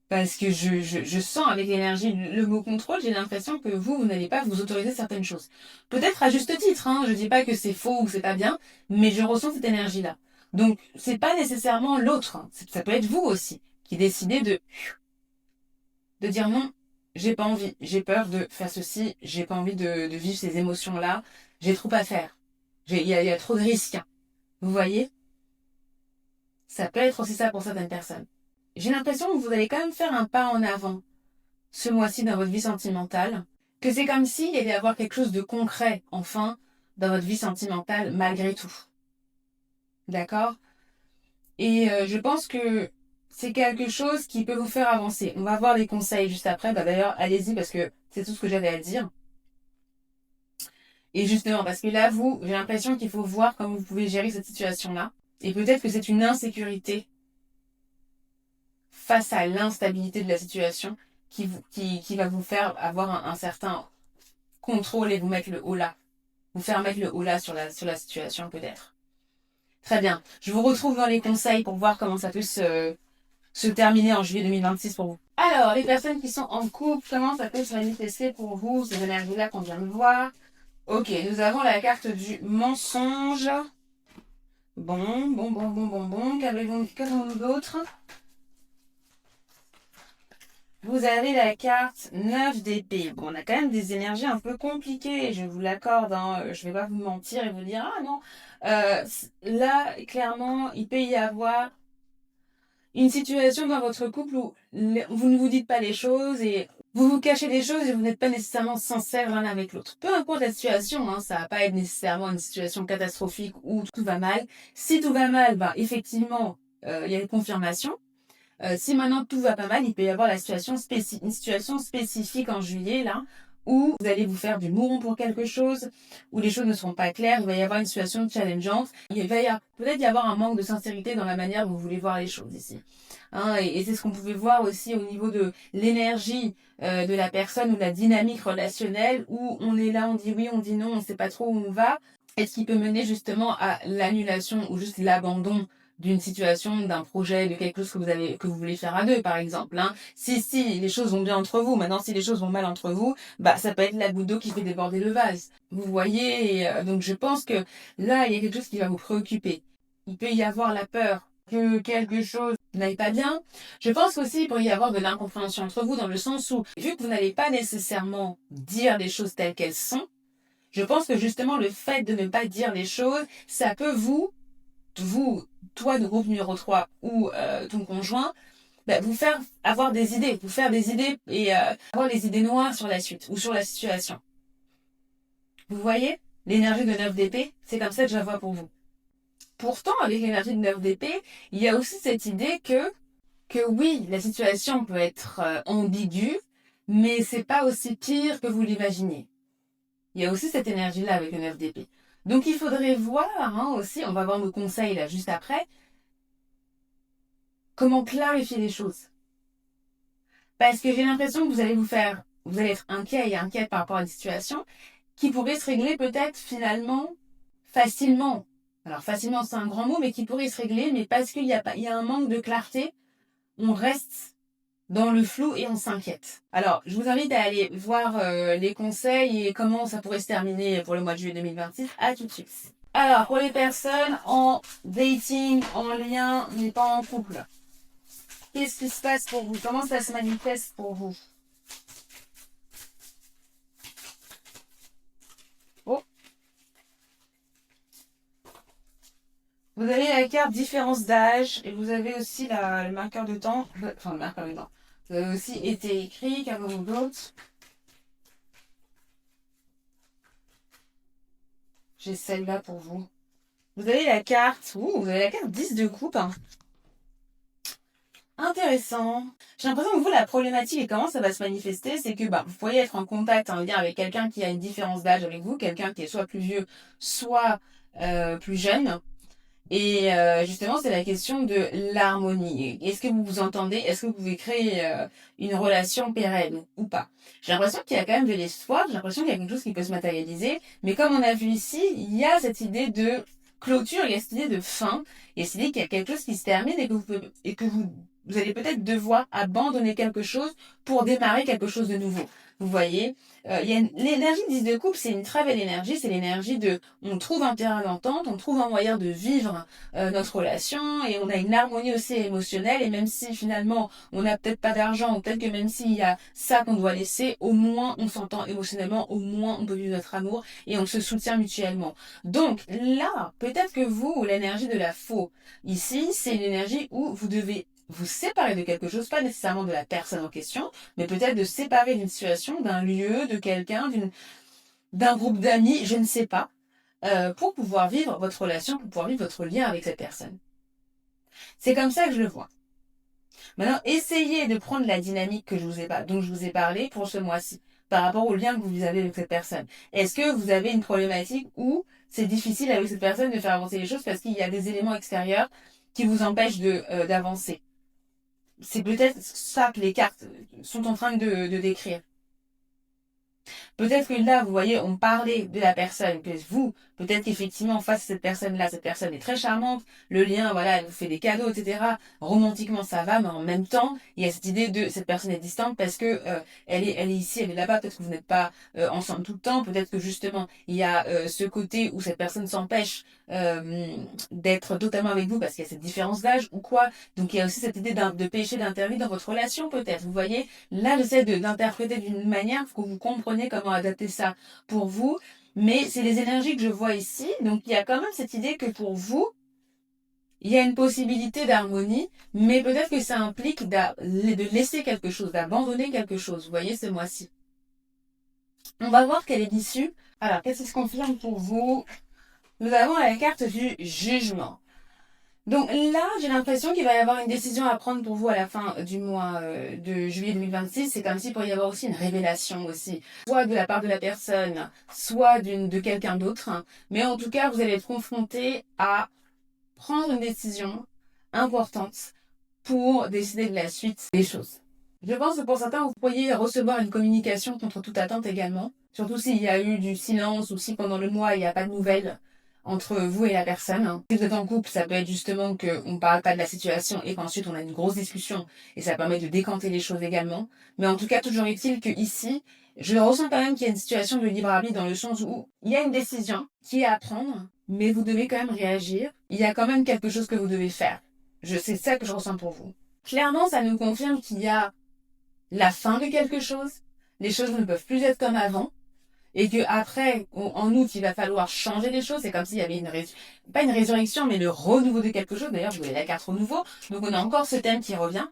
[SPEAKER 1] Parce que je sens avec l'énergie, le mot contrôle, j'ai l'impression que vous n'allez pas vous autoriser certaines choses. Peut-être à juste titre, je dis pas que c'est faux ou que c'est pas bien, mais je ressens cette énergie-là. Donc, c'est pas nécessairement l'autre, ça peut être vous aussi, qui décidez de dire non, j'ai pas envie, j'ai peur de faire ceci, j'ai pas envie de vivre ces émotions-là, j'ai trop à faire. Il y a trop de risques. Vous voyez? Ça peut être aussi ça pour certaines personnes. J'ai l'impression que vous allez quand même faire un pas en avant ce mois-ci dans votre vie sentimentale, que c'est comme s'il y allait y avoir quelque chose de concret, enfin, dans votre vie sentimentale, malgré tout. D'accord? Et je pense que c'est quelque chose qui peut vous faire avancer. On va voir les conseils juste après. D'ailleurs, allez-y parce que c'est tout ce que j'avais à dire. Et justement, parce que là, j'ai l'impression qu'il faut voir comment vous pouvez gérer cette situation-là. Et peut-être que c'est une insécurité face à l'instabilité de la situation qui va vous faire avoir un certain contrôle et vous mettre le haut là. Vous faire mettre le haut là sur la situation peut-être. Très bien. Je vous retrouve dans les conseils pour voir comment ça peut se terminer en juillet 2026 pour vous. Alors, les personnes qui sont en couple, comment ça peut se manifester pour vous, ces énergies-là qu'on vient de voir? Ok, nous avons la carte du mensonge. Bon. Qu'avons-nous d'autre? Vous avez la carte 9 d'épée. Bon, on a quand même des énergies un peu compliquées, je vous l'accorde, hein. Je vais pas vous mentir et vous dire, ah non. Là, clairement, il peut y avoir une situation dans votre couple où vous ne vous dites pas les choses et vous vous cachez des choses et vous n'êtes pas nécessairement sincère l'un avec l'autre. Peu importe la situation, hein, ça va pas être nécessairement une situation catastrophique où tout va mal. Si tout va mal, bah, effectivement, il y a une confirmation. Si maintenant tout va pas mal, il peut y avoir une situation spécifique en juillet, là, où vous allez vous faire du mouron pour quelque chose, où les choses ne seront pas claires, il va y avoir une situation challengeante, il va peut-être y avoir un manque de sincérité dans la manière dont vous voulez voir les choses ici. Hein, et c'est ce qu'on pouvait voir aussi au niveau de l'énergie de la personne ou la dynamique relationnelle, où on est là, on dit oui, on dit non, on ne sait pas trop où on va, et ce qui peut mener justement à l'annulation ou juste l'abandon d'une situation, d'un projet, de quelque chose que vous voulez faire à deux, par exemple. Hein. Si les choses vont bien entre vous, maintenant si les choses vont mal entre vous, bah ça peut être la goutte d'eau qui fait déborder le vase. Vous voyez, donc je pense que là il y a quelque chose qui va vous préoccuper. Il peut y avoir la peur que quelque chose n'aille pas bien. Je pense aussi qu'il pourrait y avoir de l'incompréhension entre vous dans le sens où, vu que vous n'allez pas nécessairement dire les choses telles qu'elles sont, je pense que justement le fait de ne pas dire les choses, ça peut toi de groupe numéro 3 ou ton conjoint, bah, vous faire avoir des idées, vous faire des idées et avoir les idées noires sur la suite ou sur la situation. Vous voyez, l'énergie de 9 d'épée, c'est comme ça que je la vois pour vous. Pourtant, avec l'énergie de 9 d'épée, il y a aussi cette idée que oui, la situation peut être ambiguë, mais c'est pas aussi pire que vous l'imaginez. Il y a aussi cette énergie-là avec le 9 d'épée. Donc il faudrait voir hein, aussi, on va voir nos conseils là juste après, comment clarifier les choses. Parce que j'ai l'impression que vous allez être inquiet et inquiète par rapport à une situation qui pourrait se régler peut-être finalement facilement. Alors facilement c'est un grand mot, mais qui pourrait se régler, mais parce il y a un manque de clarté, on reste dans le flou et on s'inquiète. Alors, je vous invite à aller voir les conseils et comment ça pourrait se terminer pour le mois de juillet 2026. À tout de suite. Alors, pour les personnes en dating, en lien, mais pas en couple, qu'est-ce qui se passe pour vous? Comment ça se manifeste pour vous? Oh, vous avez la carte différence d'âge et vous avez aussi le marqueur de temps. Enfin, le marqueur de temps. Vous avez aussi été écrit, comme d'autres. J'ai celle-là pour vous. Vous avez la carte. Vous avez la carte 10 de coupe. Hein. Intéressant. J'ai l'impression que vous, la problématique et comment ça va se manifester, c'est que bah, vous pourriez être en contact, en lien avec quelqu'un qui a une différence d'âge avec vous, quelqu'un qui est soit plus vieux, soit plus jeune. Et justement, c'est la question de l'harmonie. Est-ce que vous vous entendez? Est-ce que vous pouvez créer une relation pérenne ou pas? J'ai l'impression qu'il y a quand même de l'espoir, j'ai l'impression qu'il y a quelque chose qui peut se matérialiser. Mais comme on a vu ici, il y a cette idée de clôture, il y a cette idée de fin, il y a cette idée qu'il y a quelque chose qui se termine et que vous allez peut-être devoir abandonner quelque chose pour démarrer quelque chose de nouveau. Vous voyez, l'énergie 10 de couple, c'est une très belle énergie, c'est l'énergie de on trouve un terrain d'entente, on trouve un moyen de vivre notre relation et on a une harmonie aussi émotionnelle et même si finalement on n'a peut-être pas d'argent ou peut-être que même s'il y a ça qu'on doit laisser, au moins on s'entend émotionnellement, au moins on peut vivre notre amour et on se soutient mutuellement. Donc là, peut-être que vous, l'énergie de la faux, ici, c'est l'énergie où vous devez vous séparer de quelque chose, pas nécessairement de la personne en question, mais peut-être de séparer d'une situation, d'un lieu, de quelqu'un, d'un groupe d'amis, je ne sais pas, pour pouvoir vivre votre relation, pour pouvoir vivre votre lien avec cette personne. C'est comme ça que je le vois. Maintenant, essayez de prendre la dynamique dont je vous ai parlé pour ce mois-ci, par rapport au lien que vous avez avec cette personne. Est-ce que vous avez une problématique où c'est difficile avec cette personne de faire avancer les choses parce qu'il y a des éléments extérieurs qui vous empêchent d'avancer? C'est peut-être ça que les cartes sont en train de décrire. Peut-être que là, vous voyez, on parlait de la personne, que vous, peut-être qu'effectivement, face à cette personne-là, cette personne est très charmante, le lien, voilà, elle vous fait des cadeaux, etc. Romantiquement, ça va, mais en même temps, il y a cette idée de cette personne est distante parce que elle est ici, elle est là-bas, peut-être que vous n'êtes pas ensemble tout le temps, peut-être que justement, il y a ce côté où cette personne s'empêche d'être totalement avec vous parce qu'il y a cette différence d'âge ou quoi. Donc il y a aussi cette idée de péché d'interdit dans votre relation, peut-être. Vous voyez, là, j'essaie d'interpréter d'une manière pour que vous compreniez comment adapter ça pour vous. Mais c'est les énergies que je vois ici. Donc, il y a quand même cette idée que pour vous, il y a une possibilité d'harmonie, mais peut-être que ça implique de laisser quelque chose, d'abandonner quelque chose. Vous voyez, ce mois-ci. On va voir quelle est l'issue. Alors, qu'est-ce qui se confirme pour vous? Nous avons la carte du jugement. Donc là, j'ai l'impression qu'il va y avoir une décision à prendre pour vous à la fin du mois de juillet 2026. C'est comme s'il pourrait y avoir aussi une révélation aussi, soit de la part de la personne, soit de quelqu'un d'autre. Mais en tout cas, vous allez être confronté à prendre une décision importante pour décider de la suite des choses. Je pense que pour certains, vous pourriez recevoir une communication contre toute attente également, surtout s'il y a eu du silence ou si pendant le mois, il n'y a pas de nouvelles entre vous et la personne. Si vous êtes en couple, ça peut être justement qu'on ne parle pas de la situation et qu'ensuite on a une grosse discussion et ça permet de décanter les choses également. Mais en tout cas, toujours est-il que ici, je ressens quand même qu'il y a une situation de libre arbitre dans le sens où il y a une décision qui est à prendre, mais vous devez quand même réagir. Il y a quand même quelque chose que vous devez faire. C'est ça que je ressens pour vous. Clairement, ça nous confirme qu'il y a la fin de quelque chose. Les choses ne peuvent plus être comme avant. Et que après, en août, il va falloir changer les choses. C'est comme s'il y avait pas une résurrection, mais le renouveau de quelque chose. D'ailleurs, je voulais la carte renouveau. Donc, on a encore ce thème qui revient.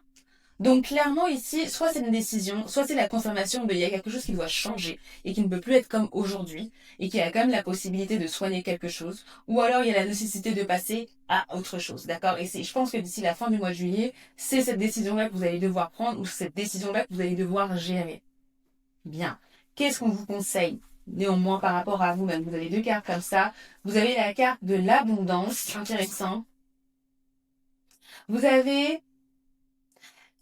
[SPEAKER 1] Donc, clairement, ici, soit c'est une décision, soit c'est la confirmation il y a quelque chose qui doit changer et qui ne peut plus être comme aujourd'hui et qui a quand même la possibilité de soigner quelque chose. Ou alors, il y a la nécessité de passer à autre chose. D'accord? Et je pense que d'ici la fin du mois de juillet, c'est cette décision-là que vous allez devoir prendre ou cette décision-là que vous allez devoir gérer. Bien. Qu'est-ce qu'on vous conseille? Néanmoins, par rapport à vous-même, vous avez deux cartes comme ça. Vous avez la carte de l'abondance, intéressant. Vous avez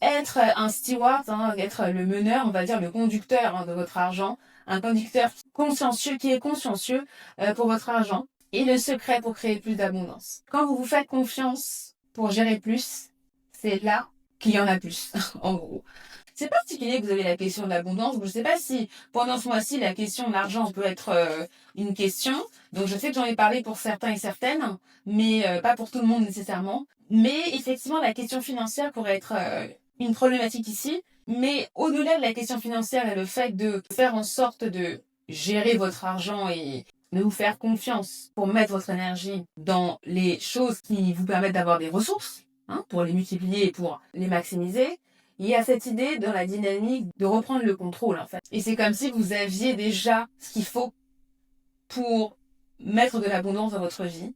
[SPEAKER 1] être un steward, être le meneur, on va dire le conducteur de votre argent, un conducteur consciencieux qui est consciencieux pour votre argent et le secret pour créer plus d'abondance. Quand vous vous faites confiance pour gérer plus, c'est là qu'il y en a plus, en gros. C'est particulier que vous avez la question de l'abondance. Je ne sais pas si pendant ce mois-ci, la question de l'argent peut être une question. Donc je sais que j'en ai parlé pour certains et certaines, mais pas pour tout le monde nécessairement. Mais effectivement, la question financière pourrait être une problématique ici. Mais au-delà de la question financière et le fait de faire en sorte de gérer votre argent et de vous faire confiance pour mettre votre énergie dans les choses qui vous permettent d'avoir des ressources, pour les multiplier et pour les maximiser, il y a cette idée dans la dynamique de reprendre le contrôle, en fait. Et c'est comme si vous aviez déjà ce qu'il faut pour mettre de l'abondance dans votre vie,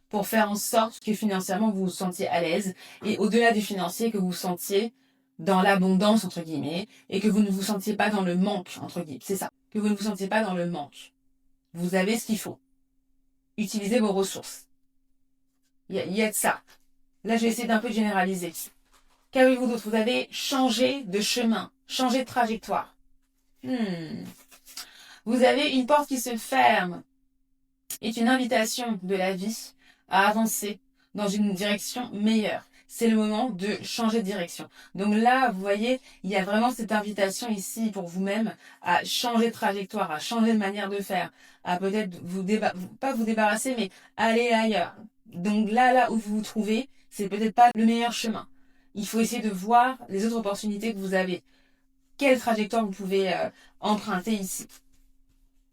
[SPEAKER 1] pour faire en sorte que financièrement vous vous sentiez à l'aise et au-delà du financier que vous vous sentiez dans l'abondance, entre guillemets, et que vous ne vous sentiez pas dans le manque, entre guillemets. C'est ça. Que vous ne vous sentiez pas dans le manque. Vous avez ce qu'il faut. Utilisez vos ressources. Il y a de ça. Là, je vais essayer d'un peu généraliser. Qu'avez-vous d'autre? Vous avez changé de chemin, changé de trajectoire. Vous avez une porte qui se ferme. Est une invitation de la vie à avancer dans une direction meilleure. C'est le moment de changer de direction. Donc là, vous voyez, il y a vraiment cette invitation ici pour vous-même à changer de trajectoire, à changer de manière de faire, à peut-être pas vous débarrasser, mais aller ailleurs. Donc là où vous vous trouvez, c'est peut-être pas le meilleur chemin. Il faut essayer de voir les autres opportunités que vous avez. Quelle trajectoire vous pouvez emprunter ici.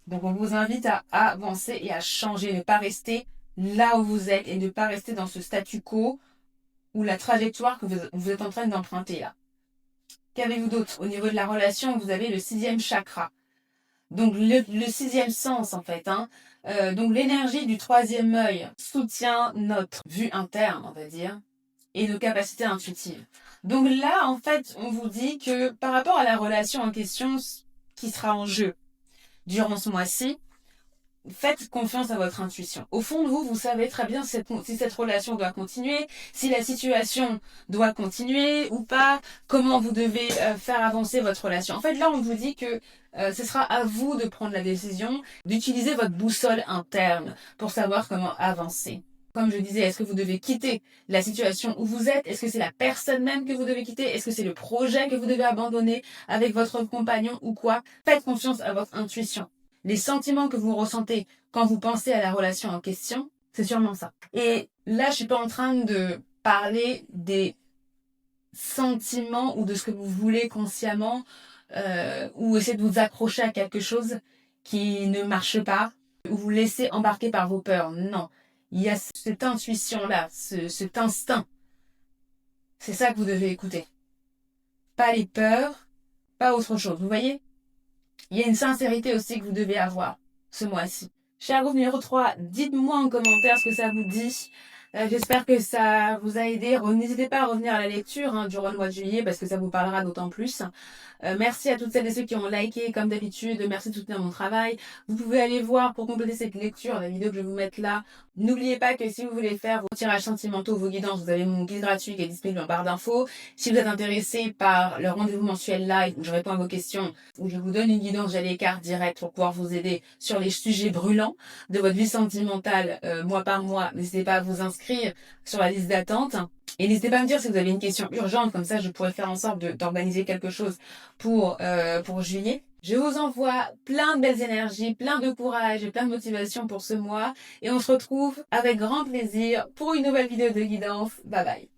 [SPEAKER 1] Donc on vous invite à avancer et à changer, ne pas rester là où vous êtes et ne pas rester dans ce statu quo ou la trajectoire que vous êtes en train d'emprunter là. Qu'avez-vous d'autre? Au niveau de la relation, vous avez le 6e chakra. Donc le 6e sens en fait. Donc l'énergie du 3e œil soutient notre vue interne, on va dire, et nos capacités intuitives. Donc là, en fait, on vous dit que par rapport à la relation en question qui sera en jeu durant ce mois-ci, faites confiance à votre intuition. Au fond de vous, vous savez très bien si cette relation doit continuer, si la situation doit continuer ou pas, comment vous devez faire avancer votre relation. En fait, là, on vous dit que ce sera à vous de prendre la décision, d'utiliser votre boussole interne pour savoir comment avancer. Comme je disais, est-ce que vous devez quitter la situation où vous êtes? Est-ce que c'est la personne même que vous devez quitter? Est-ce que c'est le projet que vous devez abandonner avec votre compagnon ou quoi? Faites confiance à votre intuition. Les sentiments que vous ressentez quand vous pensez à la relation en question, c'est sûrement ça. Et là, je suis pas en train de parler des sentiments ou de ce que vous voulez consciemment ou essayer de vous accrocher à quelque chose qui ne marche pas ou vous laisser embarquer par vos peurs. Non. Il y a cette intuition-là, cet instinct. C'est ça que vous devez écouter. Pas les peurs, pas autre chose. Vous voyez? Il y a une sincérité aussi que vous devez avoir ce mois-ci. Cher groupe numéro 3, dites-moi en commentaire ce que ça vous dit. J'espère que ça vous a aidé. N'hésitez pas à revenir à la lecture durant le mois de juillet parce que ça vous parlera d'autant plus. Merci à toutes celles et ceux qui ont liké comme d'habitude. Merci de soutenir mon travail. Vous pouvez aller voir pour compléter cette lecture la vidéo que je vais vous mettre là. N'oubliez pas que si vous voulez faire vos tirages sentimentaux, vos guidances, vous avez mon guide gratuit qui est disponible en barre d'infos. Si vous êtes intéressé par le rendez-vous mensuel live où je réponds à vos questions, où je vous donne une guidance, j'ai les cartes directes pour pouvoir vous aider sur les sujets brûlants de votre vie sentimentale mois par mois, n'hésitez pas à vous inscrire sur la liste d'attente. Et n'hésitez pas à me dire si vous avez une question urgente, comme ça je pourrais faire en sorte d'organiser quelque chose pour juillet. Je vous envoie plein de belles énergies, plein de courage et plein de motivation pour ce mois. Et on se retrouve avec grand plaisir pour une nouvelle vidéo de guidance. Bye bye.